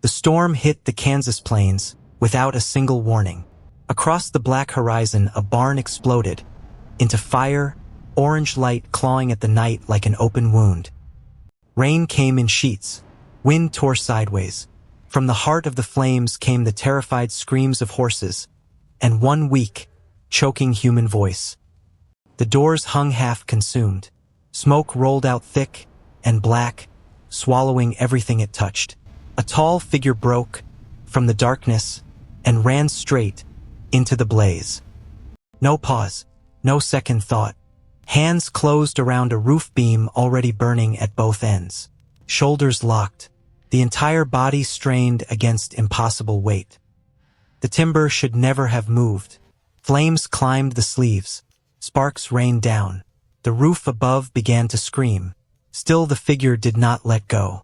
The storm hit the Kansas plains without a single warning. Across the black horizon, a barn exploded into fire, orange light clawing at the night like an open wound. Rain came in sheets. Wind tore sideways. From the heart of the flames came the terrified screams of horses, and one weak, choking human voice. The doors hung half-consumed. Smoke rolled out thick and black, swallowing everything it touched. A tall figure broke from the darkness and ran straight into the blaze. No pause, no second thought. Hands closed around a roof beam already burning at both ends. Shoulders locked. The entire body strained against impossible weight. The timber should never have moved. Flames climbed the sleeves. Sparks rained down. The roof above began to scream. Still the figure did not let go.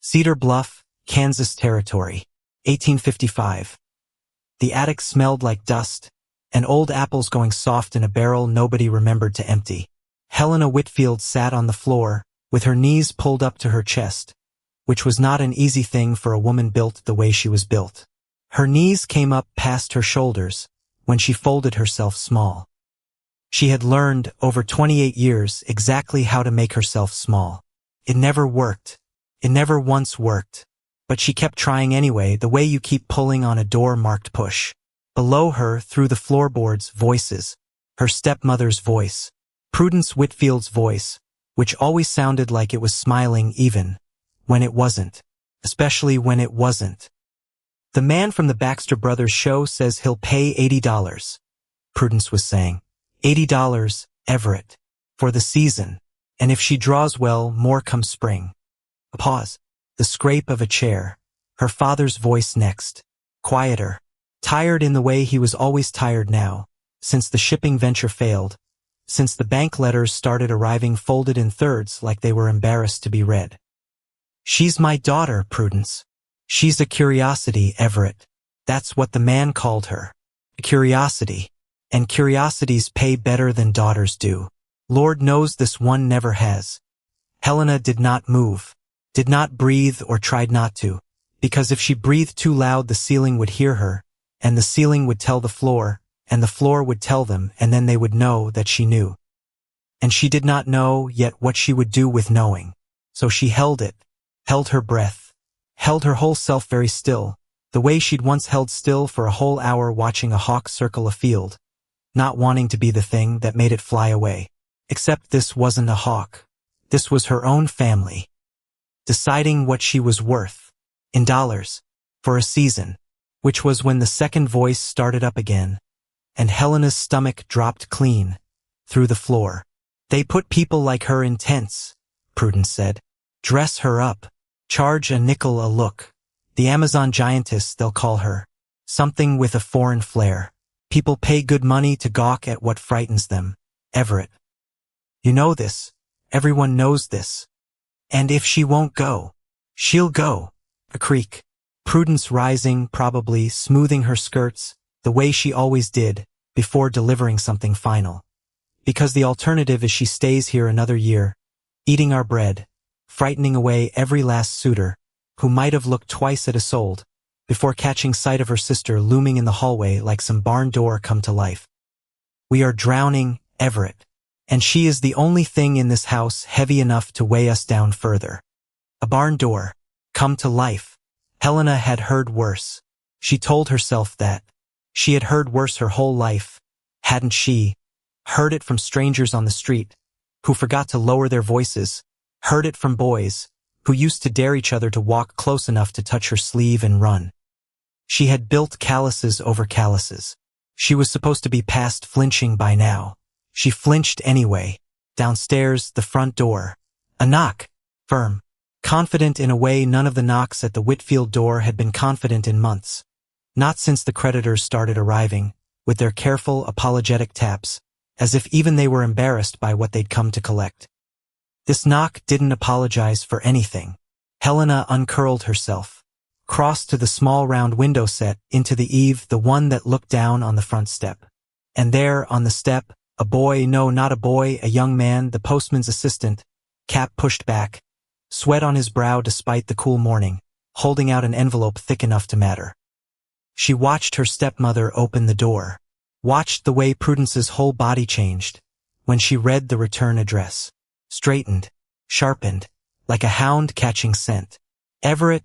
Cedar Bluff, Kansas Territory, 1855. The attic smelled like dust, and old apples going soft in a barrel nobody remembered to empty. Helena Whitfield sat on the floor, with her knees pulled up to her chest, which was not an easy thing for a woman built the way she was built. Her knees came up past her shoulders when she folded herself small. She had learned over 28 years exactly how to make herself small. It never worked. It never once worked. But she kept trying anyway, the way you keep pulling on a door marked push. Below her, through the floorboards, voices. Her stepmother's voice. Prudence Whitfield's voice, which always sounded like it was smiling even when it wasn't. Especially when it wasn't. The man from the Baxter Brothers show says he'll pay $80. Prudence was saying. $80, Everett. For the season. And if she draws well, more come spring. A pause. The scrape of a chair. Her father's voice next. Quieter. Tired in the way he was always tired now. Since the shipping venture failed. Since the bank letters started arriving folded in thirds like they were embarrassed to be read. She's my daughter, Prudence. She's a curiosity, Everett. That's what the man called her. A curiosity. And curiosities pay better than daughters do. Lord knows this one never has. Helena did not move, did not breathe or tried not to, because if she breathed too loud the ceiling would hear her, and the ceiling would tell the floor, and the floor would tell them, and then they would know that she knew. And she did not know yet what she would do with knowing. So she held it, held her breath, held her whole self very still, the way she'd once held still for a whole hour watching a hawk circle a field, not wanting to be the thing that made it fly away. Except this wasn't a hawk. This was her own family. Deciding what she was worth, in dollars, for a season, which was when the second voice started up again, and Helena's stomach dropped clean, through the floor. They put people like her in tents, Prudence said. Dress her up. Charge a nickel a look. The Amazon giantess, they'll call her. Something with a foreign flair. People pay good money to gawk at what frightens them. Everett. You know this. Everyone knows this. And if she won't go, she'll go. A creak. Prudence rising, probably smoothing her skirts, the way she always did, before delivering something final. Because the alternative is she stays here another year, eating our bread, frightening away every last suitor, who might have looked twice at Isolde, before catching sight of her sister looming in the hallway like some barn door come to life. We are drowning, Everett. And she is the only thing in this house heavy enough to weigh us down further. A barn door, come to life. Helena had heard worse. She told herself that. She had heard worse her whole life, hadn't she? Heard it from strangers on the street, who forgot to lower their voices. Heard it from boys, who used to dare each other to walk close enough to touch her sleeve and run. She had built calluses over calluses. She was supposed to be past flinching by now. She flinched anyway. Downstairs, the front door. A knock. Firm. Confident in a way none of the knocks at the Whitfield door had been confident in months. Not since the creditors started arriving, with their careful, apologetic taps, as if even they were embarrassed by what they'd come to collect. This knock didn't apologize for anything. Helena uncurled herself, crossed to the small round window set into the eave, the one that looked down on the front step. And there, on the step, a boy, no, not a boy, a young man, the postman's assistant, cap pushed back, sweat on his brow despite the cool morning, holding out an envelope thick enough to matter. She watched her stepmother open the door, watched the way Prudence's whole body changed when she read the return address. Straightened, sharpened, like a hound catching scent. "Everett,"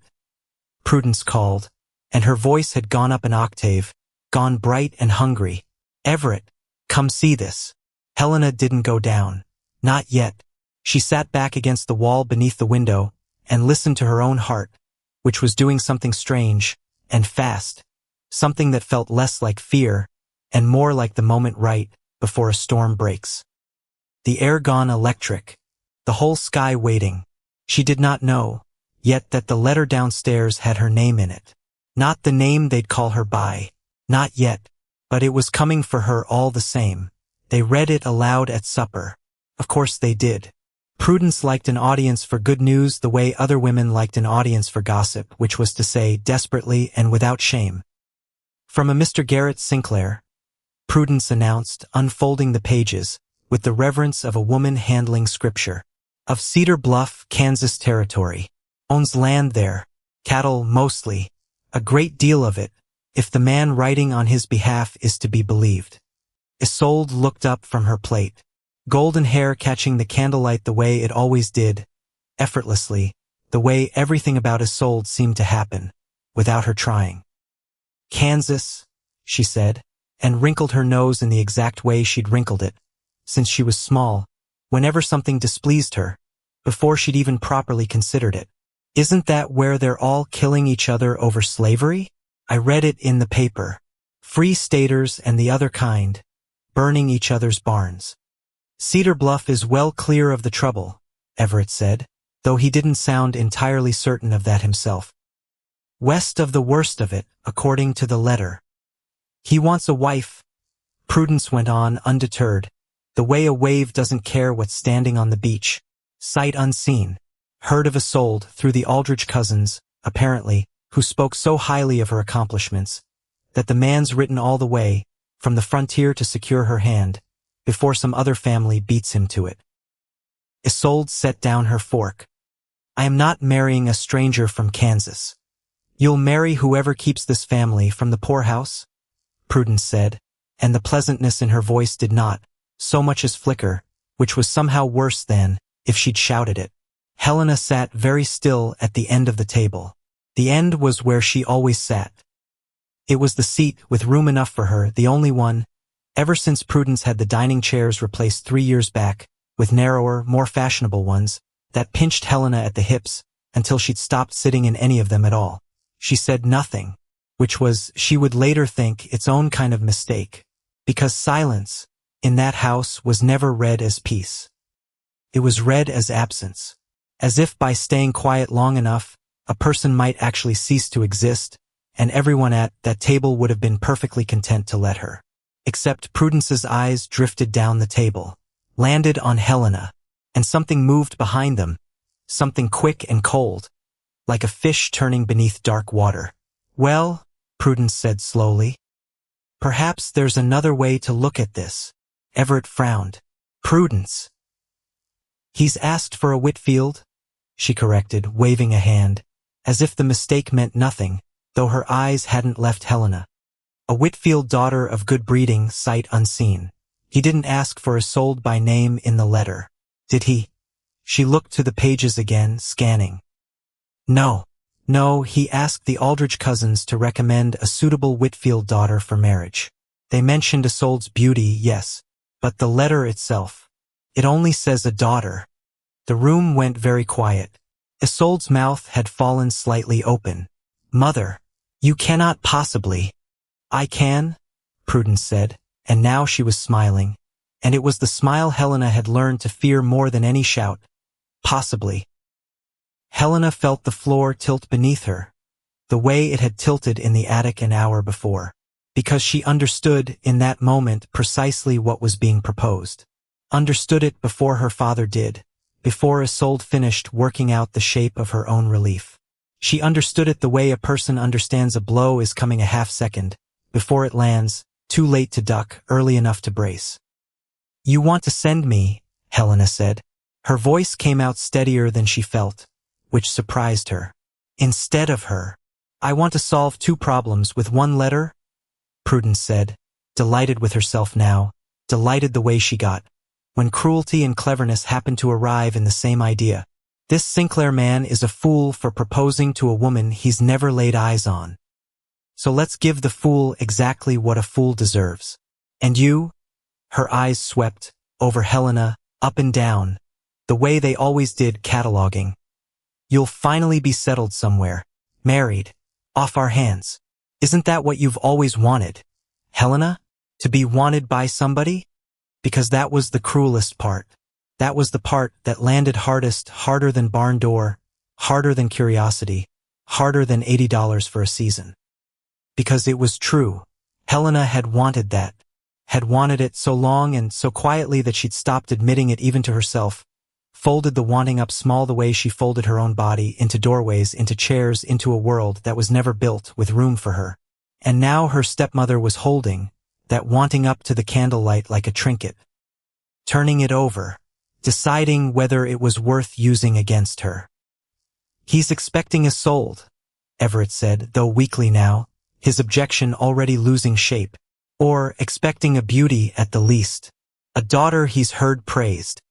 Prudence called, and her voice had gone up an octave, gone bright and hungry. "Everett, come see this." Helena didn't go down. Not yet. She sat back against the wall beneath the window and listened to her own heart, which was doing something strange and fast, something that felt less like fear and more like the moment right before a storm breaks. The air gone electric, the whole sky waiting. She did not know, yet, that the letter downstairs had her name in it. Not the name they'd call her by. Not yet. But it was coming for her all the same. They read it aloud at supper. Of course they did. Prudence liked an audience for good news the way other women liked an audience for gossip, which was to say, desperately and without shame. "From a Mr. Garrett Sinclair," Prudence announced, unfolding the pages with the reverence of a woman handling scripture. "Of Cedar Bluff, Kansas Territory. Owns land there. Cattle, mostly. A great deal of it, if the man writing on his behalf is to be believed." Isolde looked up from her plate, golden hair catching the candlelight the way it always did, effortlessly, the way everything about Isolde seemed to happen, without her trying. "Kansas," she said, and wrinkled her nose in the exact way she'd wrinkled it, since she was small, whenever something displeased her, before she'd even properly considered it. "Isn't that where they're all killing each other over slavery? I read it in the paper. Free staters and the other kind, burning each other's barns." "Cedar Bluff is well clear of the trouble," Everett said, though he didn't sound entirely certain of that himself. "West of the worst of it, according to the letter. He wants a wife," Prudence went on, undeterred, the way a wave doesn't care what's standing on the beach. Sight unseen. Heard of Isolde through the Aldrich cousins, apparently, who spoke so highly of her accomplishments, that the man's written all the way, from the frontier to secure her hand, before some other family beats him to it. Isolde set down her fork. "I am not marrying a stranger from Kansas." "You'll marry whoever keeps this family from the poorhouse?" Prudence said, and the pleasantness in her voice did not so much as flicker, which was somehow worse than if she'd shouted it. Helena sat very still at the end of the table. The end was where she always sat. It was the seat with room enough for her, the only one, ever since Prudence had the dining chairs replaced 3 years back, with narrower, more fashionable ones, that pinched Helena at the hips until she'd stopped sitting in any of them at all. She said nothing, which was, she would later think, its own kind of mistake, because silence, in that house, was never read as peace. It was read as absence, as if by staying quiet long enough, a person might actually cease to exist, and everyone at that table would have been perfectly content to let her. Except Prudence's eyes drifted down the table, landed on Helena, and something moved behind them, something quick and cold, like a fish turning beneath dark water. "Well," Prudence said slowly, "perhaps there's another way to look at this." Everett frowned. "Prudence." "He's asked for a Whitfield," she corrected, waving a hand, as if the mistake meant nothing, though her eyes hadn't left Helena. "A Whitfield daughter of good breeding, sight unseen. He didn't ask for Isolde by name in the letter, did he?" She looked to the pages again, scanning. No, he asked the Aldrich cousins to recommend a suitable Whitfield daughter for marriage. They mentioned Isolde's beauty, yes, but the letter itself, it only says a daughter." The room went very quiet. Isolde's mouth had fallen slightly open. "Mother, you cannot possibly." "I can," Prudence said, and now she was smiling, and it was the smile Helena had learned to fear more than any shout. "Possibly." Helena felt the floor tilt beneath her, the way it had tilted in the attic an hour before, because she understood in that moment precisely what was being proposed. Understood it before her father did, before Isolde finished working out the shape of her own relief. She understood it the way a person understands a blow is coming a half-second, before it lands, too late to duck, early enough to brace. "You want to send me," Helena said. Her voice came out steadier than she felt, which surprised her. Instead of her. I want to solve two problems with one letter, Prudence said, delighted with herself now, delighted the way she got, when cruelty and cleverness happened to arrive in the same idea. This Sinclair man is a fool for proposing to a woman he's never laid eyes on. So let's give the fool exactly what a fool deserves. And you? Her eyes swept over Helena, up and down, the way they always did, cataloging. You'll finally be settled somewhere, married, off our hands. Isn't that what you've always wanted, Helena? To be wanted by somebody? Because that was the cruelest part. That was the part that landed hardest, harder than barn door, harder than curiosity, harder than $80 for a season. Because it was true. Helena had wanted that. Had wanted it so long and so quietly that she'd stopped admitting it even to herself. Folded the wanting up small the way she folded her own body, into doorways, into chairs, into a world that was never built with room for her. And now her stepmother was holding that wanting up to the candlelight like a trinket. Turning it over. Deciding whether it was worth using against her. He's expecting us sold, Everett said, though weakly now, his objection already losing shape. Or expecting a beauty at the least. A daughter he's heard praised.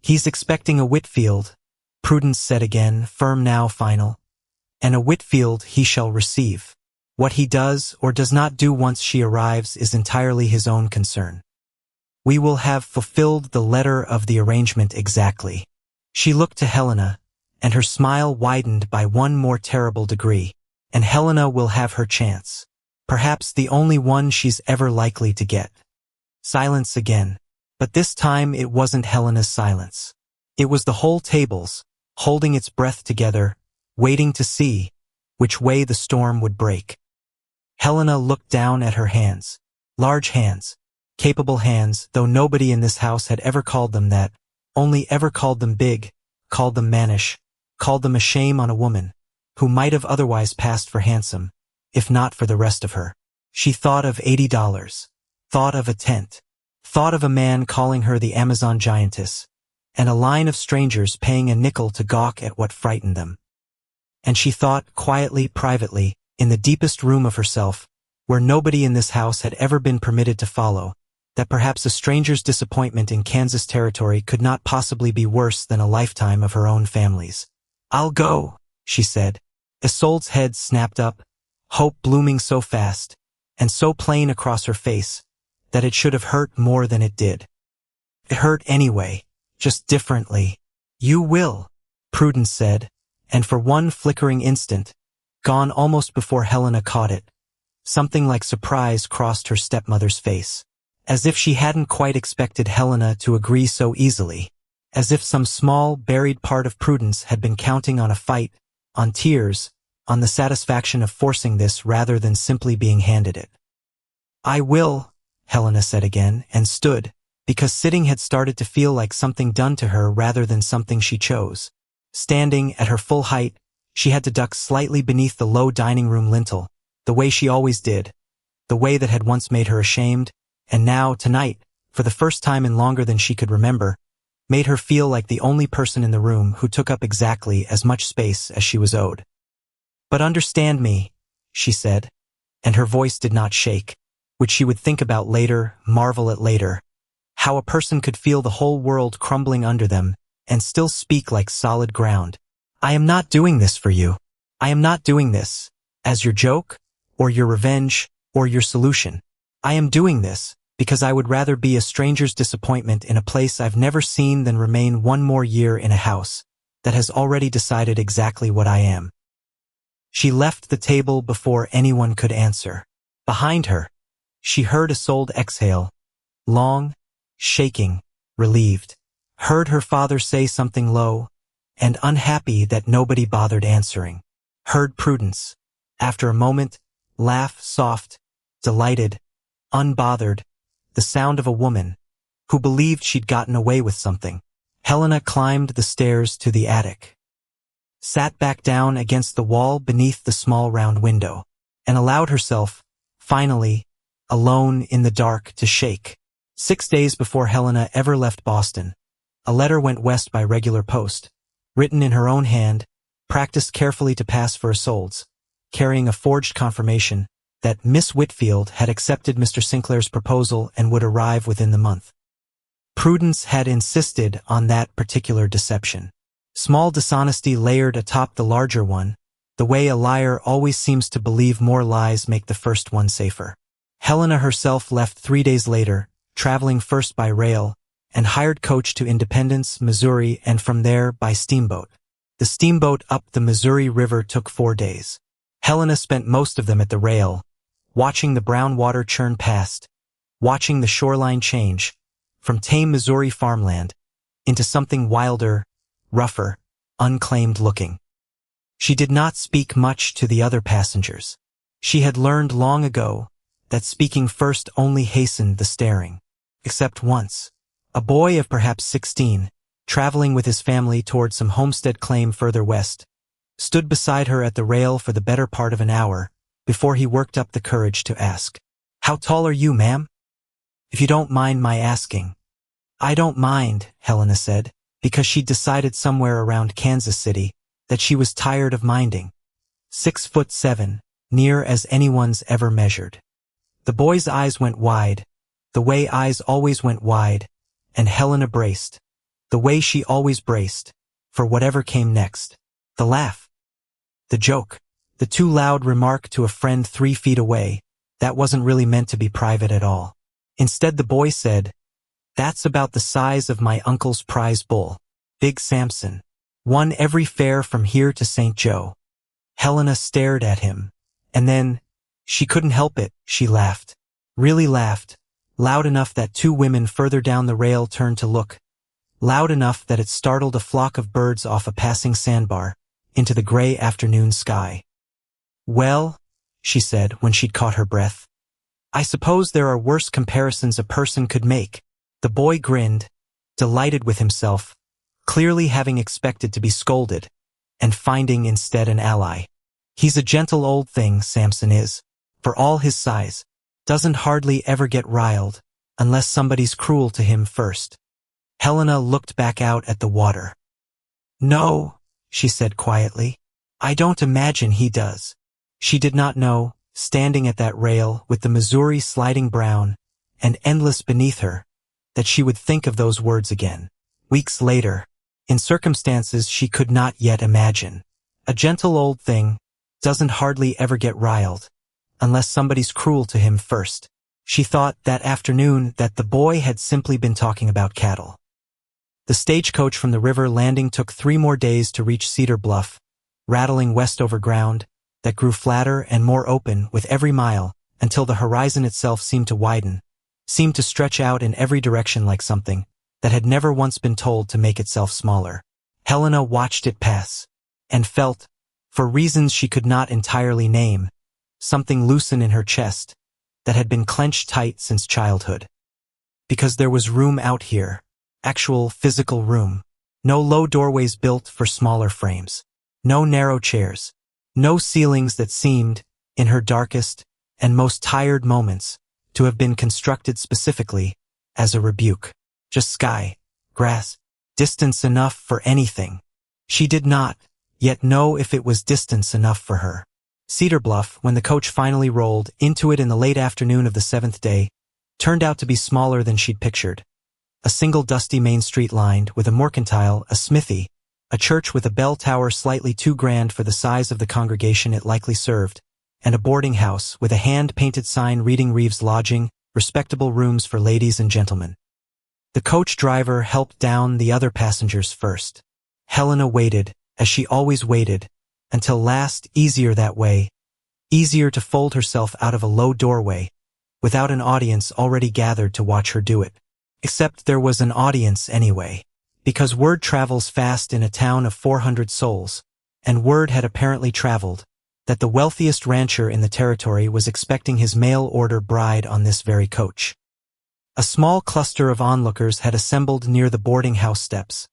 He's expecting a Whitfield, Prudence said again, firm now, final. And a Whitfield he shall receive. What he does or does not do once she arrives is entirely his own concern. We will have fulfilled the letter of the arrangement exactly. She looked to Helena, and her smile widened by one more terrible degree. And Helena will have her chance. Perhaps the only one she's ever likely to get. Silence again. But this time it wasn't Helena's silence. It was the whole table's, holding its breath together, waiting to see which way the storm would break. Helena looked down at her hands. Large hands. Capable hands, though nobody in this house had ever called them that, only ever called them big, called them mannish, called them a shame on a woman, who might have otherwise passed for handsome, if not for the rest of her. She thought of $80, thought of a tent, thought of a man calling her the Amazon giantess, and a line of strangers paying a nickel to gawk at what frightened them. And she thought, quietly, privately, in the deepest room of herself, where nobody in this house had ever been permitted to follow, that perhaps a stranger's disappointment in Kansas territory could not possibly be worse than a lifetime of her own family's. "I'll go," she said. Isolde's head snapped up, hope blooming so fast, and so plain across her face, that it should have hurt more than it did. It hurt anyway, just differently. "You will," Prudence said, and for one flickering instant, gone almost before Helena caught it, something like surprise crossed her stepmother's face. As if she hadn't quite expected Helena to agree so easily. As if some small, buried part of Prudence had been counting on a fight, on tears, on the satisfaction of forcing this rather than simply being handed it. "I will," Helena said again, and stood, because sitting had started to feel like something done to her rather than something she chose. Standing at her full height, she had to duck slightly beneath the low dining room lintel, the way she always did, the way that had once made her ashamed, and now, tonight, for the first time in longer than she could remember, made her feel like the only person in the room who took up exactly as much space as she was owed. "But understand me," she said, and her voice did not shake, which she would think about later, marvel at later, how a person could feel the whole world crumbling under them and still speak like solid ground. "I am not doing this for you. I am not doing this as your joke, or your revenge, or your solution. I am doing this because I would rather be a stranger's disappointment in a place I've never seen than remain one more year in a house that has already decided exactly what I am." She left the table before anyone could answer. Behind her, she heard Isolde exhale, long, shaking, relieved. Heard her father say something low, and unhappy that nobody bothered answering. Heard Prudence, after a moment, laugh soft, delighted, unbothered, the sound of a woman who believed she'd gotten away with something. Helena climbed the stairs to the attic, sat back down against the wall beneath the small round window, and allowed herself, finally, alone in the dark, to shake. 6 days before Helena ever left Boston, a letter went west by regular post, written in her own hand, practiced carefully to pass for a Solds, carrying a forged confirmation that Miss Whitfield had accepted Mr. Sinclair's proposal and would arrive within the month. Prudence had insisted on that particular deception. Small dishonesty layered atop the larger one, the way a liar always seems to believe more lies make the first one safer. Helena herself left 3 days later, traveling first by rail, and hired coach to Independence, Missouri, and from there by steamboat. The steamboat up the Missouri River took 4 days. Helena spent most of them at the rail, watching the brown water churn past, watching the shoreline change, from tame Missouri farmland, into something wilder, rougher, unclaimed looking. She did not speak much to the other passengers. She had learned long ago that speaking first only hastened the staring. Except once. A boy of perhaps 16, traveling with his family toward some homestead claim further west, stood beside her at the rail for the better part of an hour before he worked up the courage to ask, "How tall are you, ma'am? If you don't mind my asking." "I don't mind," Helena said, because she'd decided somewhere around Kansas City that she was tired of minding. 6'7", near as anyone's ever measured. The boy's eyes went wide, the way eyes always went wide, and Helena braced, the way she always braced, for whatever came next. The laugh. The joke. The too loud remark to a friend 3 feet away, that wasn't really meant to be private at all. Instead the boy said, "That's about the size of my uncle's prize bull. Big Samson. Won every fair from here to St. Joe." Helena stared at him, and then, she couldn't help it, she laughed. Really laughed, loud enough that 2 women further down the rail turned to look, loud enough that it startled a flock of birds off a passing sandbar, into the gray afternoon sky. "Well," she said when she'd caught her breath, "I suppose there are worse comparisons a person could make." The boy grinned, delighted with himself, clearly having expected to be scolded, and finding instead an ally. "He's a gentle old thing, Samson is, for all his size. Doesn't hardly ever get riled, unless somebody's cruel to him first." Helena looked back out at the water. "No," she said quietly, "I don't imagine he does." She did not know, standing at that rail with the Missouri sliding brown and endless beneath her, that she would think of those words again, weeks later, in circumstances she could not yet imagine. A gentle old thing doesn't hardly ever get riled, unless somebody's cruel to him first. She thought that afternoon that the boy had simply been talking about cattle. The stagecoach from the river landing took 3 more days to reach Cedar Bluff, rattling west over ground that grew flatter and more open with every mile until the horizon itself seemed to widen, seemed to stretch out in every direction like something that had never once been told to make itself smaller. Helena watched it pass, and felt, for reasons she could not entirely name, something loosen in her chest that had been clenched tight since childhood. Because there was room out here, actual physical room. No low doorways built for smaller frames. No narrow chairs. No ceilings that seemed, in her darkest and most tired moments, to have been constructed specifically as a rebuke. Just sky, grass, distance enough for anything. She did not yet know if it was distance enough for her. Cedar Bluff, when the coach finally rolled into it in the late afternoon of the 7th day, turned out to be smaller than she'd pictured. A single dusty main street lined with a mercantile, a smithy, a church with a bell tower slightly too grand for the size of the congregation it likely served, and a boarding house with a hand-painted sign reading Reeves Lodging, respectable rooms for ladies and gentlemen. The coach driver helped down the other passengers first. Helena waited, as she always waited, until last, easier that way, easier to fold herself out of a low doorway, without an audience already gathered to watch her do it. Except there was an audience anyway, because word travels fast in a town of 400 souls, and word had apparently traveled that the wealthiest rancher in the territory was expecting his mail-order bride on this very coach. A small cluster of onlookers had assembled near the boarding house steps.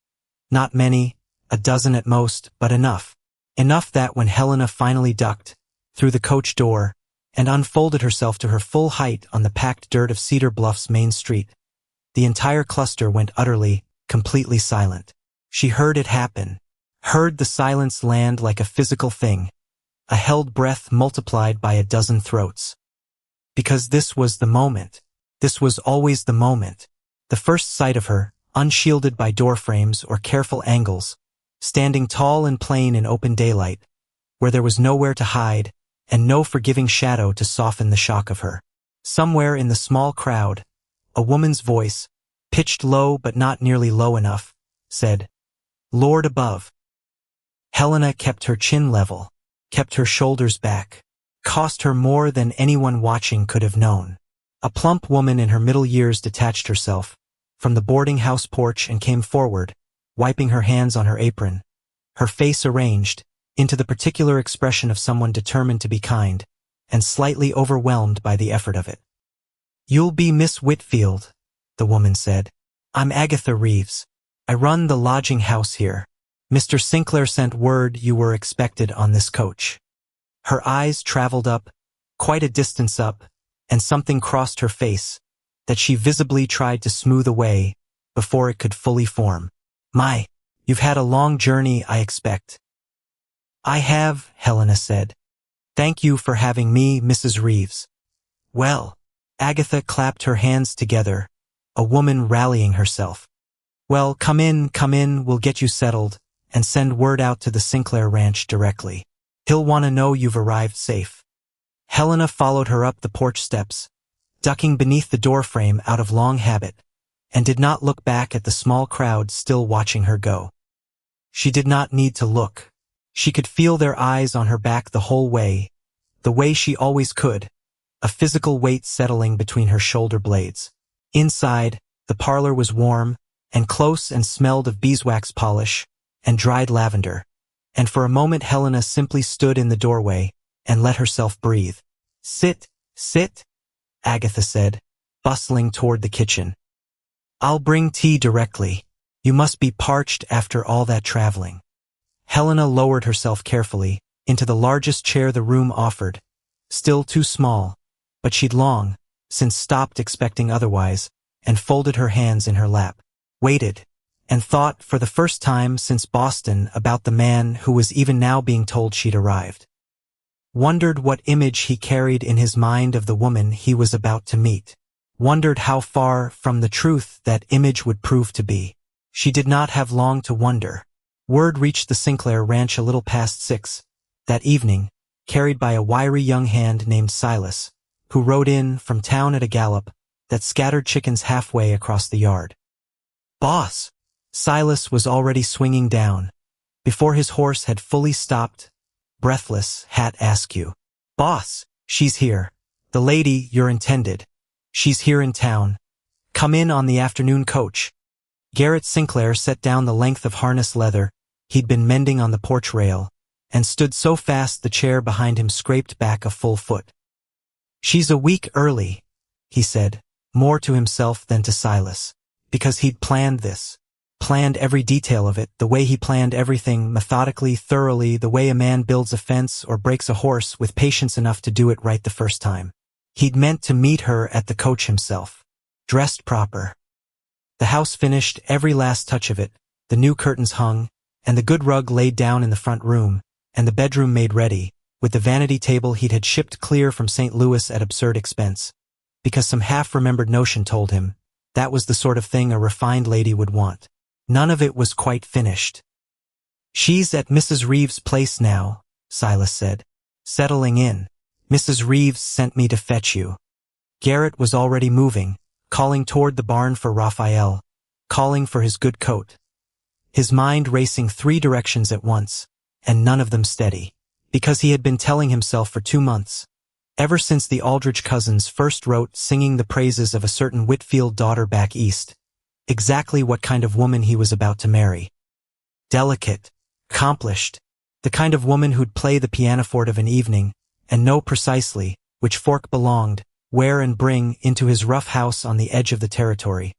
Not many, a dozen at most, but enough. Enough that when Helena finally ducked through the coach door and unfolded herself to her full height on the packed dirt of Cedar Bluff's main street, the entire cluster went utterly, completely silent. She heard it happen, heard the silence land like a physical thing, a held breath multiplied by a dozen throats. Because this was the moment. This was always the moment. The first sight of her, unshielded by doorframes or careful angles, standing tall and plain in open daylight, where there was nowhere to hide and no forgiving shadow to soften the shock of her. Somewhere in the small crowd, a woman's voice, pitched low but not nearly low enough, said, "Lord above." Helena kept her chin level, kept her shoulders back, cost her more than anyone watching could have known. A plump woman in her middle years detached herself from the boarding house porch and came forward, wiping her hands on her apron, her face arranged into the particular expression of someone determined to be kind and slightly overwhelmed by the effort of it. "You'll be Miss Whitfield," the woman said. "I'm Agatha Reeves. I run the lodging house here. Mr. Sinclair sent word you were expected on this coach." Her eyes traveled up, quite a distance up, and something crossed her face that she visibly tried to smooth away before it could fully form. "My, you've had a long journey, I expect." "I have," Helena said. "Thank you for having me, Mrs. Reeves." "Well," Agatha clapped her hands together, a woman rallying herself. "Well, come in, we'll get you settled, and send word out to the Sinclair ranch directly. He'll want to know you've arrived safe." Helena followed her up the porch steps, ducking beneath the doorframe out of long habit, and did not look back at the small crowd still watching her go. She did not need to look. She could feel their eyes on her back the whole way, the way she always could, a physical weight settling between her shoulder blades. Inside, the parlor was warm and close and smelled of beeswax polish and dried lavender, and for a moment Helena simply stood in the doorway and let herself breathe. Sit, Agatha said, bustling toward the kitchen. "I'll bring tea directly. You must be parched after all that traveling." Helena lowered herself carefully into the largest chair the room offered, still too small, but she'd long since stopped expecting otherwise, and folded her hands in her lap, waited, and thought for the first time since Boston about the man who was even now being told she'd arrived. Wondered what image he carried in his mind of the woman he was about to meet. Wondered how far from the truth that image would prove to be. She did not have long to wonder. Word reached the Sinclair ranch a little past 6 that evening, carried by a wiry young hand named Silas, who rode in from town at a gallop that scattered chickens halfway across the yard. "Boss!" Silas was already swinging down, before his horse had fully stopped, breathless, hat askew. "Boss, she's here. The lady you're intended. She's here in town. Come in on the afternoon coach." Garrett Sinclair set down the length of harness leather he'd been mending on the porch rail, and stood so fast the chair behind him scraped back a full foot. "She's a week early," he said, more to himself than to Silas, because he'd planned this. Planned every detail of it, the way he planned everything, methodically, thoroughly, the way a man builds a fence or breaks a horse with patience enough to do it right the first time. He'd meant to meet her at the coach himself, dressed proper. The house finished, every last touch of it, the new curtains hung, and the good rug laid down in the front room, and the bedroom made ready, with the vanity table he'd had shipped clear from St. Louis at absurd expense, because some half-remembered notion told him that was the sort of thing a refined lady would want. None of it was quite finished. "She's at Mrs. Reeves' place now," Silas said, "settling in. Mrs. Reeves sent me to fetch you." Garrett was already moving, calling toward the barn for Raphael, calling for his good coat. His mind racing 3 directions at once, and none of them steady, because he had been telling himself for 2 months, ever since the Aldrich cousins first wrote singing the praises of a certain Whitfield daughter back east, exactly what kind of woman he was about to marry. Delicate, accomplished, the kind of woman who'd play the pianoforte of an evening, and know precisely which fork belonged, where and bring into his rough house on the edge of the territory,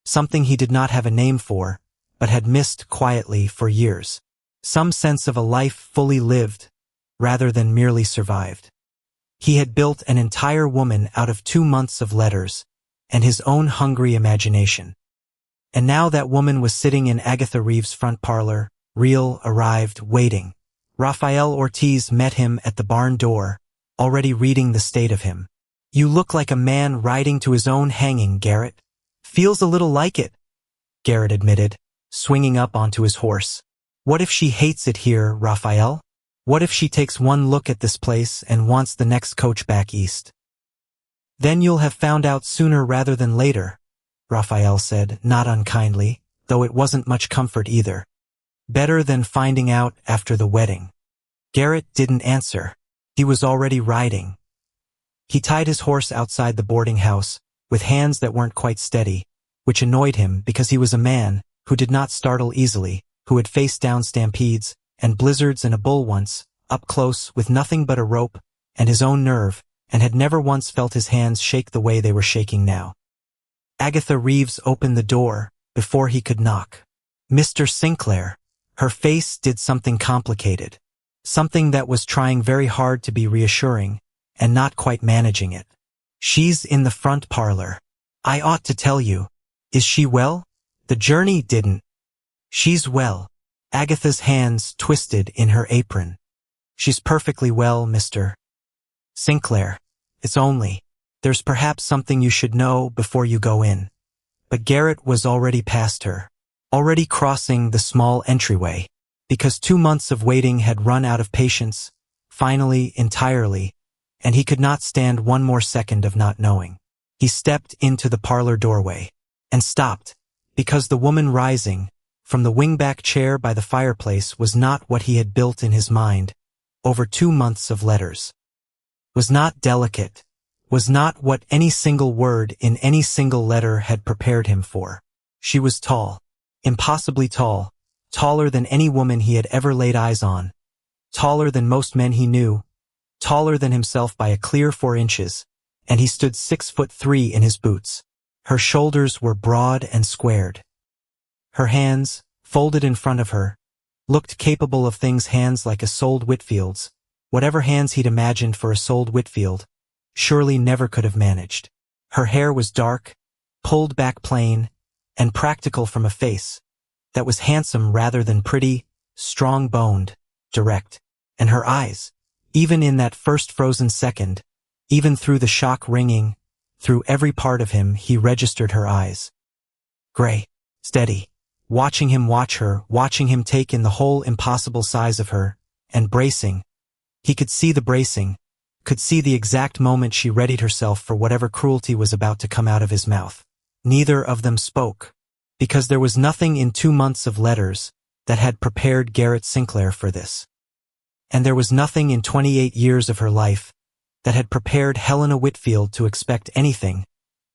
something he did not have a name for, but had missed quietly for years. Some sense of a life fully lived, rather than merely survived. He had built an entire woman out of 2 months of letters, and his own hungry imagination. And now that woman was sitting in Agatha Reeves' front parlor, real, arrived, waiting. Rafael Ortiz met him at the barn door, already reading the state of him. "You look like a man riding to his own hanging, Garrett." "Feels a little like it," Garrett admitted, swinging up onto his horse. "What if she hates it here, Rafael? What if she takes one look at this place and wants the next coach back east?" "Then you'll have found out sooner rather than later," Rafael said, not unkindly, though it wasn't much comfort either. "Better than finding out after the wedding." Garrett didn't answer. He was already riding. He tied his horse outside the boarding house, with hands that weren't quite steady, which annoyed him because he was a man who did not startle easily, who had faced down stampedes and blizzards and a bull once, up close with nothing but a rope and his own nerve, and had never once felt his hands shake the way they were shaking now. Agatha Reeves opened the door before he could knock. "Mr. Sinclair." Her face did something complicated, something that was trying very hard to be reassuring and not quite managing it. "She's in the front parlor. I ought to tell you. Is she well? The journey didn't." "She's well." Agatha's hands twisted in her apron. "She's perfectly well, Mr. Sinclair. There's perhaps something you should know before you go in." But Garrett was already past her, already crossing the small entryway, because 2 months of waiting had run out of patience, finally, entirely, and he could not stand one more second of not knowing. He stepped into the parlor doorway, and stopped, because the woman rising from the wingback chair by the fireplace was not what he had built in his mind over 2 months of letters. Was not delicate, was not what any single word in any single letter had prepared him for. She was tall, impossibly tall, taller than any woman he had ever laid eyes on, taller than most men he knew, taller than himself by a clear 4 inches, and he stood 6'3" in his boots. Her shoulders were broad and squared. Her hands, folded in front of her, looked capable of things hands like a Sold Whitfield's, whatever hands he'd imagined for a Sold Whitfield, surely never could have managed. Her hair was dark, pulled back plain, and practical from a face that was handsome rather than pretty, strong-boned, direct. And her eyes, even in that first frozen second, even through the shock ringing, through every part of him he registered her eyes. Gray, steady, watching him watch her, watching him take in the whole impossible size of her, and bracing. He could see the bracing, could see the exact moment she readied herself for whatever cruelty was about to come out of his mouth. Neither of them spoke, because there was nothing in 2 months of letters that had prepared Garrett Sinclair for this. And there was nothing in 28 years of her life that had prepared Helena Whitfield to expect anything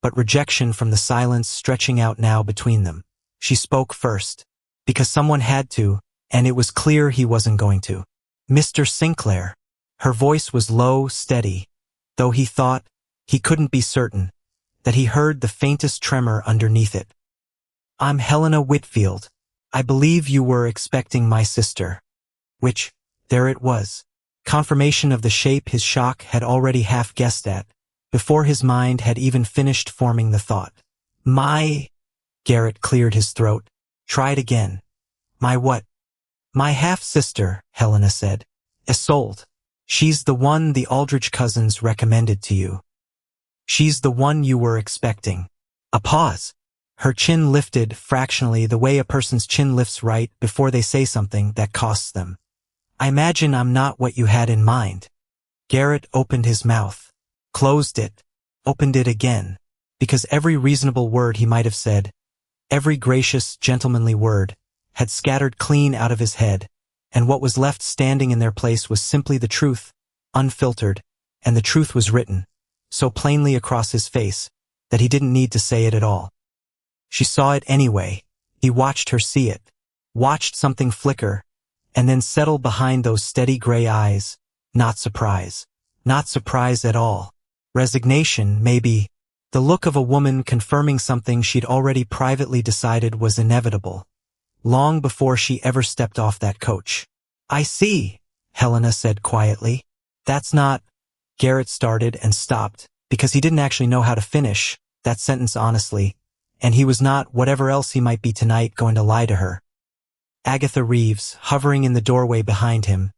but rejection from the silence stretching out now between them. She spoke first, because someone had to, and it was clear he wasn't going to. "Mr. Sinclair." Her voice was low, steady, though he thought, he couldn't be certain, that he heard the faintest tremor underneath it. "I'm Helena Whitfield. I believe you were expecting my sister." Which, there it was. Confirmation of the shape his shock had already half guessed at, before his mind had even finished forming the thought. "My..." Garrett cleared his throat. "Tried again." "My what?" "My half-sister," Helena said. "Isolde. She's the one the Aldrich cousins recommended to you. She's the one you were expecting." A pause. Her chin lifted fractionally the way a person's chin lifts right before they say something that costs them. "I imagine I'm not what you had in mind." Garrett opened his mouth, closed it, opened it again, because every reasonable word he might have said, every gracious, gentlemanly word, had scattered clean out of his head, and what was left standing in their place was simply the truth, unfiltered, and the truth was written, so plainly across his face, that he didn't need to say it at all. She saw it anyway. He watched her see it, watched something flicker, and then settle behind those steady gray eyes. Not surprise. Not surprise at all. Resignation, maybe. The look of a woman confirming something she'd already privately decided was inevitable, long before she ever stepped off that coach. "I see," Helena said quietly. "That's not..." Garrett started and stopped, because he didn't actually know how to finish that sentence honestly, and he was not, whatever else he might be tonight, going to lie to her. Agatha Reeves, hovering in the doorway behind him,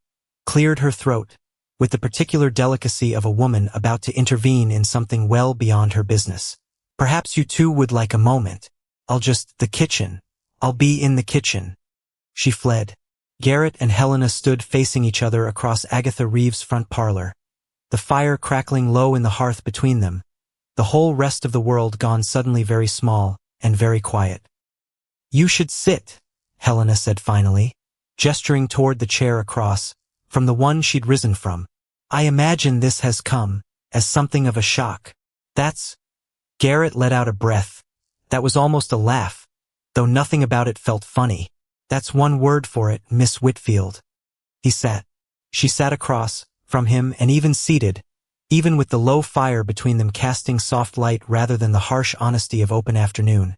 cleared her throat, with the particular delicacy of a woman about to intervene in something well beyond her business. Perhaps you two would like a moment. The kitchen. I'll be in the kitchen. She fled. Garrett and Helena stood facing each other across Agatha Reeves' front parlor, the fire crackling low in the hearth between them, the whole rest of the world gone suddenly very small and very quiet. You should sit, Helena said finally, gesturing toward the chair across, from the one she'd risen from. I imagine this has come as something of a shock. Garrett let out a breath. That was almost a laugh, though nothing about it felt funny. That's one word for it, Miss Whitfield. He sat. She sat across from him and even seated, even with the low fire between them casting soft light rather than the harsh honesty of open afternoon.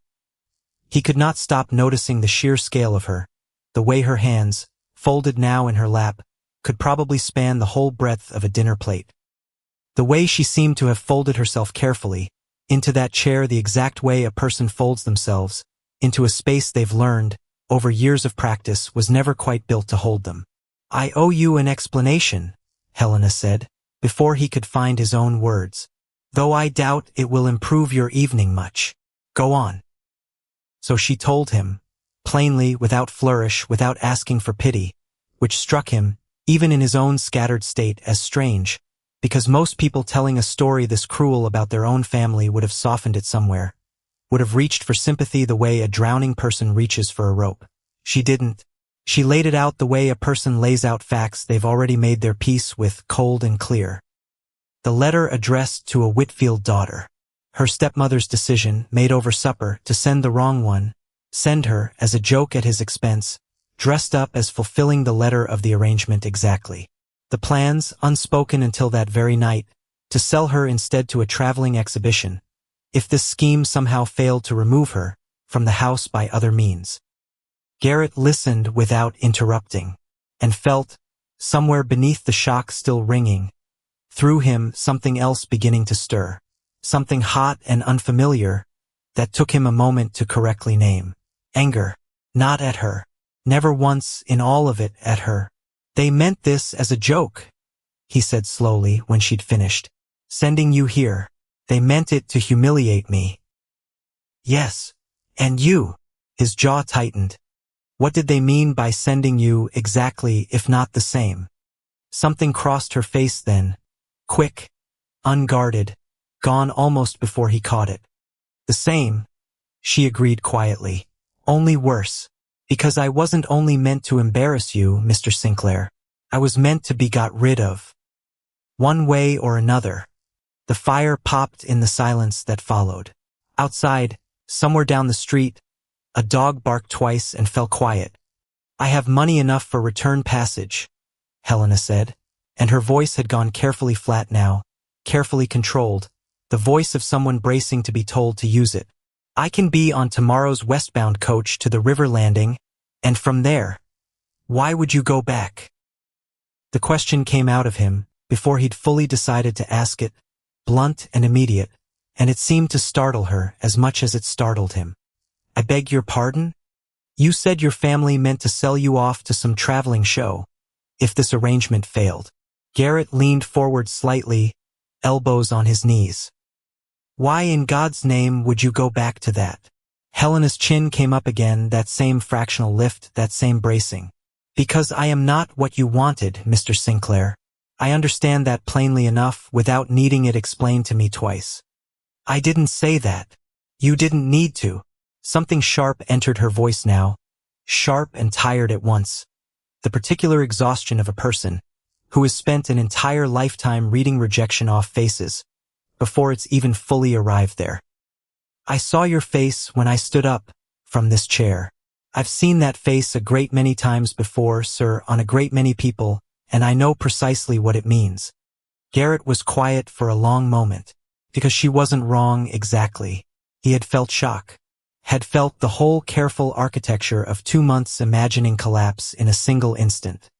He could not stop noticing the sheer scale of her, the way her hands, folded now in her lap, could probably span the whole breadth of a dinner plate. The way she seemed to have folded herself carefully, into that chair the exact way a person folds themselves, into a space they've learned, over years of practice, was never quite built to hold them. I owe you an explanation, Helena said, before he could find his own words. Though I doubt it will improve your evening much. Go on. So she told him, plainly, without flourish, without asking for pity, which struck him, even in his own scattered state, as strange, because most people telling a story this cruel about their own family would have softened it somewhere, would have reached for sympathy the way a drowning person reaches for a rope. She didn't. She laid it out the way a person lays out facts they've already made their peace with, cold and clear. The letter addressed to a Whitfield daughter. Her stepmother's decision, made over supper, to send the wrong one, send her, as a joke at his expense, dressed up as fulfilling the letter of the arrangement exactly. The plans, unspoken until that very night, to sell her instead to a traveling exhibition, if this scheme somehow failed to remove her from the house by other means. Garrett listened without interrupting, and felt, somewhere beneath the shock still ringing, through him something else beginning to stir, something hot and unfamiliar, that took him a moment to correctly name. Anger. Not at her. Never once in all of it at her. They meant this as a joke, he said slowly when she'd finished. Sending you here. They meant it to humiliate me. Yes. And you. His jaw tightened. What did they mean by sending you exactly, if not the same? Something crossed her face then. Quick. Unguarded. Gone almost before he caught it. The same, she agreed quietly. Only worse. Because I wasn't only meant to embarrass you, Mr. Sinclair. I was meant to be got rid of. One way or another. The fire popped in the silence that followed. Outside, somewhere down the street, a dog barked twice and fell quiet. I have money enough for return passage, Helena said, and her voice had gone carefully flat now, carefully controlled, the voice of someone bracing to be told to use it. I can be on tomorrow's westbound coach to the river landing, and from there. Why would you go back? The question came out of him, before he'd fully decided to ask it, blunt and immediate, and it seemed to startle her as much as it startled him. I beg your pardon? You said your family meant to sell you off to some traveling show, if this arrangement failed. Garrett leaned forward slightly, elbows on his knees. Why in God's name would you go back to that? Helena's chin came up again, that same fractional lift, that same bracing. Because I am not what you wanted, Mr. Sinclair. I understand that plainly enough without needing it explained to me twice. I didn't say that. You didn't need to. Something sharp entered her voice now, sharp and tired at once. The particular exhaustion of a person who has spent an entire lifetime reading rejection off faces before it's even fully arrived there. I saw your face when I stood up from this chair. I've seen that face a great many times before, sir, on a great many people, and I know precisely what it means. Garrett was quiet for a long moment, because she wasn't wrong exactly. He had felt shock. Had felt the whole careful architecture of 2 months imagining collapse in a single instant.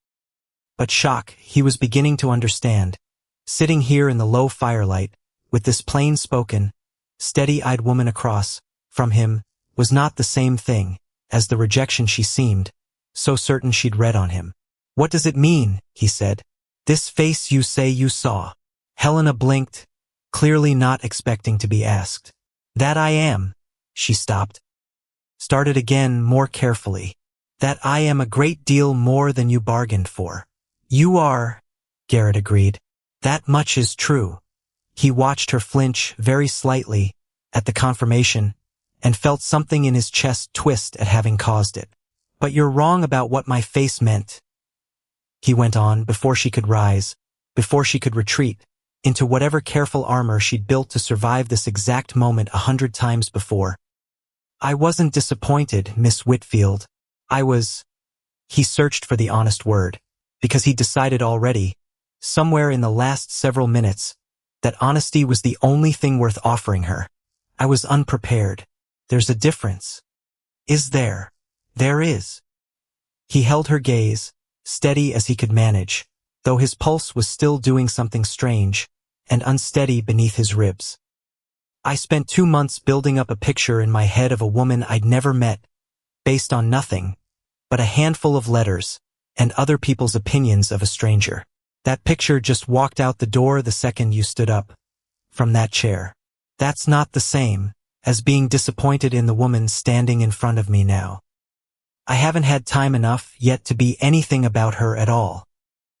But shock, he was beginning to understand, sitting here in the low firelight, with this plain-spoken, steady-eyed woman across from him, was not the same thing as the rejection she seemed, so certain she'd read on him. "What does it mean?" he said. "This face you say you saw." Helena blinked, clearly not expecting to be asked. "That I am." She stopped. Started again more carefully. "That I am a great deal more than you bargained for." "You are," Garrett agreed. "That much is true." He watched her flinch very slightly at the confirmation and felt something in his chest twist at having caused it. "But you're wrong about what my face meant," he went on before she could rise, before she could retreat into whatever careful armor she'd built to survive this exact moment 100 times before. "I wasn't disappointed, Miss Whitfield. I was—" He searched for the honest word, because he'd decided already, somewhere in the last several minutes, that honesty was the only thing worth offering her. "I was unprepared. There's a difference." "Is there?" "There is." He held her gaze, steady as he could manage, though his pulse was still doing something strange and unsteady beneath his ribs. "I spent 2 months building up a picture in my head of a woman I'd never met, based on nothing but a handful of letters and other people's opinions of a stranger. That picture just walked out the door the second you stood up from that chair. That's not the same as being disappointed in the woman standing in front of me now. I haven't had time enough yet to be anything about her at all."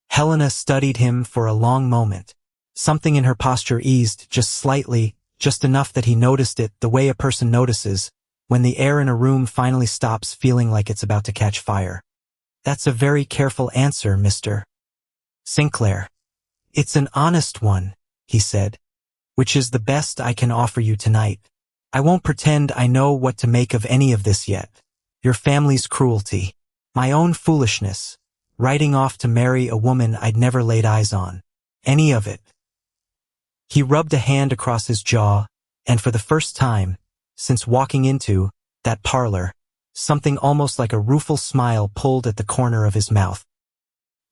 Helena studied him for a long moment. Something in her posture eased just slightly, just enough that he noticed it the way a person notices when the air in a room finally stops feeling like it's about to catch fire. "That's a very careful answer, Mr. Sinclair." "It's an honest one," he said, "which is the best I can offer you tonight. I won't pretend I know what to make of any of this yet. Your family's cruelty, my own foolishness, riding off to marry a woman I'd never laid eyes on. Any of it." He rubbed a hand across his jaw, and for the first time, since walking into that parlor, something almost like a rueful smile pulled at the corner of his mouth.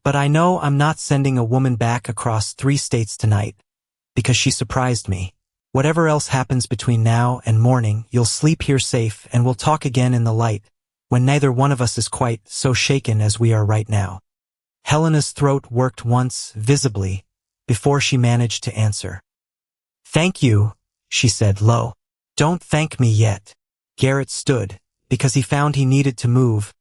"But I know I'm not sending a woman back across 3 states tonight, because she surprised me. Whatever else happens between now and morning, you'll sleep here safe and we'll talk again in the light, when neither one of us is quite so shaken as we are right now." Helena's throat worked once, visibly, before she managed to answer. "Thank you," she said low. "Don't thank me yet." Garrett stood, because he found he needed to move,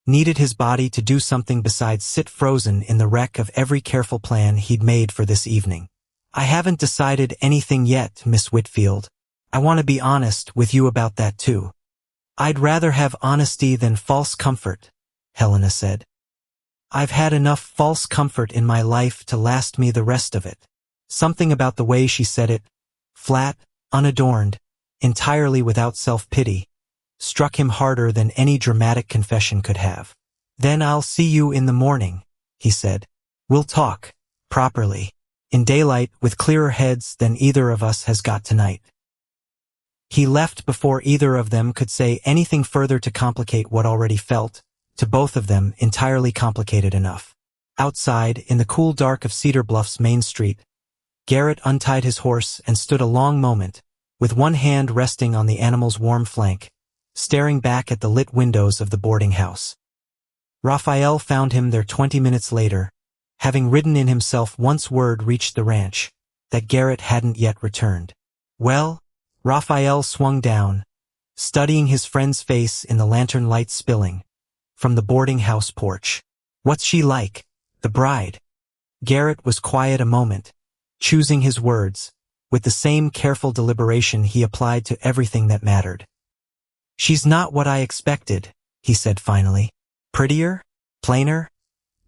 needed his body to do something besides sit frozen in the wreck of every careful plan he'd made for this evening. "I haven't decided anything yet, Miss Whitfield. I want to be honest with you about that too." "I'd rather have honesty than false comfort," Helena said. "I've had enough false comfort in my life to last me the rest of it." Something about the way she said it, flat, unadorned, entirely without self-pity, struck him harder than any dramatic confession could have. "Then I'll see you in the morning," he said. "We'll talk, properly, in daylight with clearer heads than either of us has got tonight." He left before either of them could say anything further to complicate what already felt, to both of them, entirely complicated enough. Outside, in the cool dark of Cedar Bluff's main street, Garrett untied his horse and stood a long moment, with one hand resting on the animal's warm flank, staring back at the lit windows of the boarding house. Raphael found him there 20 minutes later, having ridden in himself once word reached the ranch, that Garrett hadn't yet returned. "Well?" Raphael swung down, studying his friend's face in the lantern light spilling from the boarding house porch. "What's she like, the bride?" Garrett was quiet a moment, choosing his words, with the same careful deliberation he applied to everything that mattered. "She's not what I expected," he said finally. "Prettier? Plainer?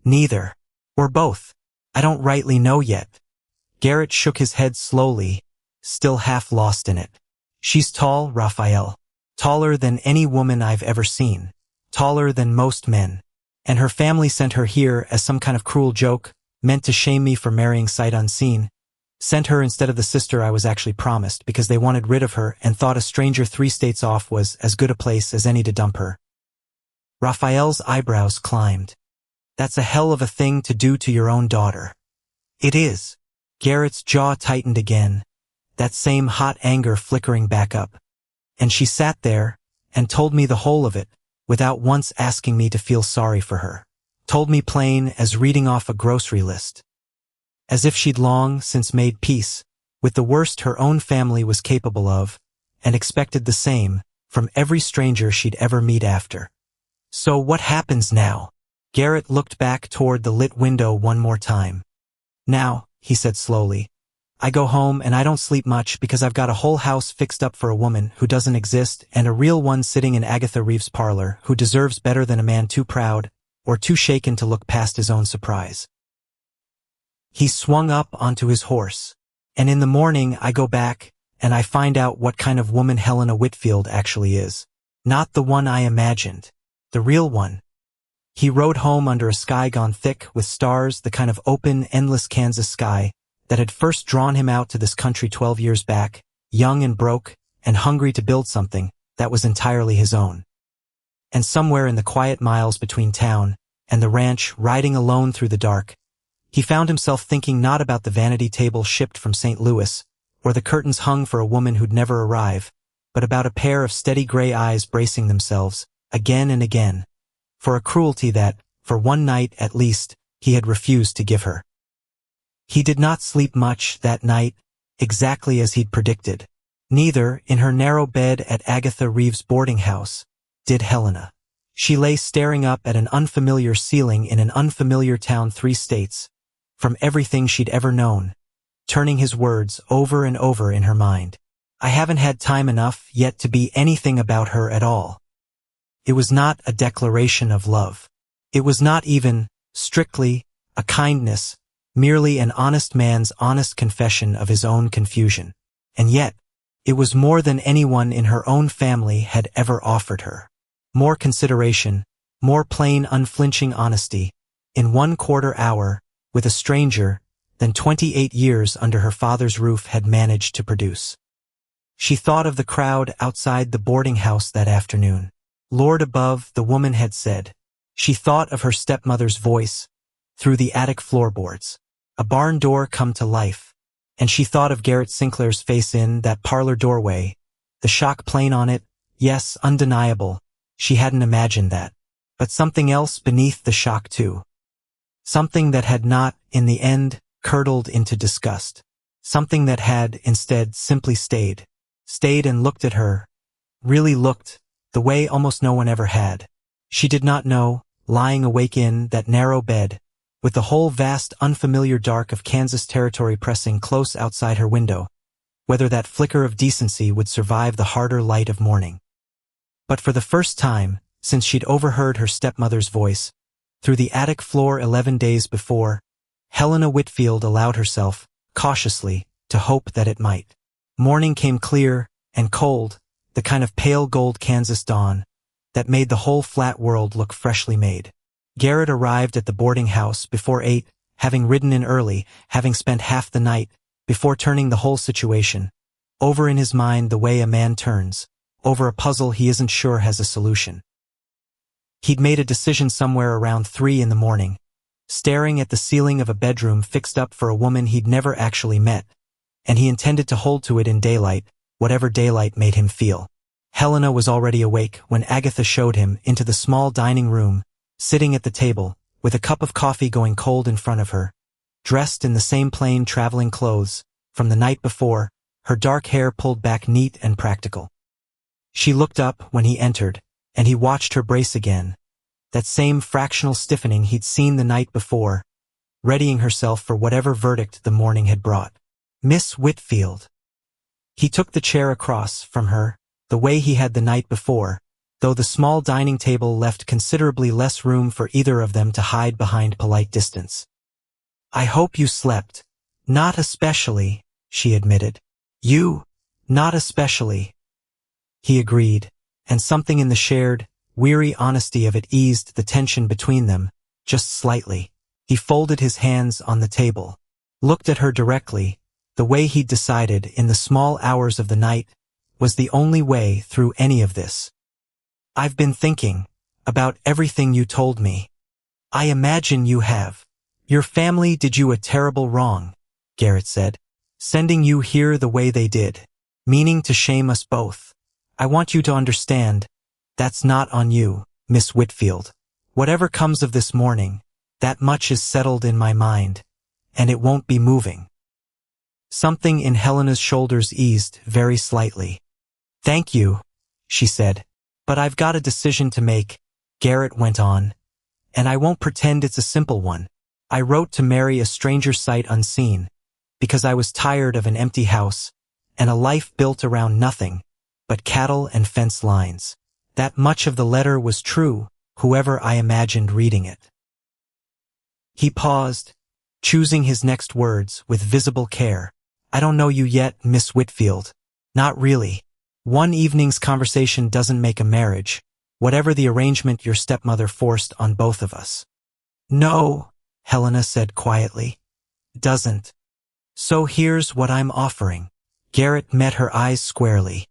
Neither. Or both. I don't rightly know yet." Garrett shook his head slowly, still half lost in it. "She's tall, Raphael. Taller than any woman I've ever seen. Taller than most men. And her family sent her here as some kind of cruel joke, meant to shame me for marrying sight unseen. Sent her instead of the sister I was actually promised because they wanted rid of her and thought a stranger 3 states off was as good a place as any to dump her." Raphael's eyebrows climbed. "That's a hell of a thing to do to your own daughter." "It is." Garrett's jaw tightened again, that same hot anger flickering back up. "And she sat there and told me the whole of it, without once asking me to feel sorry for her. Told me plain as reading off a grocery list. As if she'd long since made peace with the worst her own family was capable of, and expected the same from every stranger she'd ever meet after. So what happens now? Garrett looked back toward the lit window one more time. Now, he said slowly, I go home and I don't sleep much because I've got a whole house fixed up for a woman who doesn't exist and a real one sitting in Agatha Reeves' parlor who deserves better than a man too proud or too shaken to look past his own surprise. He swung up onto his horse, and in the morning I go back and I find out what kind of woman Helena Whitfield actually is. Not the one I imagined. The real one. He rode home under a sky gone thick with stars, the kind of open, endless Kansas sky that had first drawn him out to this country 12 years back, young and broke, and hungry to build something that was entirely his own. And somewhere in the quiet miles between town and the ranch, riding alone through the dark, he found himself thinking not about the vanity table shipped from St. Louis, or the curtains hung for a woman who'd never arrive, but about a pair of steady gray eyes bracing themselves, again and again, for a cruelty that, for one night at least, he had refused to give her. He did not sleep much that night, exactly as he'd predicted. Neither, in her narrow bed at Agatha Reeves' boarding house, did Helena. She lay staring up at an unfamiliar ceiling in an unfamiliar town 3 states, from everything she'd ever known, turning his words over and over in her mind. I haven't had time enough yet to be anything about her at all. It was not a declaration of love. It was not even, strictly, a kindness, merely an honest man's honest confession of his own confusion. And yet, it was more than anyone in her own family had ever offered her. More consideration, more plain unflinching honesty, in 1/4 hour, with a stranger, than 28 years under her father's roof had managed to produce. She thought of the crowd outside the boarding house that afternoon. Lord above, the woman had said. She thought of her stepmother's voice, through the attic floorboards. A barn door come to life. And she thought of Garrett Sinclair's face in that parlor doorway, the shock plain on it, yes, undeniable. She hadn't imagined that. But something else beneath the shock too. Something that had not, in the end, curdled into disgust. Something that had, instead, simply stayed. Stayed and looked at her. Really looked, the way almost no one ever had. She did not know, lying awake in that narrow bed, with the whole vast unfamiliar dark of Kansas territory pressing close outside her window, whether that flicker of decency would survive the harder light of morning. But for the first time, since she'd overheard her stepmother's voice, through the attic floor 11 days before, Helena Whitfield allowed herself, cautiously, to hope that it might. Morning came clear and cold, the kind of pale gold Kansas dawn that made the whole flat world look freshly made. Garrett arrived at the boarding house before 8, having ridden in early, having spent half the night, before turning the whole situation over in his mind the way a man turns over a puzzle he isn't sure has a solution. He'd made a decision somewhere around 3 in the morning, staring at the ceiling of a bedroom fixed up for a woman he'd never actually met, and he intended to hold to it in daylight, whatever daylight made him feel. Helena was already awake when Agatha showed him into the small dining room, sitting at the table, with a cup of coffee going cold in front of her, dressed in the same plain traveling clothes from the night before, her dark hair pulled back neat and practical. She looked up when he entered, and he watched her brace again, that same fractional stiffening he'd seen the night before, readying herself for whatever verdict the morning had brought. Miss Whitfield. He took the chair across from her, the way he had the night before, though the small dining table left considerably less room for either of them to hide behind polite distance. I hope you slept. Not especially, she admitted. You? Not especially. He agreed, and something in the shared, weary honesty of it eased the tension between them, just slightly. He folded his hands on the table, looked at her directly, the way he'd decided in the small hours of the night was the only way through any of this. I've been thinking about everything you told me. I imagine you have. Your family did you a terrible wrong, Garrett said, sending you here the way they did, meaning to shame us both. I want you to understand, that's not on you. Miss Whitfield. Whatever comes of this morning, that much is settled in my mind, and it won't be moving." Something in Helena's shoulders eased very slightly. "Thank you," she said. "But I've got a decision to make," Garrett went on, "and I won't pretend it's a simple one. I wrote to marry a stranger sight unseen, because I was tired of an empty house and a life built around nothing but cattle and fence lines. That much of the letter was true, whoever I imagined reading it." He paused, choosing his next words with visible care. "I don't know you yet, Miss Whitfield. Not really. One evening's conversation doesn't make a marriage, whatever the arrangement your stepmother forced on both of us." "No," Helena said quietly. "Doesn't. So here's what I'm offering." Garrett met her eyes squarely.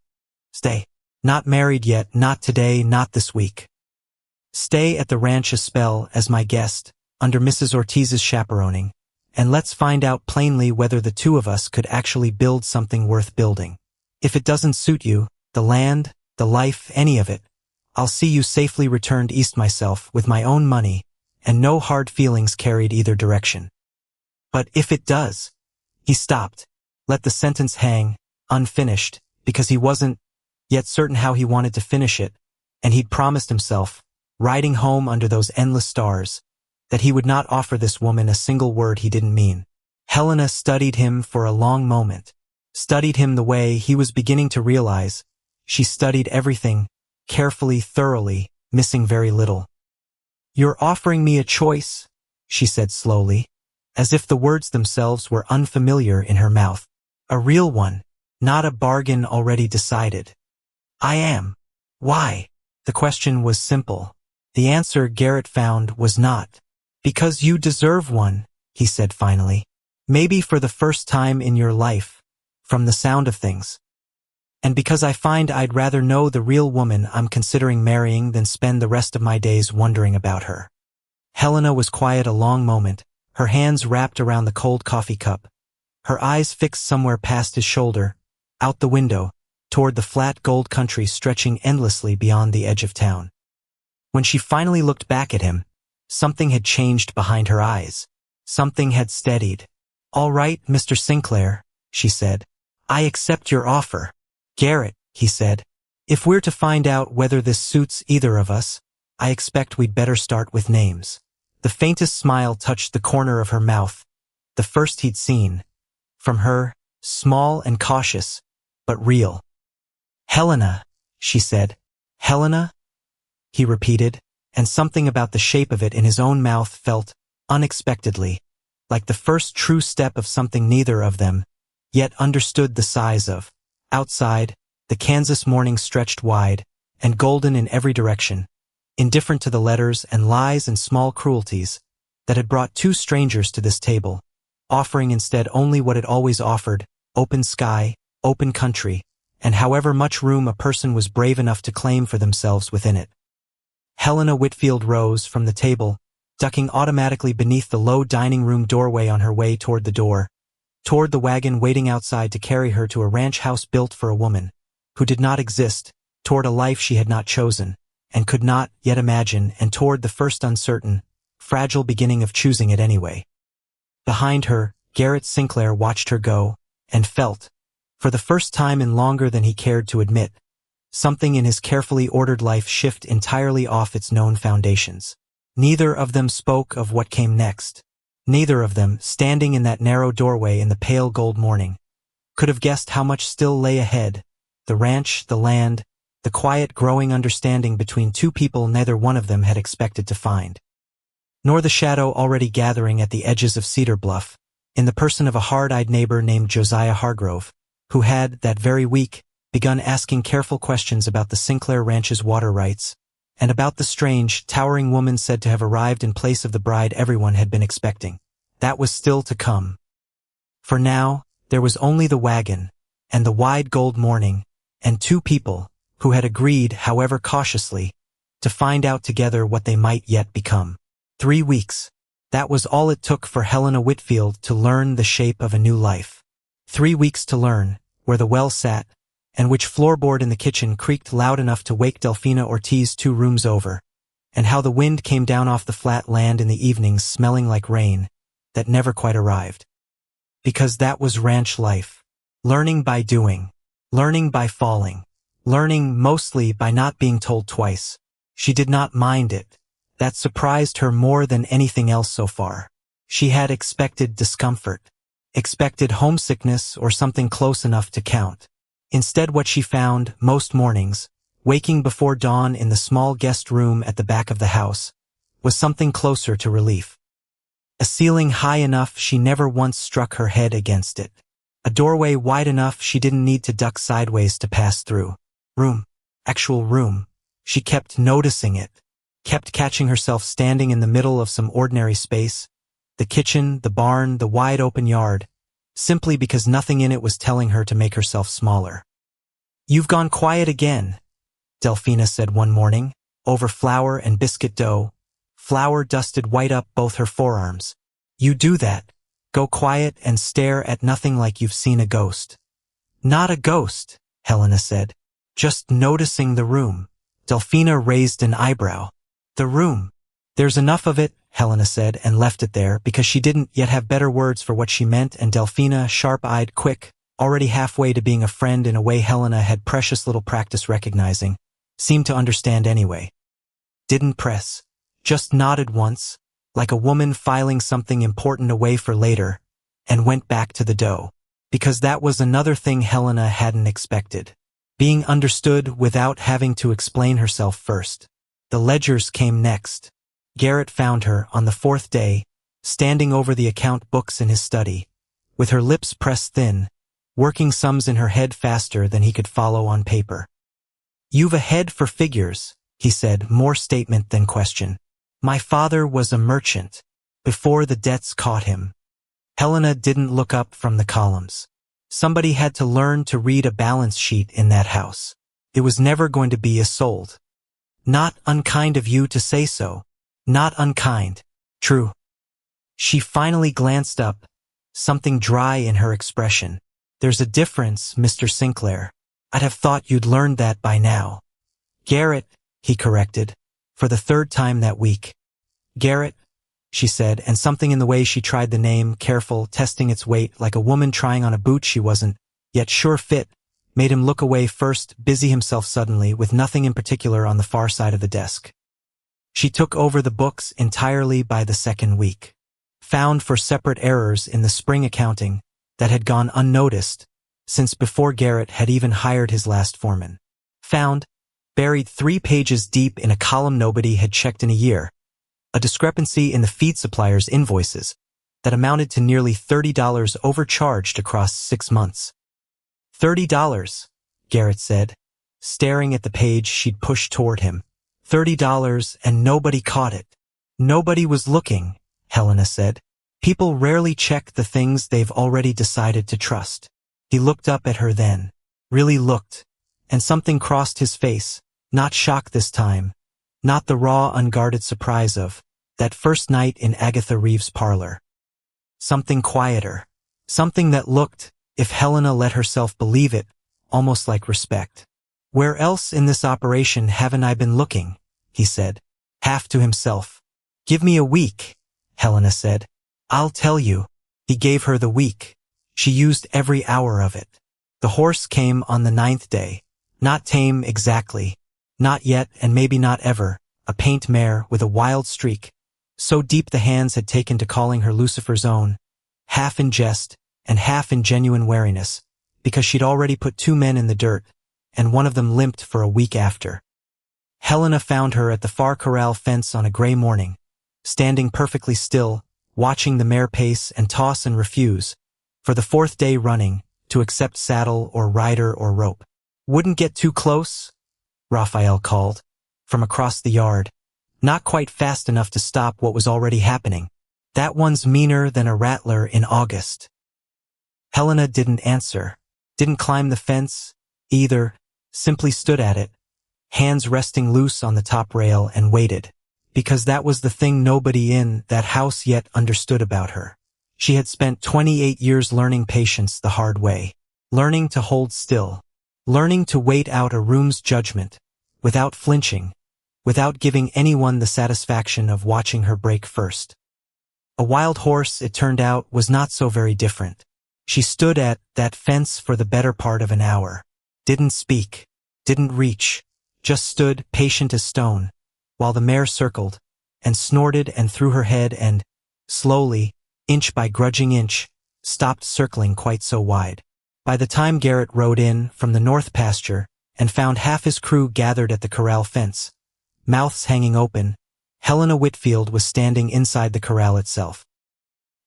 "Stay. Not married yet, not today, not this week. Stay at the ranch a spell as my guest, under Mrs. Ortiz's chaperoning, and let's find out plainly whether the two of us could actually build something worth building. If it doesn't suit you, the land, the life, any of it, I'll see you safely returned east myself with my own money, and no hard feelings carried either direction. But if it does..." He stopped, let the sentence hang, unfinished, because he wasn't yet certain how he wanted to finish it, and he'd promised himself, riding home under those endless stars, that he would not offer this woman a single word he didn't mean. Helena studied him for a long moment, studied him the way he was beginning to realize. She studied everything, carefully, thoroughly, missing very little. "You're offering me a choice," she said slowly, as if the words themselves were unfamiliar in her mouth. "A real one, not a bargain already decided." "I am." "Why?" The question was simple. The answer Garrett found was not. "Because you deserve one," he said finally. "Maybe for the first time in your life, from the sound of things. And because I find I'd rather know the real woman I'm considering marrying than spend the rest of my days wondering about her." Helena was quiet a long moment, her hands wrapped around the cold coffee cup, her eyes fixed somewhere past his shoulder, out the window, toward the flat gold country stretching endlessly beyond the edge of town. When she finally looked back at him, something had changed behind her eyes. Something had steadied. "All right, Mr. Sinclair," she said. "I accept your offer." "Garrett," he said, "if we're to find out whether this suits either of us, I expect we'd better start with names." The faintest smile touched the corner of her mouth, the first he'd seen. From her, small and cautious, but real. "Helena," she said. "Helena?" he repeated, and something about the shape of it in his own mouth felt, unexpectedly, like the first true step of something neither of them yet understood the size of. Outside, the Kansas morning stretched wide and golden in every direction, indifferent to the letters and lies and small cruelties that had brought two strangers to this table, offering instead only what it always offered: open sky, open country, and however much room a person was brave enough to claim for themselves within it. Helena Whitfield rose from the table, ducking automatically beneath the low dining room doorway on her way toward the door, toward the wagon waiting outside to carry her to a ranch house built for a woman who did not exist, toward a life she had not chosen and could not yet imagine, and toward the first uncertain, fragile beginning of choosing it anyway. Behind her, Garrett Sinclair watched her go, and felt, for the first time in longer than he cared to admit, something in his carefully ordered life shift entirely off its known foundations. Neither of them spoke of what came next. Neither of them, standing in that narrow doorway in the pale gold morning, could have guessed how much still lay ahead: the ranch, the land, the quiet growing understanding between two people neither one of them had expected to find. Nor the shadow already gathering at the edges of Cedar Bluff, in the person of a hard-eyed neighbor named Josiah Hargrove, who had, that very week, begun asking careful questions about the Sinclair Ranch's water rights, and about the strange, towering woman said to have arrived in place of the bride everyone had been expecting. That was still to come. For now, there was only the wagon, and the wide gold morning, and two people, who had agreed, however cautiously, to find out together what they might yet become. 3 weeks. That was all it took for Helena Whitfield to learn the shape of a new life. 3 weeks to learn where the well sat, and which floorboard in the kitchen creaked loud enough to wake Delfina Ortiz 2 rooms over, and how the wind came down off the flat land in the evenings smelling like rain that never quite arrived. Because that was ranch life. Learning by doing. Learning by falling. Learning mostly by not being told twice. She did not mind it. That surprised her more than anything else so far. She had expected discomfort. Expected homesickness or something close enough to count. Instead, what she found, most mornings, waking before dawn in the small guest room at the back of the house, was something closer to relief. A ceiling high enough she never once struck her head against it. A doorway wide enough she didn't need to duck sideways to pass through. Room. Actual room. She kept noticing it. Kept catching herself standing in the middle of some ordinary space. The kitchen, the barn, the wide open yard. Simply because nothing in it was telling her to make herself smaller. "You've gone quiet again," Delphina said one morning, over flour and biscuit dough. Flour dusted white up both her forearms. "You do that. Go quiet and stare at nothing like you've seen a ghost." "Not a ghost," Helena said. "Just noticing the room." Delphina raised an eyebrow. "The room. There's enough of it," Helena said, and left it there because she didn't yet have better words for what she meant, and Delphina, sharp-eyed, quick, already halfway to being a friend in a way Helena had precious little practice recognizing, seemed to understand anyway. Didn't press. Just nodded once, like a woman filing something important away for later, and went back to the dough. Because that was another thing Helena hadn't expected. Being understood without having to explain herself first. The ledgers came next. Garrett found her, on the fourth day, standing over the account books in his study, with her lips pressed thin, working sums in her head faster than he could follow on paper. "You've a head for figures," he said, more statement than question. "My father was a merchant, before the debts caught him." Helena didn't look up from the columns. Somebody had to learn to read a balance sheet in that house. It was never going to be a sold. "Not unkind of you to say so." "Not unkind. True." She finally glanced up, something dry in her expression. "There's a difference, Mr. Sinclair. I'd have thought you'd learned that by now." "Garrett," he corrected, for the third time that week. "Garrett," she said, and something in the way she tried the name, careful, testing its weight like a woman trying on a boot she wasn't, yet sure fit, made him look away first, busy himself suddenly with nothing in particular on the far side of the desk. She took over the books entirely by the second week. Found for separate errors in the spring accounting that had gone unnoticed since before Garrett had even hired his last foreman. Found, buried 3 pages deep in a column nobody had checked in a year, a discrepancy in the feed supplier's invoices that amounted to nearly $30 overcharged across 6 months. $30, Garrett said, staring at the page she'd pushed toward him. $30, and nobody caught it. "Nobody was looking," Helena said. "People rarely check the things they've already decided to trust." He looked up at her then. Really looked. And something crossed his face. Not shock this time. Not the raw, unguarded surprise of that first night in Agatha Reeves' parlor. Something quieter. Something that looked, if Helena let herself believe it, almost like respect. "Where else in this operation haven't I been looking?" he said, half to himself. "Give me a week," Helena said. "I'll tell you." He gave her the week. She used every hour of it. The horse came on the 9th day. Not tame exactly. Not yet, and maybe not ever. A paint mare with a wild streak. So deep the hands had taken to calling her Lucifer's own, half in jest and half in genuine wariness, because she'd already put 2 men in the dirt, and one of them limped for a week after. Helena found her at the far corral fence on a gray morning, standing perfectly still, watching the mare pace and toss and refuse, for the 4th day running, to accept saddle or rider or rope. "Wouldn't get too close?" Raphael called, from across the yard, not quite fast enough to stop what was already happening. "That one's meaner than a rattler in August." Helena didn't answer, didn't climb the fence, either, simply stood at it, hands resting loose on the top rail, and waited, because that was the thing nobody in that house yet understood about her. She had spent 28 years learning patience the hard way, learning to hold still, learning to wait out a room's judgment, without flinching, without giving anyone the satisfaction of watching her break first. A wild horse, it turned out, was not so very different. She stood at that fence for the better part of an hour. Didn't speak. Didn't reach. Just stood, patient as stone, while the mare circled, and snorted and threw her head and, slowly, inch by grudging inch, stopped circling quite so wide. By the time Garrett rode in from the north pasture and found half his crew gathered at the corral fence, mouths hanging open, Helena Whitfield was standing inside the corral itself.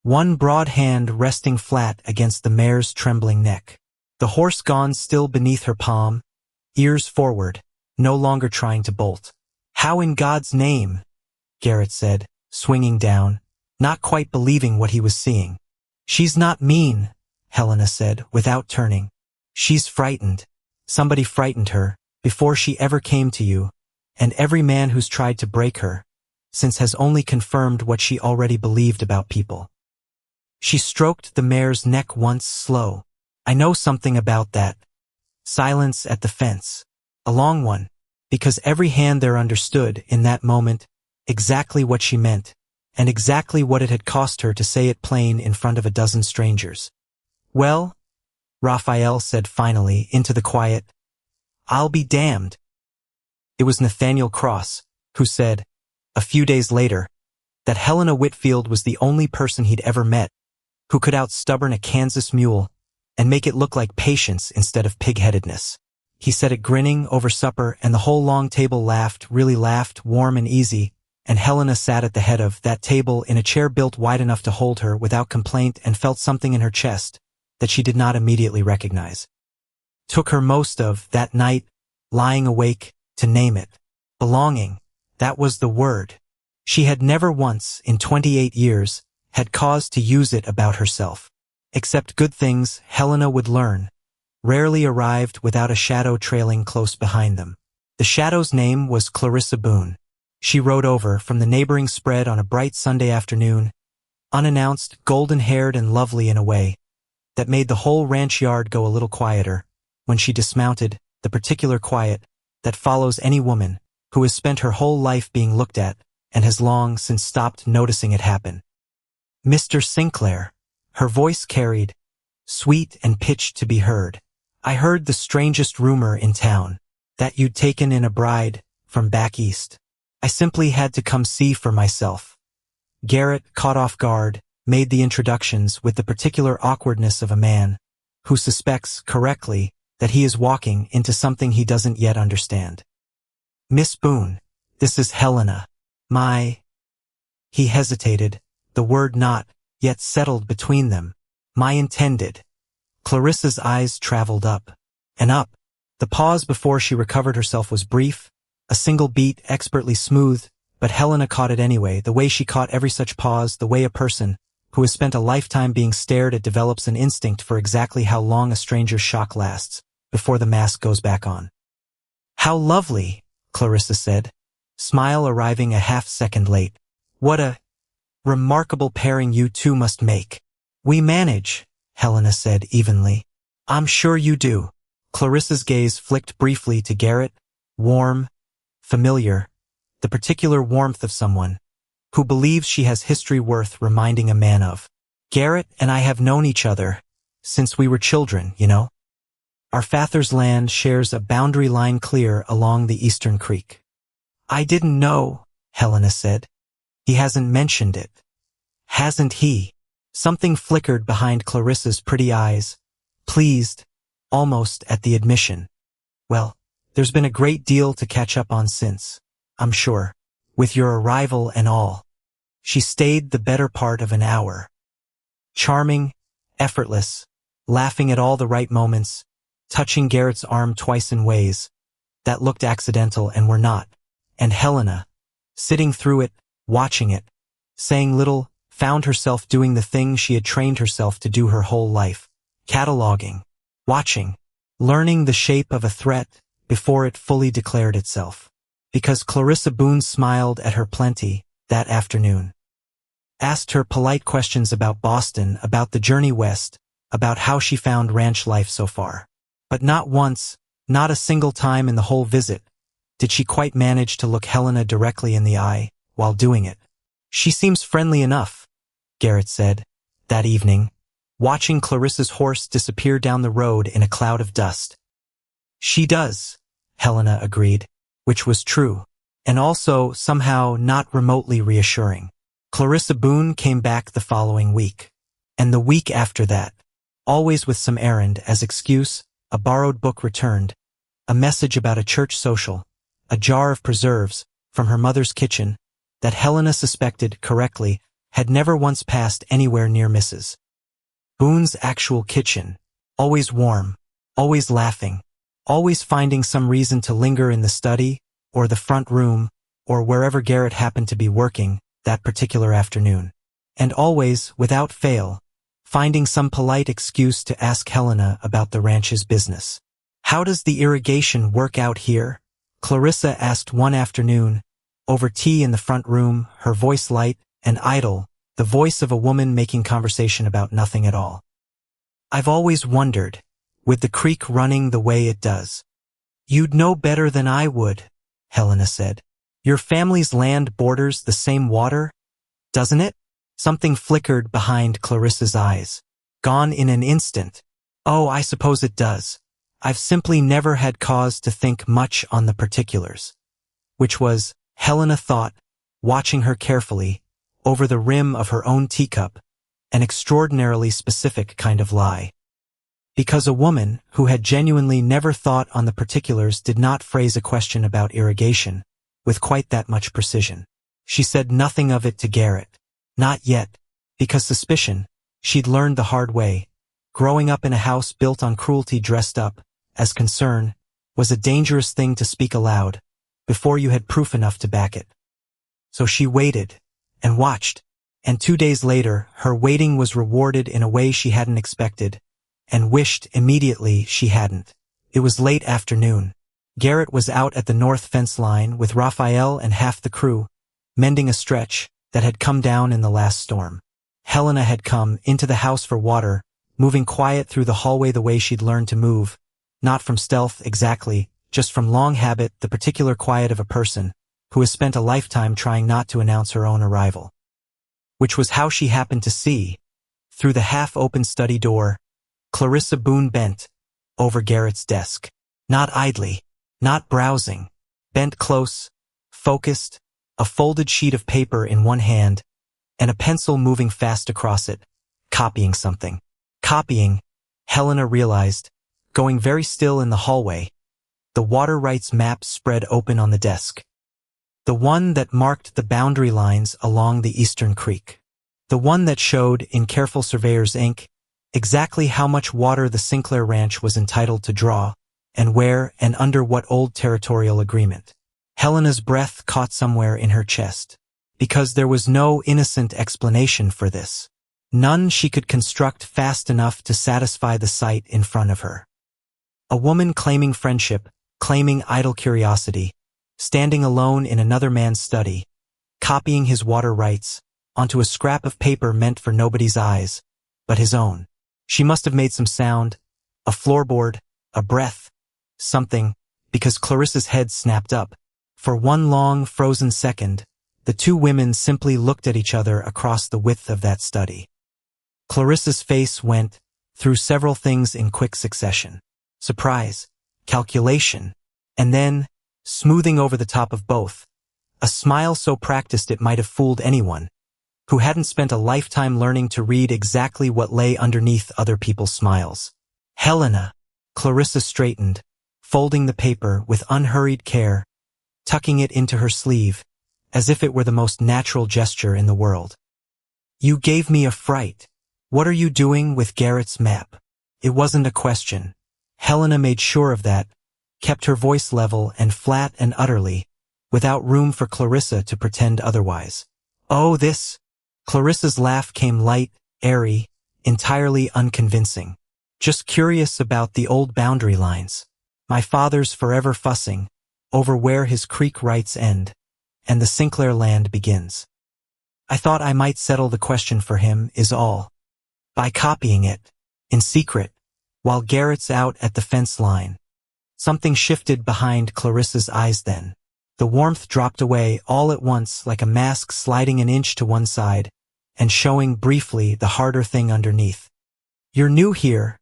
One broad hand resting flat against the mare's trembling neck. The horse gone still beneath her palm, ears forward, no longer trying to bolt. "How in God's name?" Garrett said, swinging down, not quite believing what he was seeing. "She's not mean," Helena said, without turning. "She's frightened. Somebody frightened her, before she ever came to you, and every man who's tried to break her, since has only confirmed what she already believed about people." She stroked the mare's neck once, slow. "I know something about that." Silence at the fence. A long one, because every hand there understood, in that moment, exactly what she meant, and exactly what it had cost her to say it plain in front of a dozen strangers. "Well," Raphael said finally, into the quiet, "I'll be damned." It was Nathaniel Cross, who said, a few days later, that Helena Whitfield was the only person he'd ever met who could out-stubborn a Kansas mule and make it look like patience instead of pig-headedness. He said it grinning over supper, and the whole long table laughed, really laughed, warm and easy, and Helena sat at the head of that table in a chair built wide enough to hold her without complaint, and felt something in her chest that she did not immediately recognize. Took her most of that night, lying awake, to name it. Belonging, that was the word. She had never once, in 28 years, had cause to use it about herself. Except good things, Helena would learn, rarely arrived without a shadow trailing close behind them. The shadow's name was Clarissa Boone. She rode over from the neighboring spread on a bright Sunday afternoon, unannounced, golden-haired and lovely in a way that made the whole ranch yard go a little quieter when she dismounted, the particular quiet that follows any woman who has spent her whole life being looked at and has long since stopped noticing it happen. "Mr. Sinclair," her voice carried, sweet and pitched to be heard. "I heard the strangest rumor in town, that you'd taken in a bride from back east. I simply had to come see for myself." Garrett, caught off guard, made the introductions with the particular awkwardness of a man who suspects, correctly, that he is walking into something he doesn't yet understand. "Miss Boone, this is Helena. He hesitated, the word not yet settled between them. "My intended." Clarissa's eyes traveled up and up. The pause before she recovered herself was brief, a single beat, expertly smoothed, but Helena caught it anyway, the way she caught every such pause, the way a person who has spent a lifetime being stared at develops an instinct for exactly how long a stranger's shock lasts before the mask goes back on. "How lovely," Clarissa said, smile arriving a half-second late. "What a remarkable pairing you two must make." "We manage," Helena said evenly. "I'm sure you do." Clarissa's gaze flicked briefly to Garrett, warm, familiar, the particular warmth of someone who believes she has history worth reminding a man of. "Garrett and I have known each other since we were children, you know. Our father's land shares a boundary line clear along the eastern creek." "I didn't know," Helena said. "He hasn't mentioned it." "Hasn't he?" Something flickered behind Clarissa's pretty eyes, pleased, almost at the admission. "Well, there's been a great deal to catch up on since, I'm sure, with your arrival and all." She stayed the better part of an hour. Charming, effortless, laughing at all the right moments, touching Garrett's arm twice in ways that looked accidental and were not, and Helena, sitting through it, watching it, saying little, found herself doing the thing she had trained herself to do her whole life, cataloging, watching, learning the shape of a threat before it fully declared itself. Because Clarissa Boone smiled at her plenty that afternoon. Asked her polite questions about Boston, about the journey west, about how she found ranch life so far. But not once, not a single time in the whole visit, did she quite manage to look Helena directly in the eye while doing it. "She seems friendly enough," Garrett said, that evening, watching Clarissa's horse disappear down the road in a cloud of dust. "She does," Helena agreed, which was true, and also somehow not remotely reassuring. Clarissa Boone came back the following week, and the week after that, always with some errand as excuse, a borrowed book returned, a message about a church social, a jar of preserves from her mother's kitchen that Helena suspected correctly had never once passed anywhere near Mrs. Boone's actual kitchen, always warm, always laughing, always finding some reason to linger in the study or the front room or wherever Garrett happened to be working that particular afternoon, and always, without fail, finding some polite excuse to ask Helena about the ranch's business. "How does the irrigation work out here?" Clarissa asked one afternoon, over tea in the front room, her voice light and idle, the voice of a woman making conversation about nothing at all. "I've always wondered, with the creek running the way it does." "You'd know better than I would," Helena said. "Your family's land borders the same water, doesn't it?" Something flickered behind Clarissa's eyes. Gone in an instant. "Oh, I suppose it does. I've simply never had cause to think much on the particulars." Which was, Helena thought, watching her carefully, over the rim of her own teacup, an extraordinarily specific kind of lie. Because a woman who had genuinely never thought on the particulars did not phrase a question about irrigation with quite that much precision. She said nothing of it to Garrett. Not yet, because suspicion, she'd learned the hard way, growing up in a house built on cruelty dressed up as concern, was a dangerous thing to speak aloud, before you had proof enough to back it. So she waited, and watched, and 2 days later her waiting was rewarded in a way she hadn't expected, and wished immediately she hadn't. It was late afternoon. Garrett was out at the north fence line with Raphael and half the crew, mending a stretch that had come down in the last storm. Helena had come into the house for water, moving quiet through the hallway the way she'd learned to move, not from stealth exactly, just from long habit, the particular quiet of a person who has spent a lifetime trying not to announce her own arrival. Which was how she happened to see, through the half-open study door, Clarissa Boone bent over Garrett's desk. Not idly, not browsing, bent close, focused, a folded sheet of paper in one hand, and a pencil moving fast across it, copying something. Copying, Helena realized, going very still in the hallway, the water rights map spread open on the desk. The one that marked the boundary lines along the eastern creek. The one that showed, in careful surveyor's ink, exactly how much water the Sinclair Ranch was entitled to draw, and where and under what old territorial agreement. Helena's breath caught somewhere in her chest, because there was no innocent explanation for this. None she could construct fast enough to satisfy the sight in front of her. A woman claiming friendship, claiming idle curiosity, standing alone in another man's study, copying his water rights onto a scrap of paper meant for nobody's eyes, but his own. She must have made some sound, a floorboard, a breath, something, because Clarissa's head snapped up. For one long, frozen second, the two women simply looked at each other across the width of that study. Clarissa's face went through several things in quick succession. Surprise, calculation, and then, smoothing over the top of both, a smile so practiced it might have fooled anyone who hadn't spent a lifetime learning to read exactly what lay underneath other people's smiles. "Helena," Clarissa straightened, folding the paper with unhurried care, tucking it into her sleeve, as if it were the most natural gesture in the world. "You gave me a fright. What are you doing with Garrett's map?" It wasn't a question. Helena made sure of that, kept her voice level and flat and utterly, without room for Clarissa to pretend otherwise. "Oh, this." Clarissa's laugh came light, airy, entirely unconvincing. "Just curious about the old boundary lines. My father's forever fussing over where his creek rights end and the Sinclair land begins. I thought I might settle the question for him, is all. By copying it, in secret, while Garrett's out at the fence line. Something shifted behind Clarissa's eyes then. The warmth dropped away all at once like a mask sliding an inch to one side and showing briefly the harder thing underneath. "You're new here,"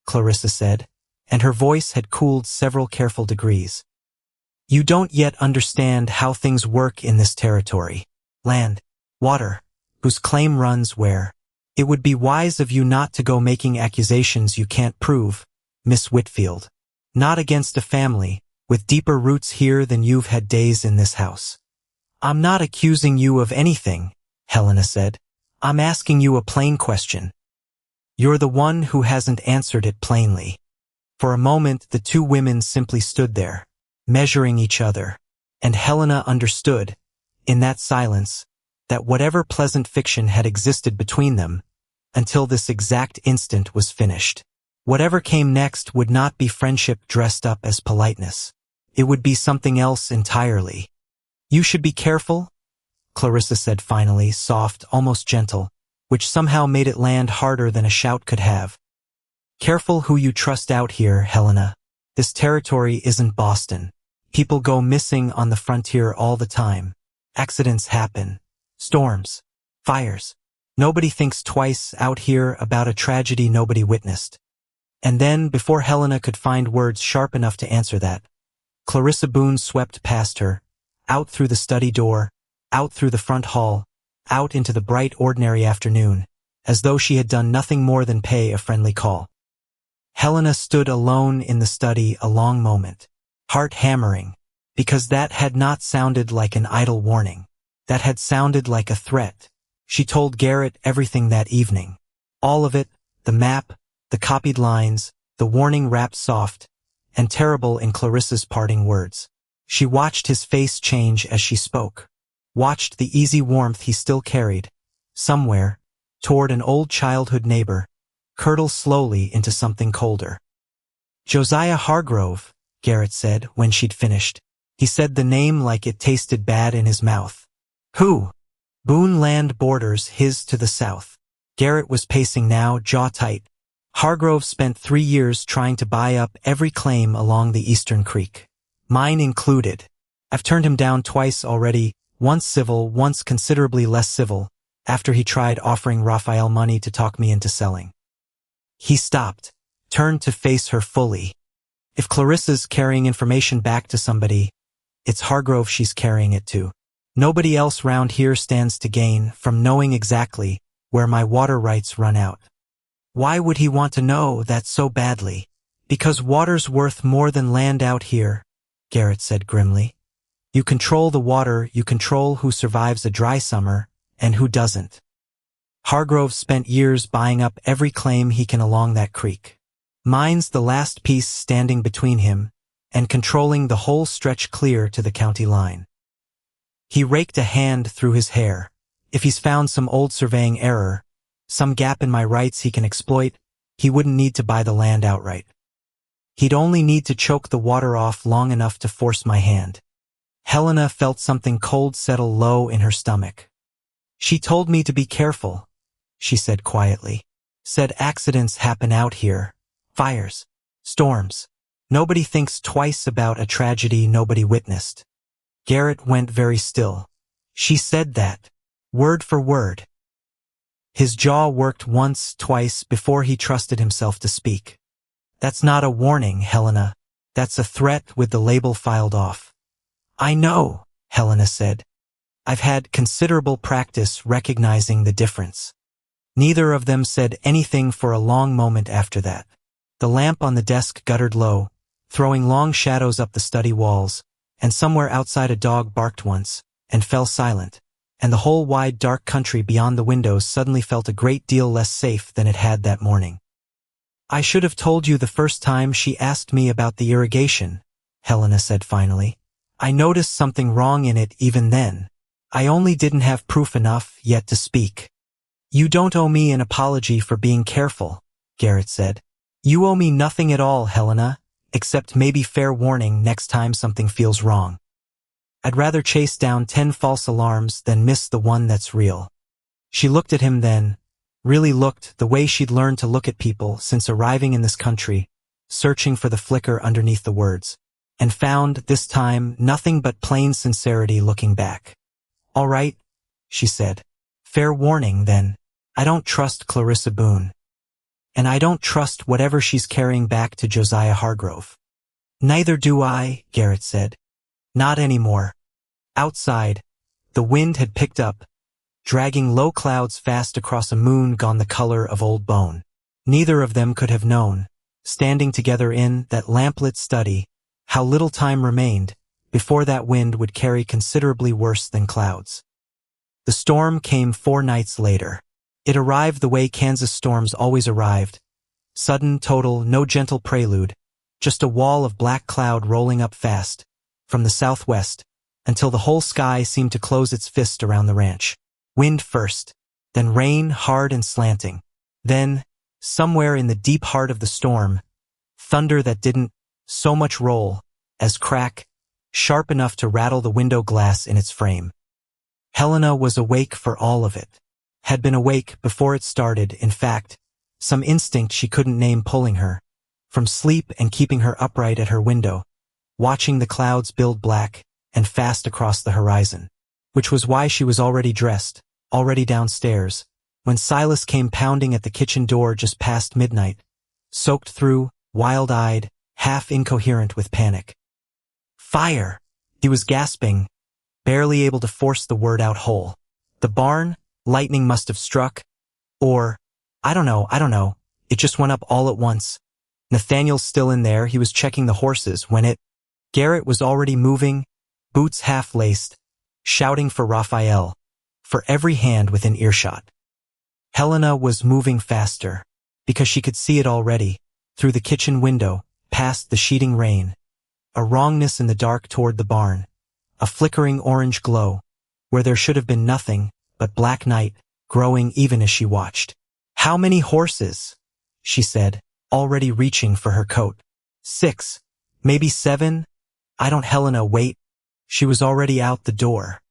Clarissa said, and her voice had cooled several careful degrees. "You don't yet understand how things work in this territory. Land, water, whose claim runs where. It would be wise of you not to go making accusations you can't prove, Miss Whitfield. Not against a family with deeper roots here than you've had days in this house." "I'm not accusing you of anything," Helena said. "I'm asking you a plain question." "You're the one who hasn't answered it plainly." For a moment the two women simply stood there, measuring each other, and Helena understood, in that silence, that whatever pleasant fiction had existed between them, until this exact instant was finished. Whatever came next would not be friendship dressed up as politeness. It would be something else entirely. "You should be careful," Clarissa said finally, soft, almost gentle, which somehow made it land harder than a shout could have. "Careful who you trust out here, Helena. This territory isn't Boston. People go missing on the frontier all the time. Accidents happen. Storms. Fires. Nobody thinks twice out here about a tragedy nobody witnessed." And then, before Helena could find words sharp enough to answer that, Clarissa Boone swept past her, out through the study door, out through the front hall, out into the bright ordinary afternoon, as though she had done nothing more than pay a friendly call. Helena stood alone in the study a long moment, heart hammering, because that had not sounded like an idle warning. That had sounded like a threat. She told Garrett everything that evening. All of it, the map, the copied lines, the warning wrapped soft and terrible in Clarissa's parting words. She watched his face change as she spoke, watched the easy warmth he still carried, somewhere, toward an old childhood neighbor, curdle slowly into something colder. "Josiah Hargrove," Garrett said when she'd finished. He said the name like it tasted bad in his mouth. "Who?" "Boone land borders his to the south." Garrett was pacing now, jaw tight. "Hargrove spent 3 years trying to buy up every claim along the Eastern Creek. Mine included. I've turned him down twice already, once civil, once considerably less civil, after he tried offering Raphael money to talk me into selling." He stopped, turned to face her fully. "If Clarissa's carrying information back to somebody, it's Hargrove she's carrying it to. Nobody else round here stands to gain from knowing exactly where my water rights run out." "Why would he want to know that so badly?" "Because water's worth more than land out here," Garrett said grimly. "You control the water, you control who survives a dry summer and who doesn't. Hargrove spent years buying up every claim he can along that creek. Mine's the last piece standing between him and controlling the whole stretch clear to the county line. He raked a hand through his hair. If he's found some old surveying error, some gap in my rights he can exploit, he wouldn't need to buy the land outright. He'd only need to choke the water off long enough to force my hand." Helena felt something cold settle low in her stomach. "She told me to be careful," she said quietly. "Said accidents happen out here. Fires. Storms. Nobody thinks twice about a tragedy nobody witnessed." Garrett went very still. "She said that. Word for word." His jaw worked once, twice, before he trusted himself to speak. "That's not a warning, Helena. That's a threat with the label filed off." "I know," Helena said. "I've had considerable practice recognizing the difference." Neither of them said anything for a long moment after that. The lamp on the desk guttered low, throwing long shadows up the study walls, and somewhere outside a dog barked once, and fell silent, and the whole wide dark country beyond the windows suddenly felt a great deal less safe than it had that morning. "I should have told you the first time she asked me about the irrigation," Helena said finally. "I noticed something wrong in it even then. I only didn't have proof enough yet to speak." "You don't owe me an apology for being careful," Garrett said. "You owe me nothing at all, Helena, except maybe fair warning next time something feels wrong. I'd rather chase down 10 false alarms than miss the one that's real." She looked at him then, really looked the way she'd learned to look at people since arriving in this country, searching for the flicker underneath the words, and found, this time, nothing but plain sincerity looking back. "All right," she said. "Fair warning, then. I don't trust Clarissa Boone. And I don't trust whatever she's carrying back to Josiah Hargrove." "Neither do I," Garrett said. "Not anymore." Outside, the wind had picked up, dragging low clouds fast across a moon gone the color of old bone. Neither of them could have known, standing together in that lamplit study, how little time remained before that wind would carry considerably worse than clouds. The storm came 4 nights later. It arrived the way Kansas storms always arrived. Sudden, total, no gentle prelude, just a wall of black cloud rolling up fast, from the southwest, until the whole sky seemed to close its fist around the ranch. Wind first, then rain, hard and slanting. Then, somewhere in the deep heart of the storm, thunder that didn't so much roll as crack, sharp enough to rattle the window glass in its frame. Helena was awake for all of it. Had been awake before it started, in fact, some instinct she couldn't name pulling her from sleep and keeping her upright at her window, watching the clouds build black and fast across the horizon. Which was why she was already dressed, already downstairs, when Silas came pounding at the kitchen door just past midnight, soaked through, wild-eyed, half incoherent with panic. "Fire!" He was gasping, barely able to force the word out whole. "The barn? Lightning must have struck. Or, I don't know, it just went up all at once. Nathaniel's still in there, he was checking the horses when it—" Garrett was already moving, boots half-laced, shouting for Raphael, for every hand within earshot. Helena was moving faster, because she could see it already, through the kitchen window, past the sheeting rain, a wrongness in the dark toward the barn, a flickering orange glow, where there should have been nothing but black night, growing even as she watched. "How many horses?" she said, already reaching for her coat. 6, maybe 7. I don't. Helena, wait. She was already out the door.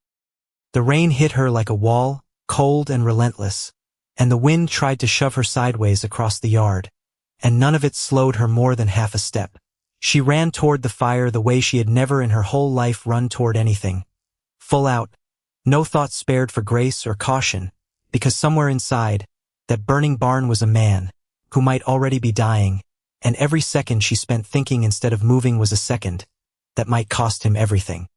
The rain hit her like a wall, cold and relentless, and the wind tried to shove her sideways across the yard, and none of it slowed her more than half a step. She ran toward the fire the way she had never in her whole life run toward anything. Full out, no thought spared for grace or caution, because somewhere inside, that burning barn was a man, who might already be dying, and every second she spent thinking instead of moving was a second, that might cost him everything.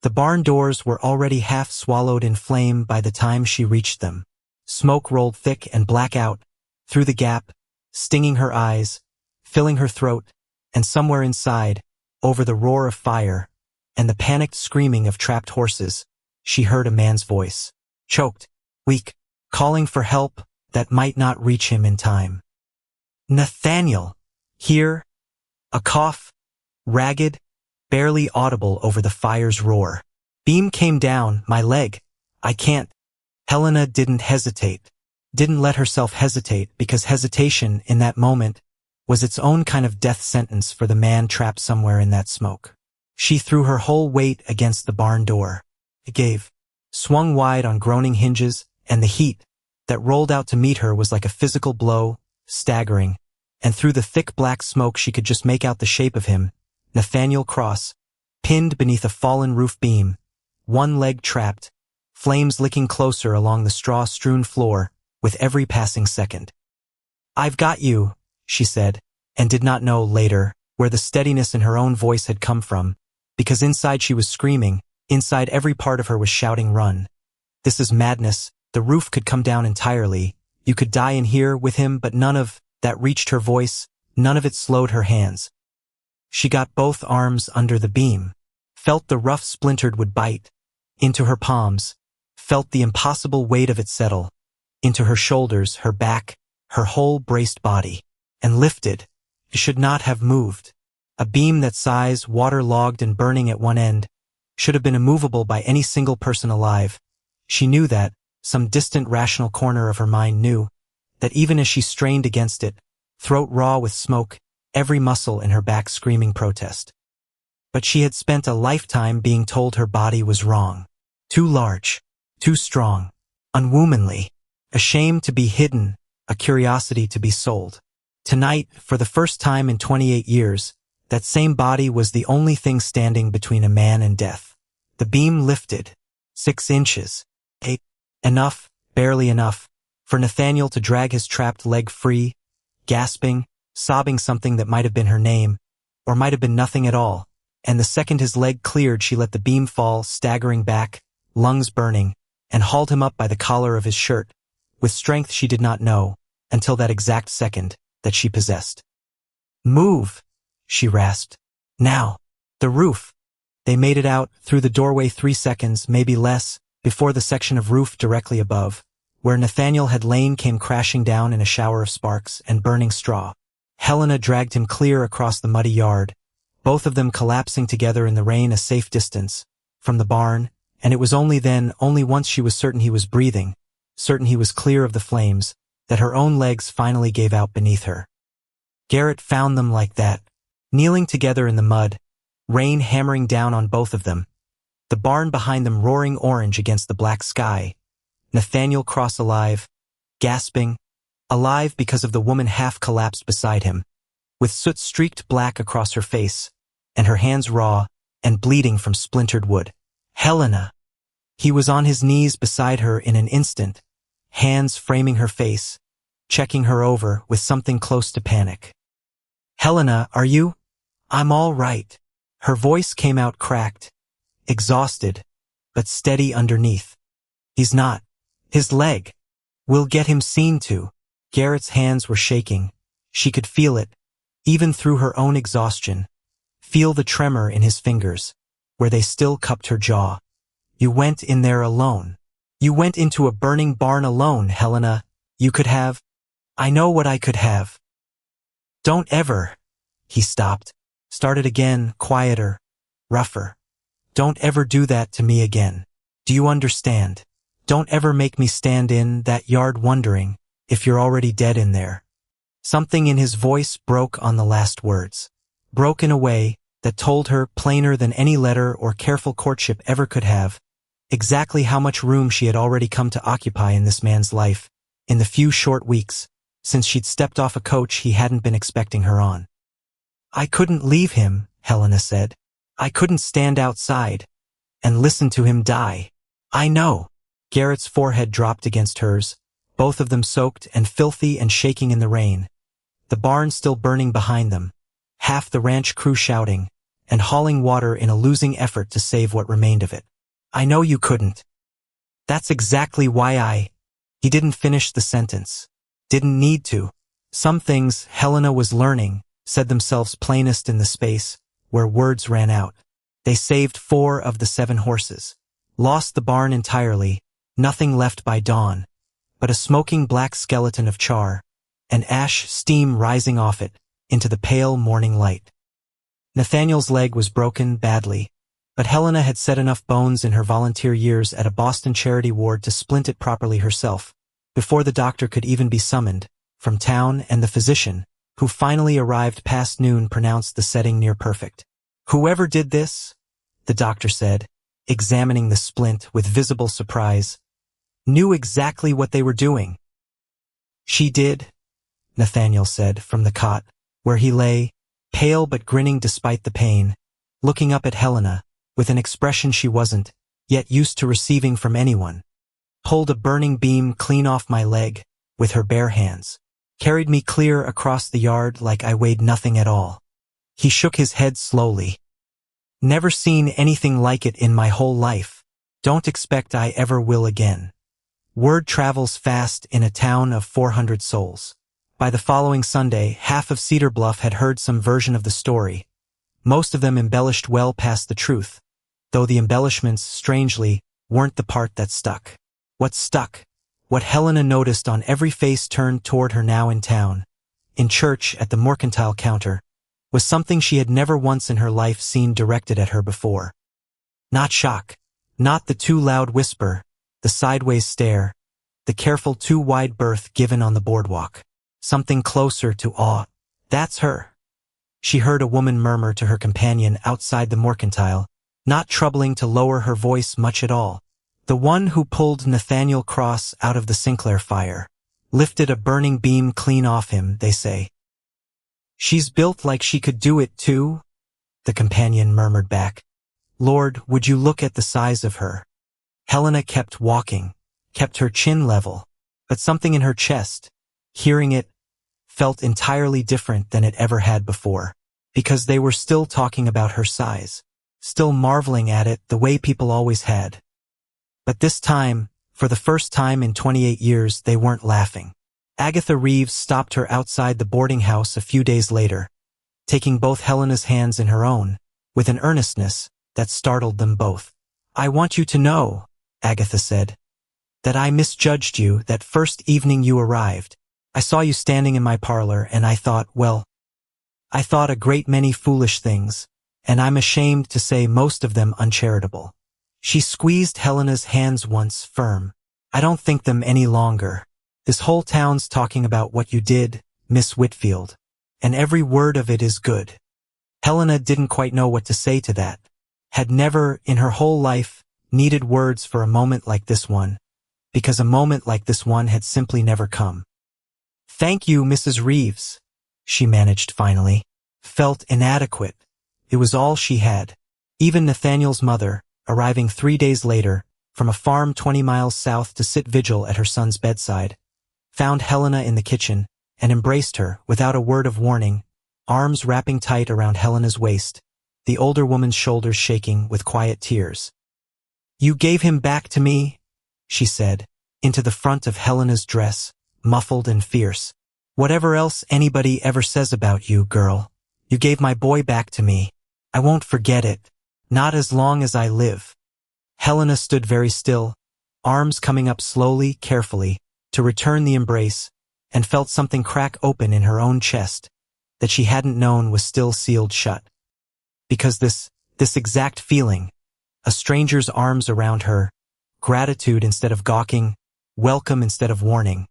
The barn doors were already half swallowed in flame by the time she reached them. Smoke rolled thick and black out, through the gap, stinging her eyes, filling her throat, and somewhere inside, over the roar of fire, and the panicked screaming of trapped horses, she heard a man's voice, choked, weak, calling for help that might not reach him in time. "Nathaniel!" Here, a cough, ragged, barely audible over the fire's roar. "Beam came down, my leg. I can't." Helena didn't hesitate. Didn't let herself hesitate, because hesitation, in that moment, was its own kind of death sentence for the man trapped somewhere in that smoke. She threw her whole weight against the barn door. It gave, swung wide on groaning hinges, and the heat that rolled out to meet her was like a physical blow, staggering, and through the thick black smoke she could just make out the shape of him, Nathaniel Cross, pinned beneath a fallen roof beam, one leg trapped, flames licking closer along the straw-strewn floor with every passing second. "I've got you," she said, and did not know, later, where the steadiness in her own voice had come from, because inside she was screaming, inside every part of her was shouting, "Run. This is madness, the roof could come down entirely, you could die in here with him," but none of that reached her voice, none of it slowed her hands. She got both arms under the beam, felt the rough splintered wood bite into her palms, felt the impossible weight of it settle into her shoulders, her back, her whole braced body, and lifted. It should not have moved. A beam that size, water-logged and burning at one end, should have been immovable by any single person alive. She knew that, some distant rational corner of her mind knew, that even as she strained against it, throat raw with smoke, every muscle in her back screaming protest. But she had spent a lifetime being told her body was wrong. Too large, too strong, unwomanly, a shame to be hidden, a curiosity to be sold. Tonight, for the first time in 28 years, that same body was the only thing standing between a man and death. The beam lifted. 6 inches. 8. Enough, barely enough, for Nathaniel to drag his trapped leg free, gasping, sobbing something that might have been her name, or might have been nothing at all, and the second his leg cleared she let the beam fall, staggering back, lungs burning, and hauled him up by the collar of his shirt, with strength she did not know, until that exact second, that she possessed. "Move!" she rasped. "Now!" The roof. They made it out, through the doorway 3 seconds, maybe less, before the section of roof directly above, where Nathaniel had lain, came crashing down in a shower of sparks and burning straw. Helena dragged him clear across the muddy yard, both of them collapsing together in the rain a safe distance from the barn, and it was only then, only once she was certain he was breathing, certain he was clear of the flames, that her own legs finally gave out beneath her. Garrett found them like that, kneeling together in the mud, rain hammering down on both of them, the barn behind them roaring orange against the black sky, Nathaniel Cross alive, gasping, alive because of the woman half collapsed beside him, with soot streaked black across her face, and her hands raw and bleeding from splintered wood. Helena! He was on his knees beside her in an instant, hands framing her face, checking her over with something close to panic. "Helena, are you?" "I'm all right." Her voice came out cracked, exhausted, but steady underneath. "He's not. His leg. We'll get him seen to." Garrett's hands were shaking. She could feel it, even through her own exhaustion. Feel the tremor in his fingers, where they still cupped her jaw. "You went in there alone. You went into a burning barn alone, Helena. You could have. I know what I could have." "Don't ever." He stopped, started again, quieter, rougher. "Don't ever do that to me again. Do you understand? Don't ever make me stand in that yard wondering if you're already dead in there." Something in his voice broke on the last words, broke in a way that told her, plainer than any letter or careful courtship ever could have, exactly how much room she had already come to occupy in this man's life, in the few short weeks since she'd stepped off a coach he hadn't been expecting her on. "I couldn't leave him," Helena said. "I couldn't stand outside and listen to him die." "I know." Garrett's forehead dropped against hers, both of them soaked and filthy and shaking in the rain. The barn still burning behind them, half the ranch crew shouting and hauling water in a losing effort to save what remained of it. "I know you couldn't. That's exactly why He didn't finish the sentence. Didn't need to. Some things Helena was learning said themselves plainest in the space where words ran out. They saved 4 of the 7 horses, lost the barn entirely, nothing left by dawn, but a smoking black skeleton of char, and ash steam rising off it into the pale morning light. Nathaniel's leg was broken badly, but Helena had set enough bones in her volunteer years at a Boston charity ward to splint it properly herself, before the doctor could even be summoned from town, and the physician, who finally arrived past noon, pronounced the setting near perfect. "Whoever did this," the doctor said, examining the splint with visible surprise, "knew exactly what they were doing." "She did," Nathaniel said from the cot, where he lay, pale but grinning despite the pain, looking up at Helena, with an expression she wasn't yet used to receiving from anyone. "Pulled a burning beam clean off my leg, with her bare hands. Carried me clear across the yard like I weighed nothing at all." He shook his head slowly. "Never seen anything like it in my whole life. Don't expect I ever will again." Word travels fast in a town of 400 souls. By the following Sunday, half of Cedar Bluff had heard some version of the story, most of them embellished well past the truth, though the embellishments, strangely, weren't the part that stuck. What stuck, what Helena noticed on every face turned toward her now in town, in church, at the mercantile counter, was something she had never once in her life seen directed at her before. Not shock, not the too loud whisper, the sideways stare, the careful too wide berth given on the boardwalk. Something closer to awe. "That's her," she heard a woman murmur to her companion outside the mercantile, not troubling to lower her voice much at all. "The one who pulled Nathaniel Cross out of the Sinclair fire. Lifted a burning beam clean off him, they say." She's built like she could do it too, the companion murmured back. Lord, would you look at the size of her? Helena kept walking, kept her chin level, but something in her chest, hearing it, felt entirely different than it ever had before, because they were still talking about her size, still marveling at it the way people always had. But this time, for the first time in 28 years, they weren't laughing. Agatha Reeves stopped her outside the boarding house a few days later, taking both Helena's hands in her own, with an earnestness that startled them both. I want you to know, Agatha said, that I misjudged you that first evening you arrived. I saw you standing in my parlor and I thought, well, I thought a great many foolish things, and I'm ashamed to say most of them uncharitable. She squeezed Helena's hands once firm. I don't think them any longer. This whole town's talking about what you did, Miss Whitfield, and every word of it is good. Helena didn't quite know what to say to that, had never, in her whole life, needed words for a moment like this one, because a moment like this one had simply never come. Thank you, Mrs. Reeves, she managed finally. Felt inadequate. It was all she had. Even Nathaniel's mother, arriving 3 days later, from a farm 20 miles south to sit vigil at her son's bedside, found Helena in the kitchen and embraced her without a word of warning, arms wrapping tight around Helena's waist, the older woman's shoulders shaking with quiet tears. You gave him back to me, she said, into the front of Helena's dress, muffled and fierce. Whatever else anybody ever says about you, girl, you gave my boy back to me. I won't forget it, not as long as I live. Helena stood very still, arms coming up slowly, carefully, to return the embrace, and felt something crack open in her own chest that she hadn't known was still sealed shut. Because this exact feeling, a stranger's arms around her, gratitude instead of gawking, welcome instead of warning,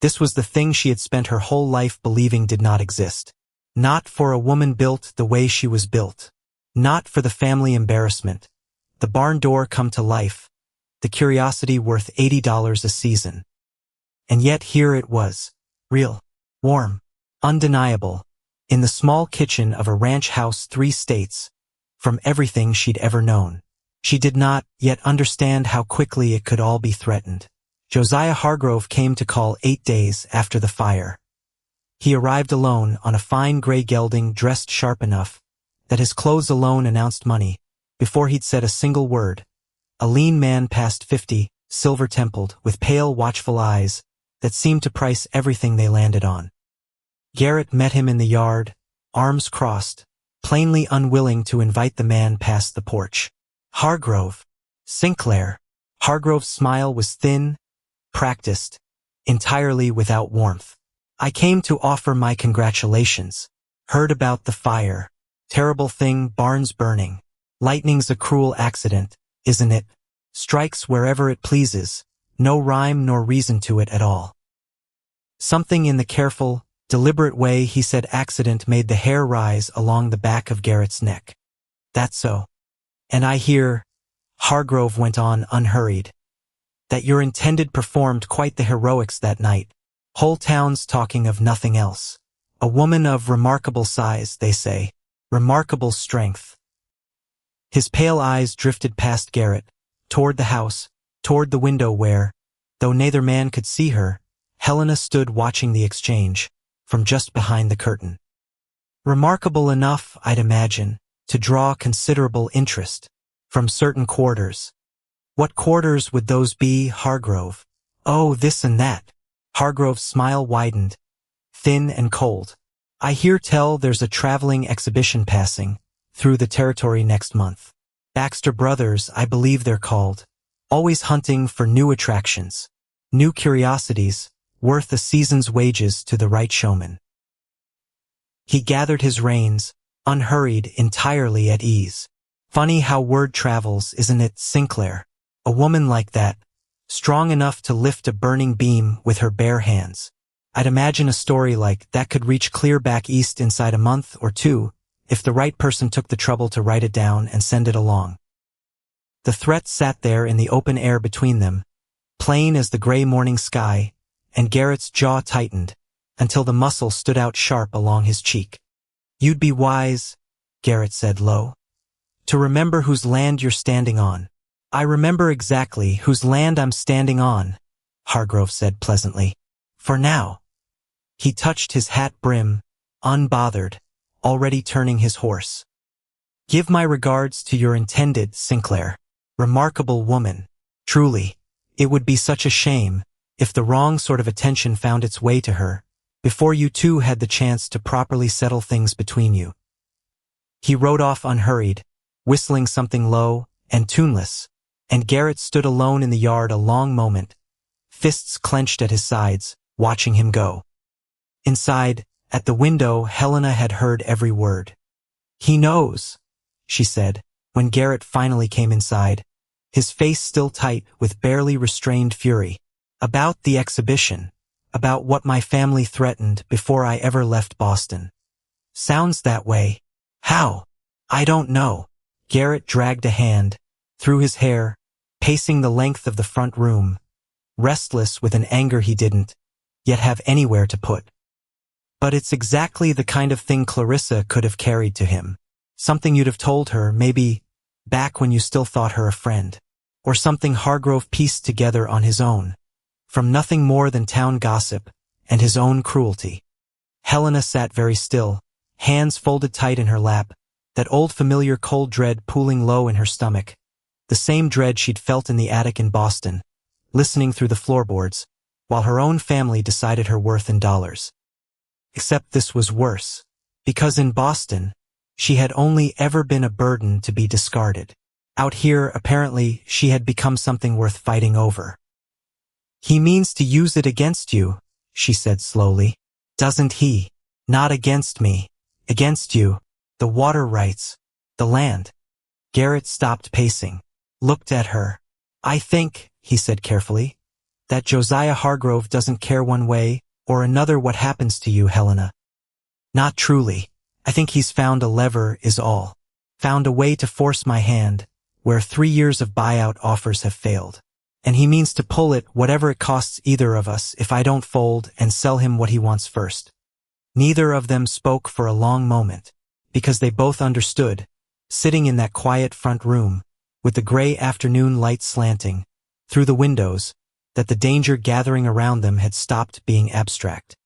this was the thing she had spent her whole life believing did not exist. Not for a woman built the way she was built. Not for the family embarrassment, the barn door come to life, the curiosity worth $80 a season. And yet here it was, real, warm, undeniable, in the small kitchen of a ranch house 3 states, from everything she'd ever known. She did not yet understand how quickly it could all be threatened. Josiah Hargrove came to call 8 days after the fire. He arrived alone on a fine gray gelding dressed sharp enough that his clothes alone announced money, before he'd said a single word. A lean man past 50, silver-templed, with pale, watchful eyes that seemed to price everything they landed on. Garrett met him in the yard, arms crossed, plainly unwilling to invite the man past the porch. Hargrove. Sinclair. Hargrove's smile was thin, practiced, entirely without warmth. I came to offer my congratulations. Heard about the fire. Terrible thing, barns burning. Lightning's a cruel accident, isn't it? Strikes wherever it pleases. No rhyme nor reason to it at all. Something in the careful, deliberate way he said accident made the hair rise along the back of Garrett's neck. That's so. And I hear, Hargrove went on unhurried, that your intended performed quite the heroics that night. Whole town's talking of nothing else. A woman of remarkable size, they say. Remarkable strength. His pale eyes drifted past Garrett, toward the house, toward the window where, though neither man could see her, Helena stood watching the exchange, from just behind the curtain. Remarkable enough, I'd imagine, to draw considerable interest, from certain quarters. What quarters would those be, Hargrove? Oh, this and that. Hargrove's smile widened, thin and cold. I hear tell there's a traveling exhibition passing through the territory next month. Baxter Brothers, I believe they're called, always hunting for new attractions, new curiosities, worth a season's wages to the right showman. He gathered his reins, unhurried, entirely at ease. Funny how word travels, isn't it, Sinclair? A woman like that, strong enough to lift a burning beam with her bare hands. I'd imagine a story like that could reach clear back east inside a month or two, if the right person took the trouble to write it down and send it along. The threat sat there in the open air between them, plain as the gray morning sky, and Garrett's jaw tightened, until the muscle stood out sharp along his cheek. "You'd be wise," Garrett said low, "to remember whose land you're standing on." "I remember exactly whose land I'm standing on," Hargrove said pleasantly. "For now." He touched his hat brim, unbothered, already turning his horse. "Give my regards to your intended, Sinclair. Remarkable woman. Truly, it would be such a shame if the wrong sort of attention found its way to her, before you two had the chance to properly settle things between you." He rode off unhurried, whistling something low and tuneless, and Garrett stood alone in the yard a long moment, fists clenched at his sides, watching him go. Inside, at the window, Helena had heard every word. "He knows," she said, when Garrett finally came inside, his face still tight with barely restrained fury. "About the exhibition, about what my family threatened before I ever left Boston. Sounds that way. How? I don't know." Garrett dragged a hand through his hair, pacing the length of the front room, restless with an anger he didn't yet have anywhere to put. "But it's exactly the kind of thing Clarissa could have carried to him. Something you'd have told her, maybe, back when you still thought her a friend. Or something Hargrove pieced together on his own, from nothing more than town gossip and his own cruelty." Helena sat very still, hands folded tight in her lap, that old familiar cold dread pooling low in her stomach, the same dread she'd felt in the attic in Boston, listening through the floorboards, while her own family decided her worth in dollars. Except this was worse, because in Boston, she had only ever been a burden to be discarded. Out here, apparently, she had become something worth fighting over. "He means to use it against you," she said slowly. "Doesn't he? Not against me. Against you. The water rights. The land." Garrett stopped pacing, looked at her. "I think," he said carefully, "that Josiah Hargrove doesn't care one way or another what happens to you, Helena. Not truly. I think he's found a lever is all. Found a way to force my hand, where 3 years of buyout offers have failed. And he means to pull it whatever it costs either of us if I don't fold and sell him what he wants first." Neither of them spoke for a long moment, because they both understood, sitting in that quiet front room, with the gray afternoon light slanting through the windows, that the danger gathering around them had stopped being abstract.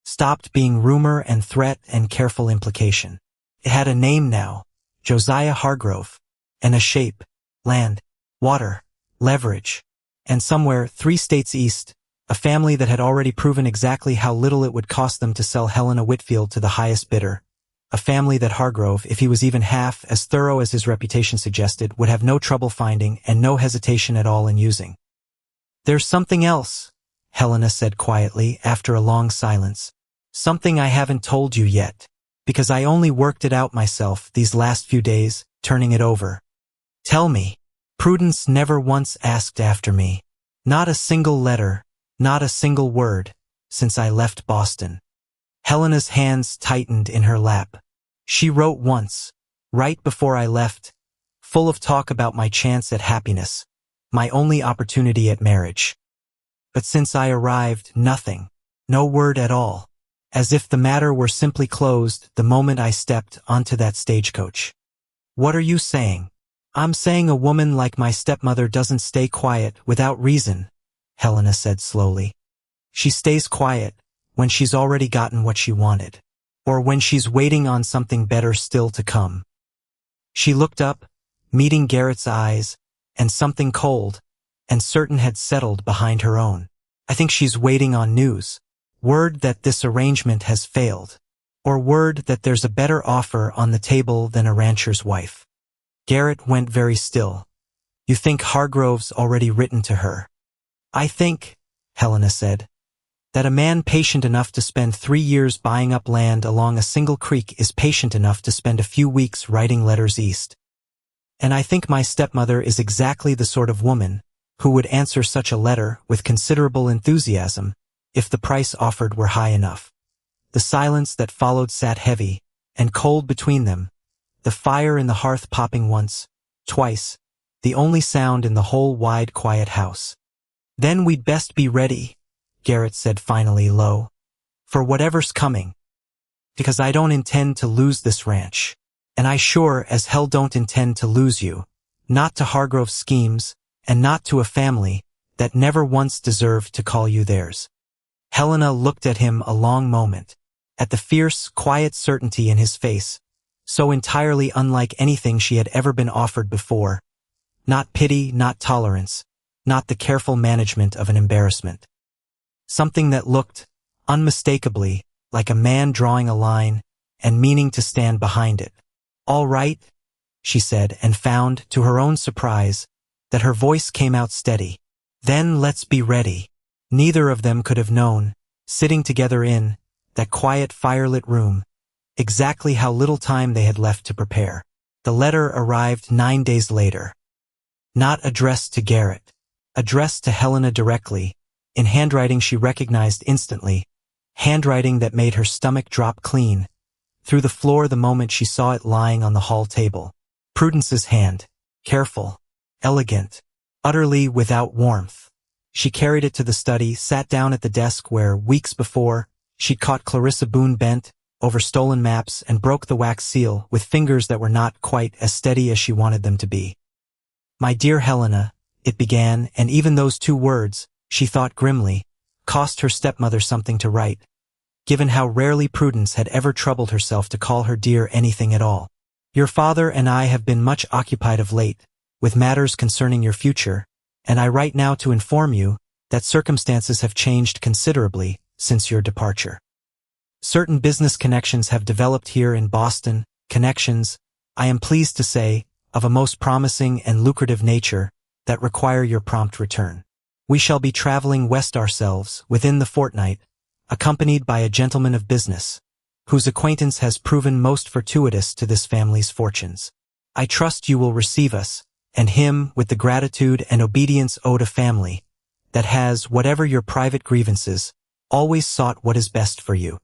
Stopped being rumor and threat and careful implication. It had a name now, Josiah Hargrove, and a shape, land, water, leverage, and somewhere 3 states east, a family that had already proven exactly how little it would cost them to sell Helena Whitfield to the highest bidder, a family that Hargrove, if he was even half as thorough as his reputation suggested, would have no trouble finding and no hesitation at all in using. "There's something else," Helena said quietly after a long silence. "Something I haven't told you yet, because I only worked it out myself these last few days, turning it over. Tell me." Prudence never once asked after me. Not a single letter, not a single word, since I left Boston. Helena's hands tightened in her lap. "She wrote once, right before I left, full of talk about my chance at happiness, my only opportunity at marriage. But since I arrived, nothing, no word at all, as if the matter were simply closed the moment I stepped onto that stagecoach." "What are you saying?" "I'm saying a woman like my stepmother doesn't stay quiet without reason," Helena said slowly. "She stays quiet when she's already gotten what she wanted, or when she's waiting on something better still to come." She looked up, meeting Garrett's eyes, and something cold and certain had settled behind her own. "I think she's waiting on news. Word that this arrangement has failed, or word that there's a better offer on the table than a rancher's wife." Garrett went very still. "You think Hargrove's already written to her?" "I think," Helena said, "that a man patient enough to spend 3 years buying up land along a single creek is patient enough to spend a few weeks writing letters east. And I think my stepmother is exactly the sort of woman who would answer such a letter with considerable enthusiasm if the price offered were high enough." The silence that followed sat heavy and cold between them, the fire in the hearth popping once, twice, the only sound in the whole wide, quiet house. "Then we'd best be ready," Garrett said finally low. For whatever's coming. Because I don't intend to lose this ranch. And I sure as hell don't intend to lose you. Not to Hargrove's schemes, and not to a family that never once deserved to call you theirs. Helena looked at him a long moment, at the fierce, quiet certainty in his face, so entirely unlike anything she had ever been offered before. Not pity, not tolerance, not the careful management of an embarrassment. Something that looked, unmistakably, like a man drawing a line and meaning to stand behind it. All right, she said, and found, to her own surprise, that her voice came out steady. Then let's be ready. Neither of them could have known, sitting together in that quiet firelit room, exactly how little time they had left to prepare. The letter arrived 9 days later. Not addressed to Garrett. Addressed to Helena directly, in handwriting she recognized instantly, handwriting that made her stomach drop clean through the floor the moment she saw it lying on the hall table. Prudence's hand, careful, elegant, utterly without warmth. She carried it to the study, sat down at the desk where, weeks before, she'd caught Clarissa Boone bent over stolen maps and broke the wax seal with fingers that were not quite as steady as she wanted them to be. My dear Helena, it began, and even those 2 words, she thought grimly, cost her stepmother something to write, given how rarely Prudence had ever troubled herself to call her dear anything at all. Your father and I have been much occupied of late with matters concerning your future, and I write now to inform you that circumstances have changed considerably since your departure. Certain business connections have developed here in Boston, connections, I am pleased to say, of a most promising and lucrative nature that require your prompt return. We shall be traveling west ourselves within the fortnight, accompanied by a gentleman of business, whose acquaintance has proven most fortuitous to this family's fortunes. I trust you will receive us, and him, with the gratitude and obedience owed a family that has, whatever your private grievances, always sought what is best for you.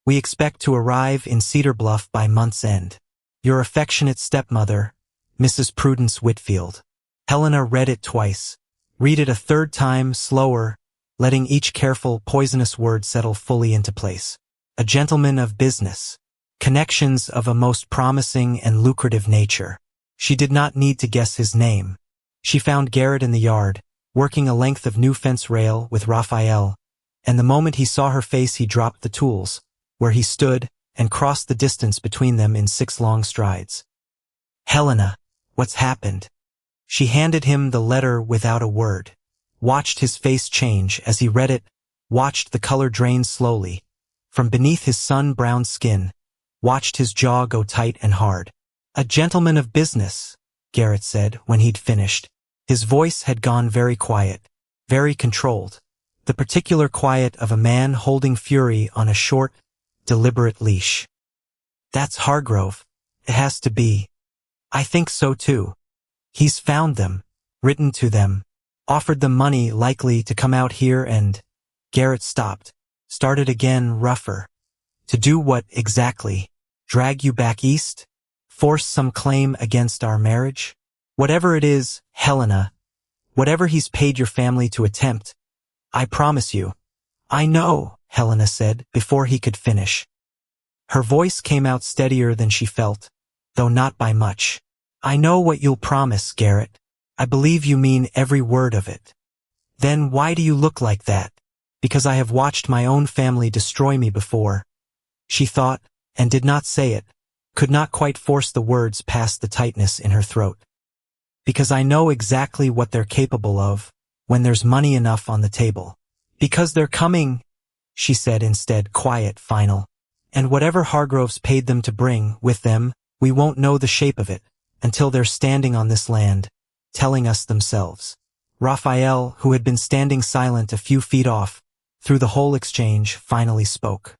We expect to arrive in Cedar Bluff by month's end. Your affectionate stepmother, Mrs. Prudence Whitfield. Helena read it twice. Read it a third time, slower, letting each careful, poisonous word settle fully into place. A gentleman of business. Connections of a most promising and lucrative nature. She did not need to guess his name. She found Garrett in the yard, working a length of new fence rail with Raphael, and the moment he saw her face he dropped the tools, where he stood, and crossed the distance between them in 6 long strides. Helena, what's happened? She handed him the letter without a word, watched his face change as he read it, watched the color drain slowly from beneath his sun-browned skin, watched his jaw go tight and hard. A gentleman of business, Garrett said when he'd finished. His voice had gone very quiet, very controlled, the particular quiet of a man holding fury on a short, deliberate leash. That's Hargrove. It has to be. I think so too. He's found them, written to them, offered them money likely to come out here and… Garrett stopped, started again rougher. To do what exactly? Drag you back east? Force some claim against our marriage? Whatever it is, Helena, whatever he's paid your family to attempt, I promise you. I know, Helena said before he could finish. Her voice came out steadier than she felt, though not by much. I know what you'll promise, Garrett. I believe you mean every word of it. Then why do you look like that? Because I have watched my own family destroy me before. She thought, and did not say it, could not quite force the words past the tightness in her throat. Because I know exactly what they're capable of when there's money enough on the table. Because they're coming, she said instead, quiet, final. And whatever Hargroves paid them to bring with them, we won't know the shape of it until they're standing on this land, telling us themselves. Raphael, who had been standing silent a few feet off, through the whole exchange, finally spoke.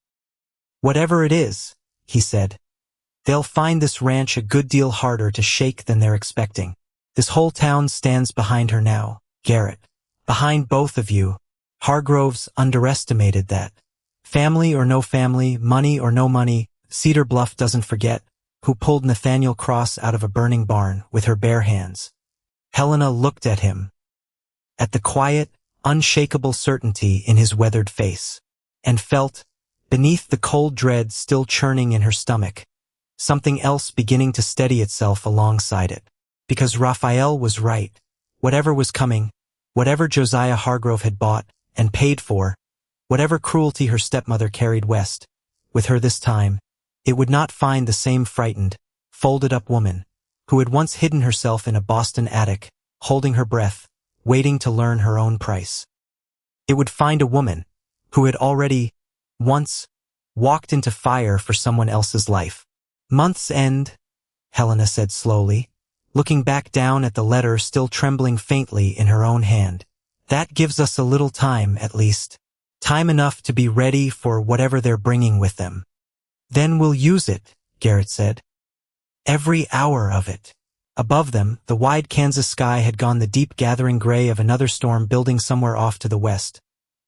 Whatever it is, he said, they'll find this ranch a good deal harder to shake than they're expecting. This whole town stands behind her now, Garrett. Behind both of you. Hargroves underestimated that. Family or no family, money or no money, Cedar Bluff doesn't forget who pulled Nathaniel Cross out of a burning barn with her bare hands. Helena looked at him, at the quiet, unshakable certainty in his weathered face, and felt, beneath the cold dread still churning in her stomach, something else beginning to steady itself alongside it. Because Raphael was right. Whatever was coming, whatever Josiah Hargrove had bought and paid for, whatever cruelty her stepmother carried west, with her this time, it would not find the same frightened, folded-up woman, who had once hidden herself in a Boston attic, holding her breath, waiting to learn her own price. It would find a woman, who had already, once, walked into fire for someone else's life. Month's end, Helena said slowly, looking back down at the letter still trembling faintly in her own hand. That gives us a little time, at least. Time enough to be ready for whatever they're bringing with them. Then we'll use it, Garrett said. Every hour of it. Above them, the wide Kansas sky had gone the deep gathering gray of another storm building somewhere off to the west.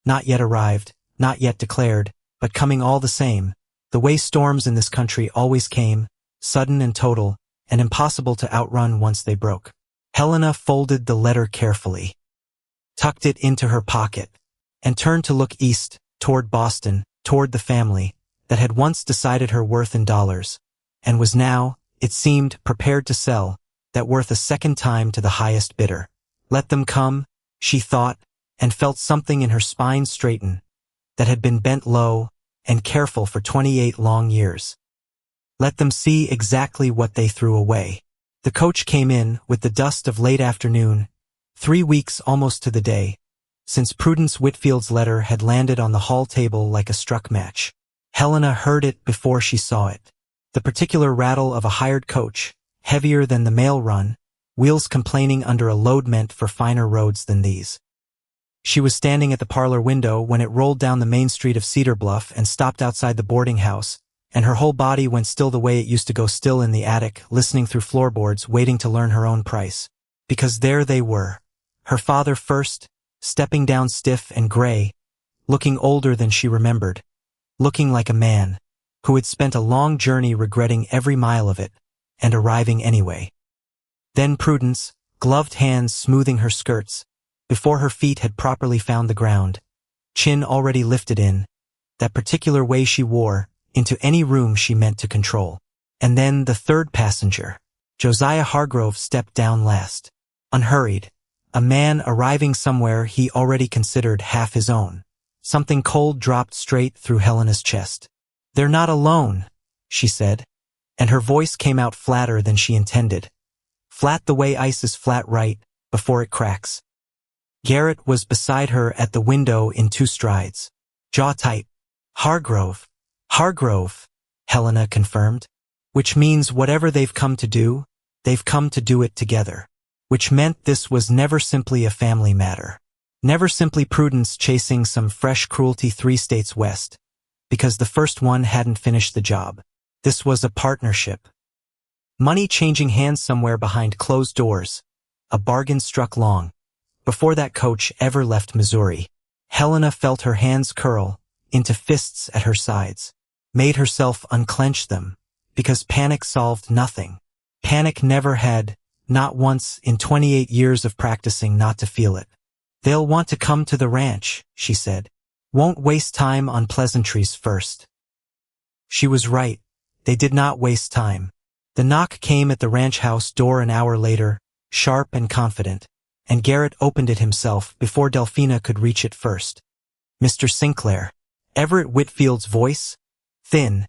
Not yet arrived, not yet declared, but coming all the same, the way storms in this country always came, sudden and total, and impossible to outrun once they broke. Helena folded the letter carefully, tucked it into her pocket, and turned to look east, toward Boston, toward the family that had once decided her worth in dollars, and was now, it seemed, prepared to sell that worth a second time to the highest bidder. Let them come, she thought, and felt something in her spine straighten, that had been bent low and careful for 28 long years. Let them see exactly what they threw away. The coach came in with the dust of late afternoon, 3 weeks almost to the day, since Prudence Whitfield's letter had landed on the hall table like a struck match. Helena heard it before she saw it. The particular rattle of a hired coach, heavier than the mail run, wheels complaining under a load meant for finer roads than these. She was standing at the parlor window when it rolled down the main street of Cedar Bluff and stopped outside the boarding house, and her whole body went still the way it used to go still in the attic, listening through floorboards, waiting to learn her own price. Because there they were. Her father first, stepping down stiff and gray, looking older than she remembered, looking like a man who had spent a long journey regretting every mile of it, and arriving anyway. Then Prudence, gloved hands smoothing her skirts, before her feet had properly found the ground, chin already lifted in, that particular way she wore, into any room she meant to control. And then the third passenger, Josiah Hargrove, stepped down last, unhurried, a man arriving somewhere he already considered half his own. Something cold dropped straight through Helena's chest. "They're not alone," she said, and her voice came out flatter than she intended. Flat the way ice is flat right before it cracks. Garrett was beside her at the window in 2 strides, jaw tight. "Hargrove, Hargrove," Helena confirmed, which means whatever they've come to do, they've come to do it together, which meant this was never simply a family matter. Never simply Prudence chasing some fresh cruelty 3 states west, because the first one hadn't finished the job. This was a partnership. Money changing hands somewhere behind closed doors, a bargain struck long, before that coach ever left Missouri. Helena felt her hands curl into fists at her sides, made herself unclench them, because panic solved nothing. Panic never had, not once in 28 years of practicing not to feel it. "They'll want to come to the ranch," she said. "Won't waste time on pleasantries first." She was right. They did not waste time. The knock came at the ranch house door an hour later, sharp and confident, and Garrett opened it himself before Delphina could reach it first. "Mr. Sinclair." Everett Whitfield's voice, thin,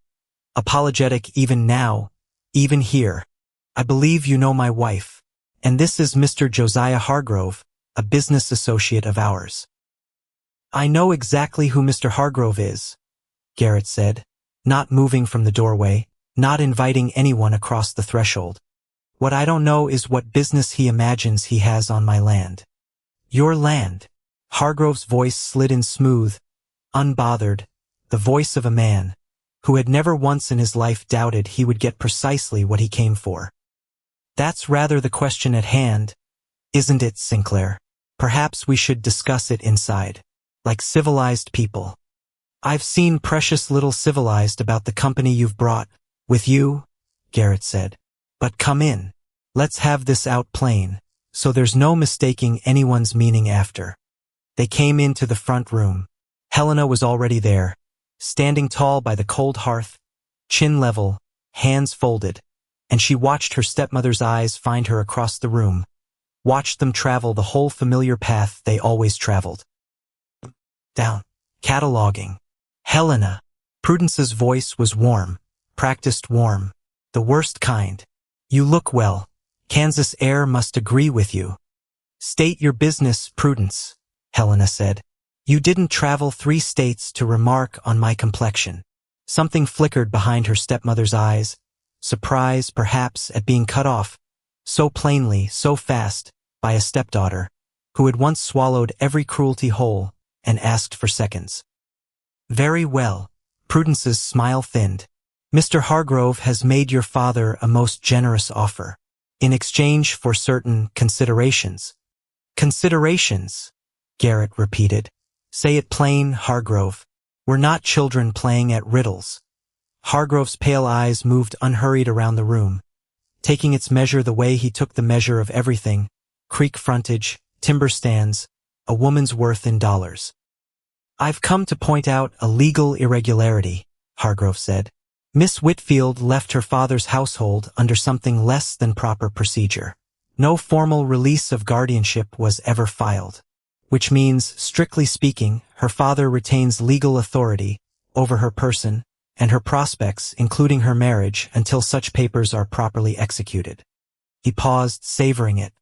apologetic even now, even here. "I believe you know my wife, and this is Mr. Josiah Hargrove, a business associate of ours." "I know exactly who Mr. Hargrove is," Garrett said, not moving from the doorway, not inviting anyone across the threshold. "What I don't know is what business he imagines he has on my land." "Your land?" Hargrove's voice slid in smooth, unbothered, the voice of a man who had never once in his life doubted he would get precisely what he came for. "That's rather the question at hand, isn't it, Sinclair? Perhaps we should discuss it inside, like civilized people." "I've seen precious little civilized about the company you've brought with you," Garrett said. "But come in. Let's have this out plain, so there's no mistaking anyone's meaning after." They came into the front room. Helena was already there, standing tall by the cold hearth, chin level, hands folded, and she watched her stepmother's eyes find her across the room, watched them travel the whole familiar path they always traveled. Down. Cataloging. Helena. Prudence's voice was warm, practiced warm, the worst kind. You look well. Kansas air must agree with you. State your business, Prudence, Helena said. You didn't travel 3 states to remark on my complexion. Something flickered behind her stepmother's eyes, surprise perhaps at being cut off, so plainly, so fast, by a stepdaughter, who had once swallowed every cruelty whole and asked for seconds. Very well. Prudence's smile thinned. Mr. Hargrove has made your father a most generous offer, in exchange for certain considerations. Considerations, Garrett repeated. Say it plain, Hargrove. We're not children playing at riddles. Hargrove's pale eyes moved unhurried around the room, taking its measure the way he took the measure of everything, creek frontage, timber stands, a woman's worth in dollars. I've come to point out a legal irregularity, Hargrove said. Miss Whitfield left her father's household under something less than proper procedure. No formal release of guardianship was ever filed, which means, strictly speaking, her father retains legal authority over her person and her prospects, including her marriage, until such papers are properly executed. He paused, savoring it.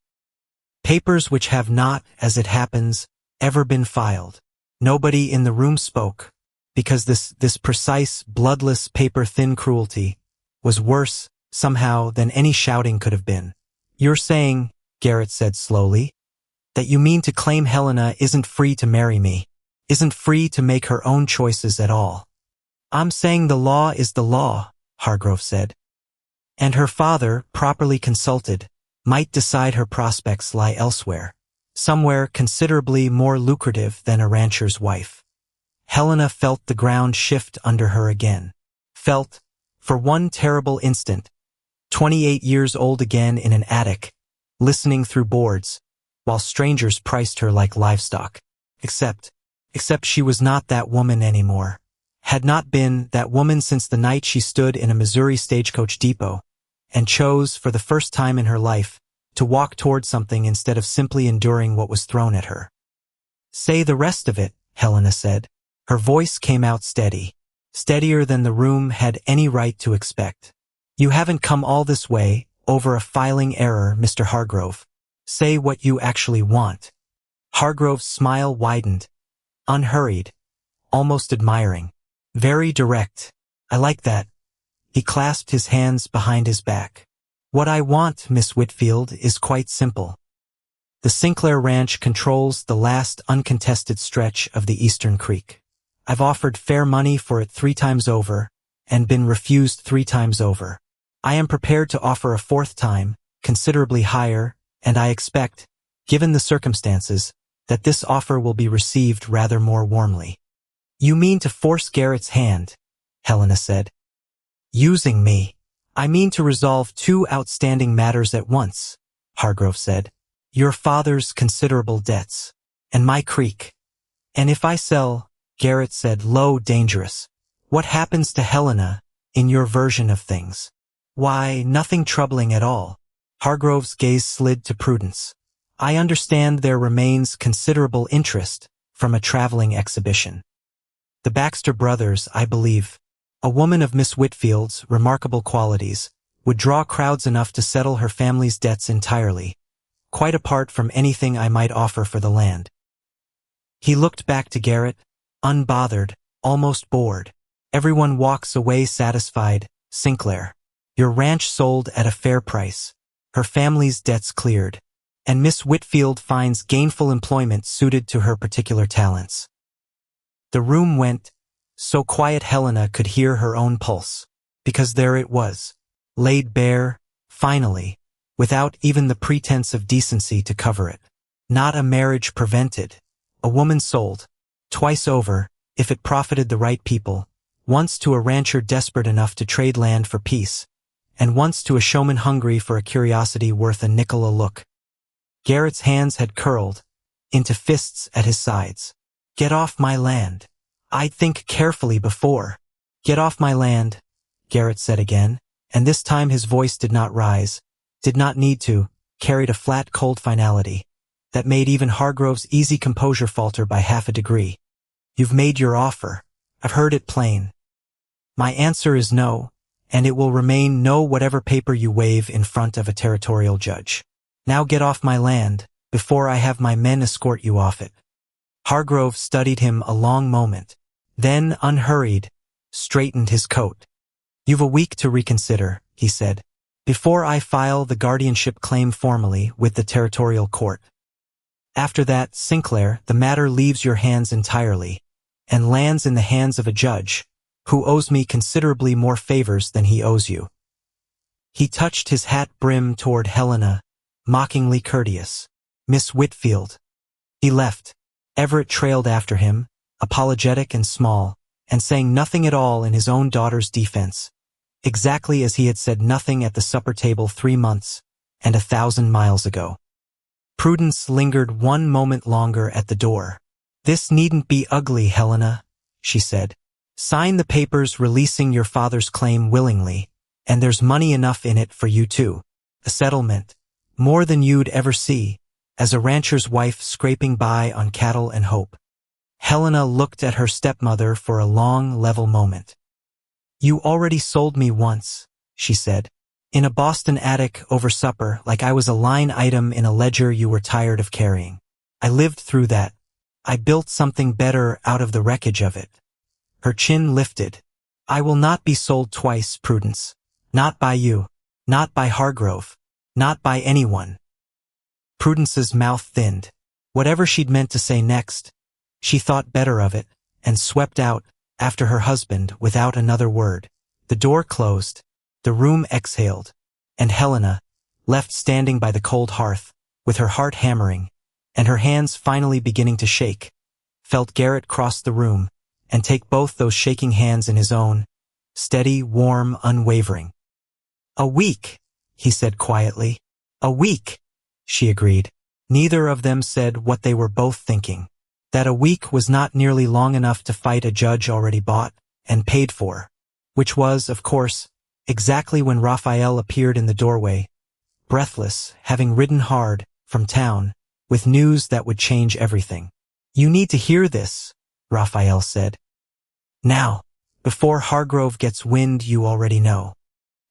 Papers which have not, as it happens, ever been filed. Nobody in the room spoke, because this precise, bloodless, paper-thin cruelty was worse, somehow, than any shouting could have been. You're saying, Garrett said slowly, that you mean to claim Helena isn't free to marry me, isn't free to make her own choices at all. I'm saying the law is the law, Hargrove said. And her father, properly consulted, might decide her prospects lie elsewhere, somewhere considerably more lucrative than a rancher's wife. Helena felt the ground shift under her again. Felt, for one terrible instant, 28 years old again in an attic, listening through boards, while strangers priced her like livestock. Except she was not that woman anymore. Had not been that woman since the night she stood in a Missouri stagecoach depot, and chose, for the first time in her life, to walk toward something instead of simply enduring what was thrown at her. Say the rest of it, Helena said. Her voice came out steady, steadier than the room had any right to expect. You haven't come all this way, over a filing error, Mr. Hargrove. Say what you actually want. Hargrove's smile widened, unhurried, almost admiring. Very direct. I like that. He clasped his hands behind his back. What I want, Miss Whitfield, is quite simple. The Sinclair Ranch controls the last uncontested stretch of the Eastern Creek. I've offered fair money for it 3 times over, and been refused 3 times over. I am prepared to offer a 4th time, considerably higher, and I expect, given the circumstances, that this offer will be received rather more warmly. You mean to force Garrett's hand, Helena said. Using me. I mean to resolve 2 outstanding matters at once, Hargrove said. Your father's considerable debts, and my creek. And if I sell, Garrett said, low, dangerous. What happens to Helena, in your version of things? Why, nothing troubling at all. Hargrove's gaze slid to Prudence. I understand there remains considerable interest from a traveling exhibition. The Baxter brothers, I believe, a woman of Miss Whitfield's remarkable qualities, would draw crowds enough to settle her family's debts entirely, quite apart from anything I might offer for the land. He looked back to Garrett, unbothered, almost bored. Everyone walks away satisfied, Sinclair. Your ranch sold at a fair price, her family's debts cleared, and Miss Whitfield finds gainful employment suited to her particular talents. The room went, so quiet Helena could hear her own pulse, because there it was, laid bare, finally, without even the pretense of decency to cover it. Not a marriage prevented, a woman sold, twice over, if it profited the right people, once to a rancher desperate enough to trade land for peace, and once to a showman hungry for a curiosity worth a nickel a look. Garrett's hands had curled into fists at his sides. Get off my land. I'd think carefully before. Get off my land, Garrett said again, and this time his voice did not rise, did not need to, carried a flat, cold finality that made even Hargrove's easy composure falter by half a degree. You've made your offer. I've heard it plain. My answer is no, and it will remain no whatever paper you wave in front of a territorial judge. Now get off my land, before I have my men escort you off it. Hargrove studied him a long moment, then, unhurried, straightened his coat. You've a week to reconsider, he said, before I file the guardianship claim formally with the territorial court. After that, Sinclair, the matter leaves your hands entirely, and lands in the hands of a judge, who owes me considerably more favors than he owes you. He touched his hat brim toward Helena, mockingly courteous. Miss Whitfield. He left. Everett trailed after him, apologetic and small, and saying nothing at all in his own daughter's defense, exactly as he had said nothing at the supper table 3 months and 1,000 miles ago. Prudence lingered one moment longer at the door. This needn't be ugly, Helena, she said. Sign the papers releasing your father's claim willingly, and there's money enough in it for you too. A settlement, more than you'd ever see, as a rancher's wife scraping by on cattle and hope. Helena looked at her stepmother for a long, level moment. You already sold me once, she said. In a Boston attic over supper, like I was a line item in a ledger you were tired of carrying. I lived through that. I built something better out of the wreckage of it. Her chin lifted. I will not be sold twice, Prudence. Not by you. Not by Hargrove. Not by anyone. Prudence's mouth thinned. Whatever she'd meant to say next, she thought better of it, and swept out, after her husband, without another word. The door closed. The room exhaled, and Helena, left standing by the cold hearth, with her heart hammering, and her hands finally beginning to shake, felt Garrett cross the room, and take both those shaking hands in his own, steady, warm, unwavering. A week, he said quietly. A week, she agreed. Neither of them said what they were both thinking, that a week was not nearly long enough to fight a judge already bought and paid for, which was, of course, exactly when Raphael appeared in the doorway, breathless, having ridden hard, from town, with news that would change everything. You need to hear this, Raphael said. Now, before Hargrove gets wind you already know.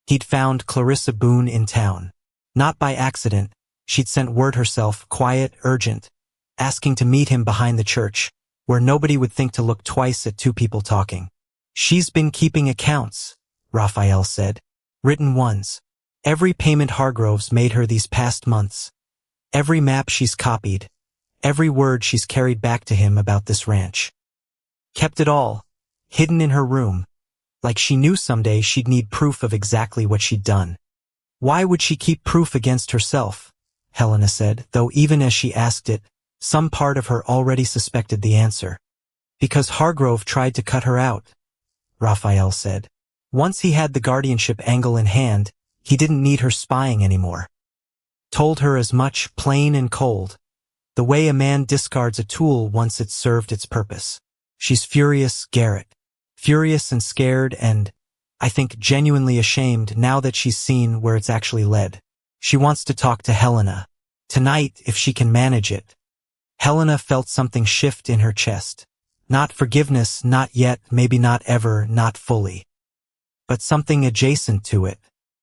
He'd found Clarissa Boone in town. Not by accident, she'd sent word herself, quiet, urgent, asking to meet him behind the church, where nobody would think to look twice at two people talking. She's been keeping accounts, Raphael said. Written ones. Every payment Hargrove's made her these past months. Every map she's copied. Every word she's carried back to him about this ranch. Kept it all, hidden in her room, like she knew someday she'd need proof of exactly what she'd done. Why would she keep proof against herself? Helena said, though even as she asked it, some part of her already suspected the answer. Because Hargrove tried to cut her out, Raphael said. Once he had the guardianship angle in hand, he didn't need her spying anymore. Told her as much, plain and cold, the way a man discards a tool once it's served its purpose. She's furious, Garrett. Furious and scared and, I think, genuinely ashamed now that she's seen where it's actually led. She wants to talk to Helena. Tonight, if she can manage it. Helena felt something shift in her chest. Not forgiveness, not yet, maybe not ever, not fully. But something adjacent to it.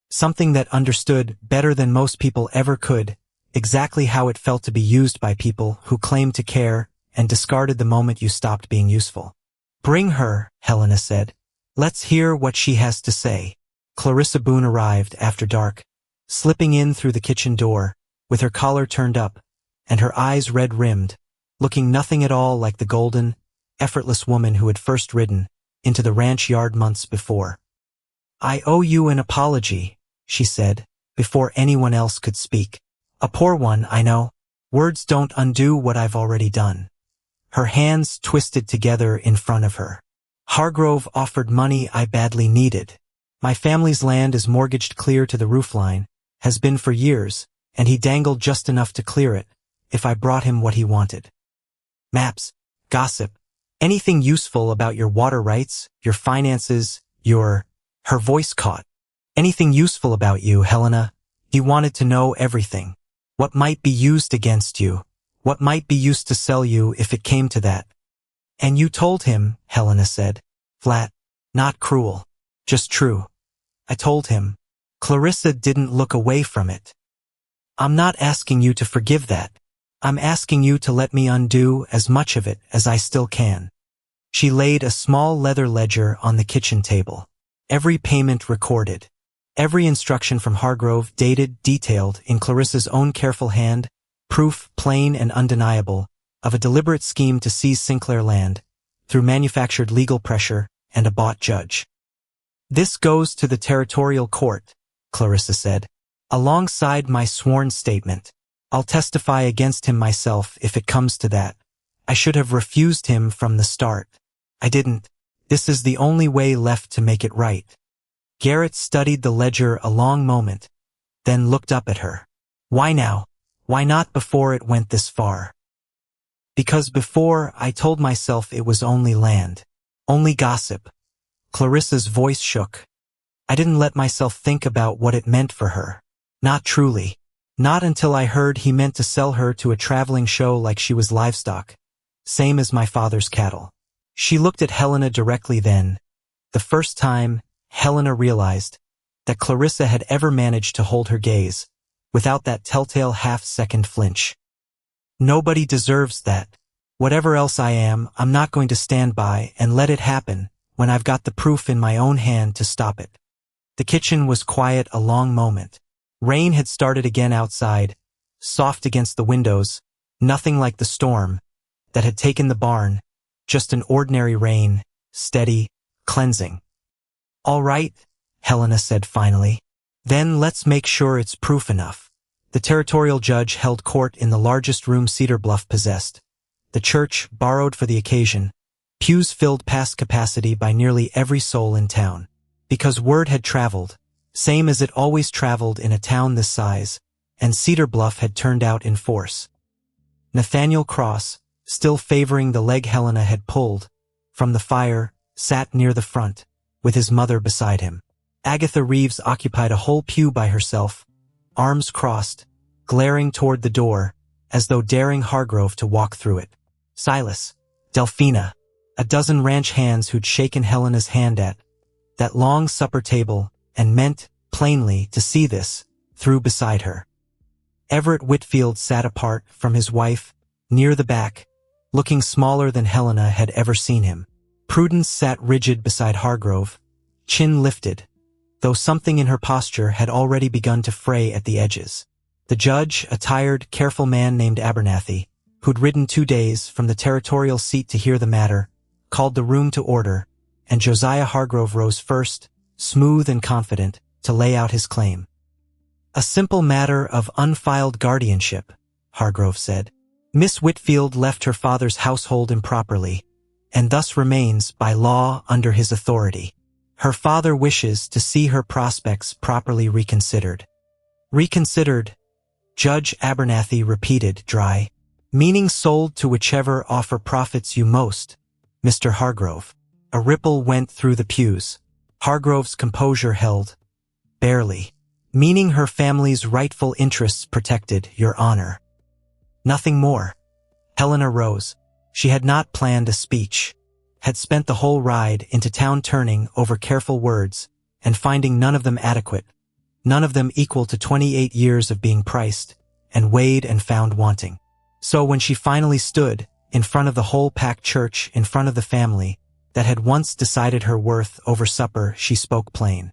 Something that understood, better than most people ever could, exactly how it felt to be used by people who claimed to care and discarded the moment you stopped being useful. Bring her, Helena said. Let's hear what she has to say. Clarissa Boone arrived after dark, slipping in through the kitchen door, with her collar turned up, and her eyes red-rimmed, looking nothing at all like the golden, effortless woman who had first ridden into the ranch yard months before. I owe you an apology, she said, before anyone else could speak. A poor one, I know. Words don't undo what I've already done. Her hands twisted together in front of her. Hargrove offered money I badly needed. My family's land is mortgaged clear to the roofline, has been for years, and he dangled just enough to clear it, if I brought him what he wanted. Maps, gossip, Anything useful about your water rights, your finances, Her voice caught. Anything useful about you, Helena? He wanted to know everything. What might be used against you? What might be used to sell you if it came to that? And you told him, Helena said. Flat. Not cruel. Just true. I told him. Clarissa didn't look away from it. I'm not asking you to forgive that. I'm asking you to let me undo as much of it as I still can. She laid a small leather ledger on the kitchen table. Every payment recorded. Every instruction from Hargrove dated, detailed, in Clarissa's own careful hand, proof plain and undeniable, of a deliberate scheme to seize Sinclair land, through manufactured legal pressure and a bought judge. This goes to the territorial court, Clarissa said, alongside my sworn statement. I'll testify against him myself if it comes to that. I should have refused him from the start. I didn't. This is the only way left to make it right. Garrett studied the ledger a long moment, then looked up at her. Why now? Why not before it went this far? Because before, I told myself it was only land. Only gossip. Clarissa's voice shook. I didn't let myself think about what it meant for her. Not truly. Not until I heard he meant to sell her to a traveling show like she was livestock. Same as my father's cattle. She looked at Helena directly then. The first time, Helena realized that Clarissa had ever managed to hold her gaze, without that telltale half-second flinch. Nobody deserves that. Whatever else I am, I'm not going to stand by and let it happen when I've got the proof in my own hand to stop it. The kitchen was quiet a long moment. Rain had started again outside, soft against the windows, nothing like the storm that had taken the barn, just an ordinary rain, steady, cleansing. All right, Helena said finally. Then let's make sure it's proof enough. The territorial judge held court in the largest room Cedar Bluff possessed. The church, borrowed for the occasion, pews filled past capacity by nearly every soul in town. Because word had traveled, same as it always traveled in a town this size, and Cedar Bluff had turned out in force. Nathaniel Cross, still favoring the leg Helena had pulled from the fire, sat near the front, with his mother beside him. Agatha Reeves occupied a whole pew by herself, arms crossed, glaring toward the door, as though daring Hargrove to walk through it. Silas, Delphina, a dozen ranch hands who'd shaken Helena's hand at that long supper table and meant, plainly, to see this, threw beside her. Everett Whitfield sat apart from his wife, near the back, looking smaller than Helena had ever seen him. Prudence sat rigid beside Hargrove, chin lifted, though something in her posture had already begun to fray at the edges. The judge, a tired, careful man named Abernathy, who'd ridden 2 days from the territorial seat to hear the matter, called the room to order, and Josiah Hargrove rose first, smooth and confident, to lay out his claim. A simple matter of unfiled guardianship, Hargrove said. Miss Whitfield left her father's household improperly, and thus remains, by law, under his authority. Her father wishes to see her prospects properly reconsidered. Reconsidered, Judge Abernathy repeated, dry. Meaning sold to whichever offer profits you most, Mr. Hargrove. A ripple went through the pews. Hargrove's composure held. Barely. Meaning her family's rightful interests protected, Your Honor. Nothing more. Helena rose. She had not planned a speech. Had spent the whole ride into town turning over careful words and finding none of them adequate, none of them equal to 28 years of being priced and weighed and found wanting. So when she finally stood, in front of the whole packed church, in front of the family that had once decided her worth over supper, she spoke plain.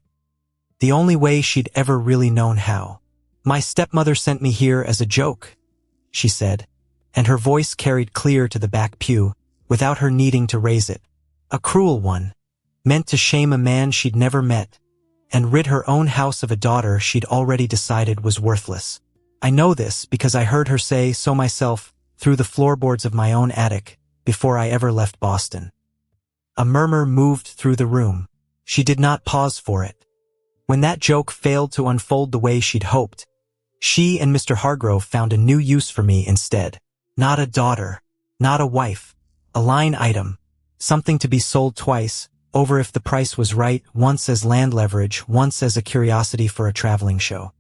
The only way she'd ever really known how. My stepmother sent me here as a joke, she said, and her voice carried clear to the back pew, without her needing to raise it. A cruel one, meant to shame a man she'd never met, and rid her own house of a daughter she'd already decided was worthless. I know this because I heard her say so myself through the floorboards of my own attic before I ever left Boston. A murmur moved through the room. She did not pause for it. When that joke failed to unfold the way she'd hoped, she and Mr. Hargrove found a new use for me instead. Not a daughter, not a wife, a line item, Something to be sold twice, over if the price was right, once as land leverage, once as a curiosity for a traveling show.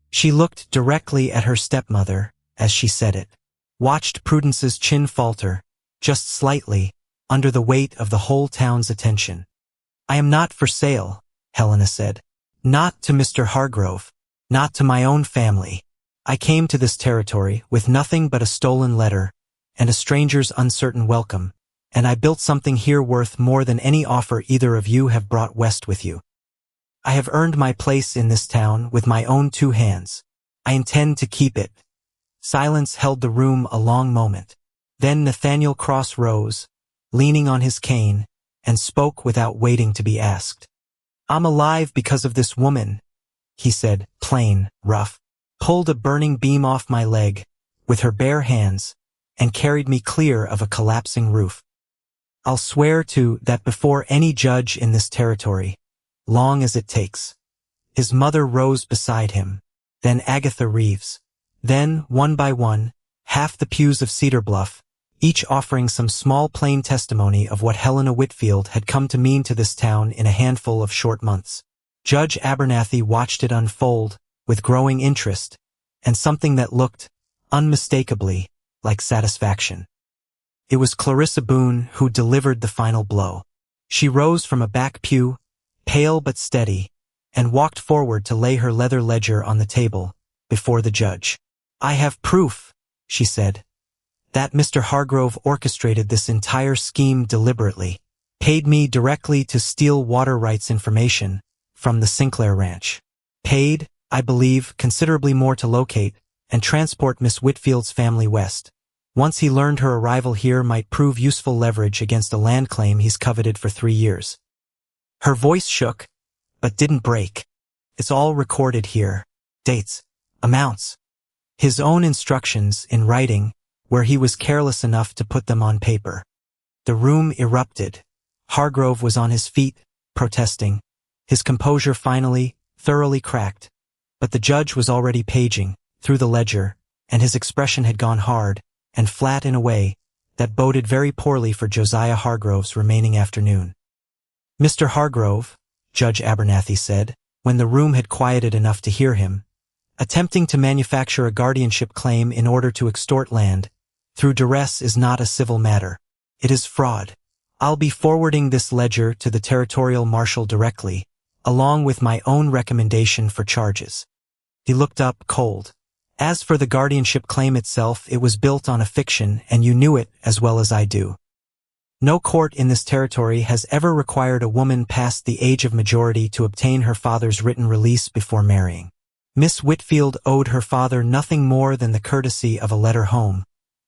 She looked directly at her stepmother as she said it, watched Prudence's chin falter, just slightly, under the weight of the whole town's attention. "I am not for sale," Helena said. "Not to Mr. Hargrove. Not to my own family. I came to this territory with nothing but a stolen letter and a stranger's uncertain welcome, and I built something here worth more than any offer either of you have brought west with you. I have earned my place in this town with my own 2 hands. I intend to keep it." Silence held the room a long moment. Then Nathaniel Cross rose, leaning on his cane, and spoke without waiting to be asked. "I'm alive because of this woman," he said, plain, rough, pulled a burning beam off my leg with her bare hands and carried me clear of a collapsing roof. "I'll swear to that before any judge in this territory, long as it takes." His mother rose beside him, then Agatha Reeves. Then, one by one, half the pews of Cedar Bluff, each offering some small plain testimony of what Helena Whitfield had come to mean to this town in a handful of short months. Judge Abernathy watched it unfold with growing interest and something that looked, unmistakably, like satisfaction. It was Clarissa Boone who delivered the final blow. She rose from a back pew, pale but steady, and walked forward to lay her leather ledger on the table, before the judge. "I have proof," she said, "that Mr. Hargrove orchestrated this entire scheme deliberately, paid me directly to steal water rights information from the Sinclair Ranch. Paid, I believe, considerably more to locate and transport Miss Whitfield's family west. Once he learned her arrival here might prove useful leverage against a land claim he's coveted for 3 years. Her voice shook, but didn't break. "It's all recorded here. Dates, amounts. His own instructions in writing, where he was careless enough to put them on paper." The room erupted. Hargrove was on his feet, protesting, his composure finally, thoroughly cracked. But the judge was already paging through the ledger, and his expression had gone hard and flat in a way that boded very poorly for Josiah Hargrove's remaining afternoon. "Mr. Hargrove," Judge Abernathy said, when the room had quieted enough to hear him, "attempting to manufacture a guardianship claim in order to extort land through duress is not a civil matter. It is fraud. I'll be forwarding this ledger to the territorial marshal directly, along with my own recommendation for charges." He looked up cold. "As for the guardianship claim itself, it was built on a fiction, and you knew it as well as I do. No court in this territory has ever required a woman past the age of majority to obtain her father's written release before marrying. Miss Whitfield owed her father nothing more than the courtesy of a letter home,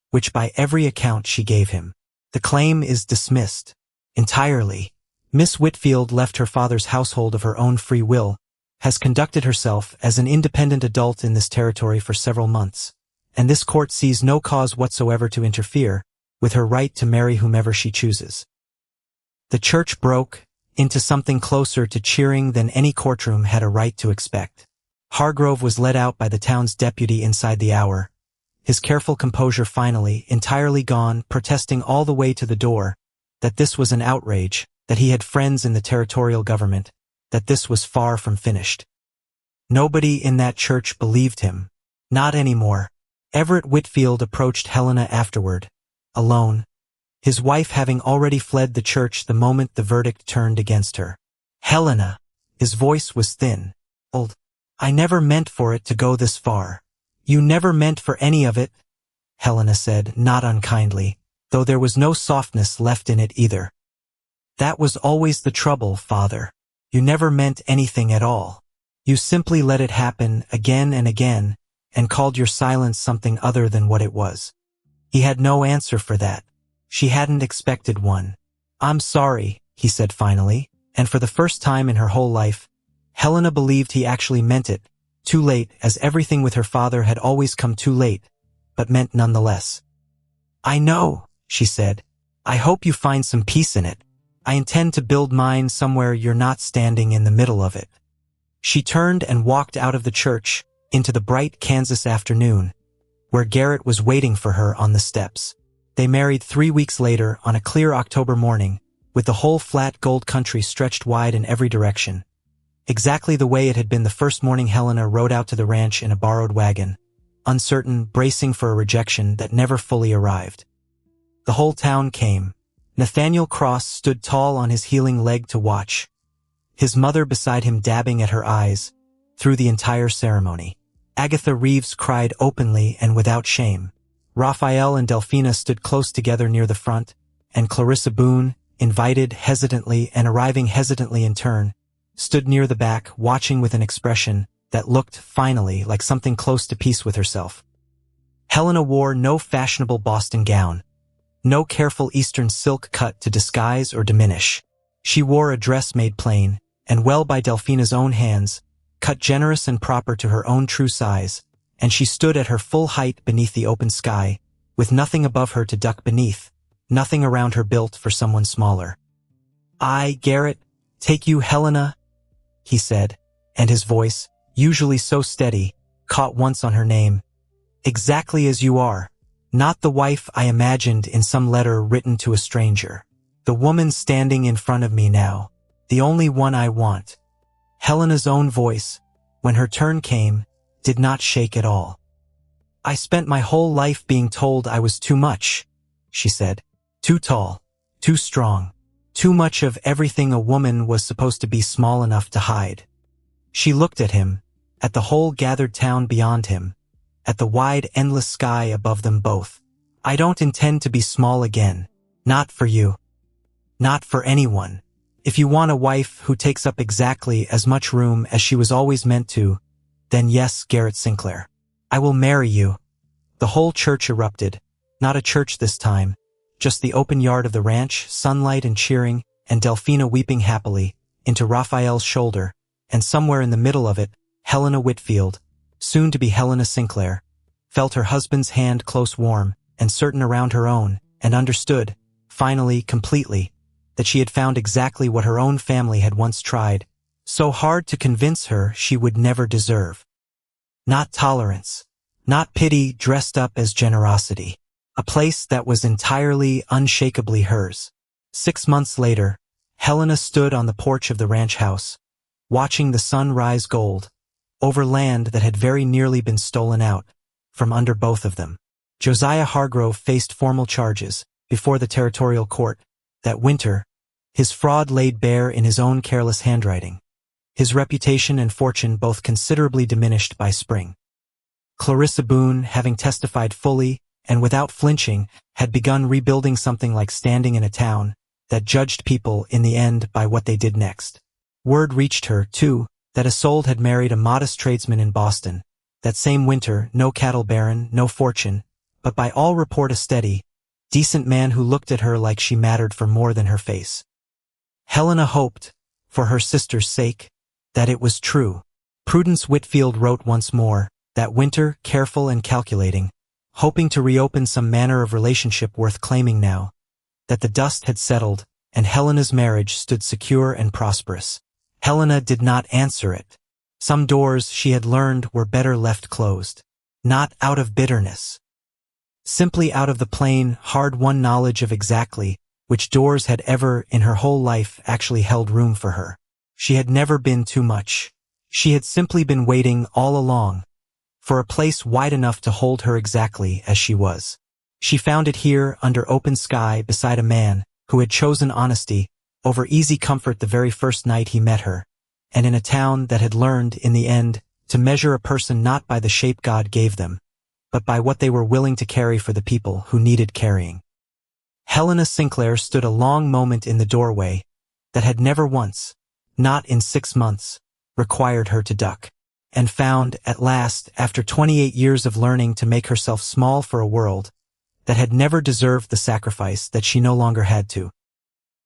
which by every account she gave him. The claim is dismissed. Entirely. Miss Whitfield left her father's household of her own free will, has conducted herself as an independent adult in this territory for several months, and this court sees no cause whatsoever to interfere with her right to marry whomever she chooses." The church broke into something closer to cheering than any courtroom had a right to expect. Hargrove was led out by the town's deputy inside the hour, his careful composure finally entirely gone, protesting all the way to the door that this was an outrage, that he had friends in the territorial government, that this was far from finished. Nobody in that church believed him. Not anymore. Everett Whitfield approached Helena afterward, alone, his wife having already fled the church the moment the verdict turned against her. "Helena," his voice was thin, old, "I never meant for it to go this far." "You never meant for any of it," Helena said, not unkindly, though there was no softness left in it either. "That was always the trouble, Father. You never meant anything at all. You simply let it happen again and again, and called your silence something other than what it was." He had no answer for that. She hadn't expected one. "I'm sorry," he said finally, and for the first time in her whole life, Helena believed he actually meant it, too late, as everything with her father had always come too late, but meant nonetheless. "I know," she said. "I hope you find some peace in it. I intend to build mine somewhere you're not standing in the middle of it." She turned and walked out of the church into the bright Kansas afternoon, where Garrett was waiting for her on the steps. They married 3 weeks later on a clear October morning, with the whole flat gold country stretched wide in every direction. Exactly the way it had been the first morning Helena rode out to the ranch in a borrowed wagon, uncertain, bracing for a rejection that never fully arrived. The whole town came. Nathaniel Cross stood tall on his healing leg to watch, his mother beside him dabbing at her eyes, through the entire ceremony. Agatha Reeves cried openly and without shame. Raphael and Delphina stood close together near the front, and Clarissa Boone, invited hesitantly and arriving hesitantly in turn, stood near the back, watching with an expression that looked, finally, like something close to peace with herself. Helena wore no fashionable Boston gown, no careful Eastern silk cut to disguise or diminish. She wore a dress made plain, and well by Delphina's own hands, cut generous and proper to her own true size, and she stood at her full height beneath the open sky, with nothing above her to duck beneath, nothing around her built for someone smaller. "I, Garrett, take you, Helena," he said, and his voice, usually so steady, caught once on her name. "Exactly as you are, not the wife I imagined in some letter written to a stranger. The woman standing in front of me now, the only one I want." Helena's own voice, when her turn came, did not shake at all. "I spent my whole life being told I was too much," she said. "Too tall, too strong, too much of everything a woman was supposed to be small enough to hide." She looked at him, at the whole gathered town beyond him, at the wide, endless sky above them both. "I don't intend to be small again. Not for you. Not for anyone. If you want a wife who takes up exactly as much room as she was always meant to, then yes, Garrett Sinclair, I will marry you." The whole church erupted. Not a church this time, just the open yard of the ranch, sunlight and cheering, and Delphina weeping happily, into Raphael's shoulder, and somewhere in the middle of it, Helena Whitfield, soon to be Helena Sinclair, felt her husband's hand close warm, and certain around her own, and understood, finally, completely, that she had found exactly what her own family had once tried, so hard to convince her she would never deserve. Not tolerance, not pity dressed up as generosity. A place that was entirely, unshakably hers. 6 months later, Helena stood on the porch of the ranch house, watching the sun rise gold, over land that had very nearly been stolen out, from under both of them. Josiah Hargrove faced formal charges, before the territorial court, that winter, his fraud laid bare in his own careless handwriting, his reputation and fortune both considerably diminished by spring. Clarissa Boone, having testified fully, and without flinching, had begun rebuilding something like standing in a town that judged people in the end by what they did next. Word reached her, too, that Isolde had married a modest tradesman in Boston. That same winter, no cattle baron, no fortune, but by all report a steady, decent man who looked at her like she mattered for more than her face. Helena hoped, for her sister's sake, that it was true. Prudence Whitfield wrote once more, that winter, careful and calculating, hoping to reopen some manner of relationship worth claiming now, that the dust had settled, and Helena's marriage stood secure and prosperous. Helena did not answer it. Some doors, she had learned, were better left closed. Not out of bitterness. Simply out of the plain, hard-won knowledge of exactly which doors had ever, in her whole life, actually held room for her. She had never been too much. She had simply been waiting all along, for a place wide enough to hold her exactly as she was. She found it here, under open sky, beside a man who had chosen honesty over easy comfort the very first night he met her, and in a town that had learned, in the end, to measure a person not by the shape God gave them, but by what they were willing to carry for the people who needed carrying. Helena Sinclair stood a long moment in the doorway that had never once, not in 6 months, required her to duck, and found, at last, after 28 years of learning to make herself small for a world that had never deserved the sacrifice, that she no longer had to.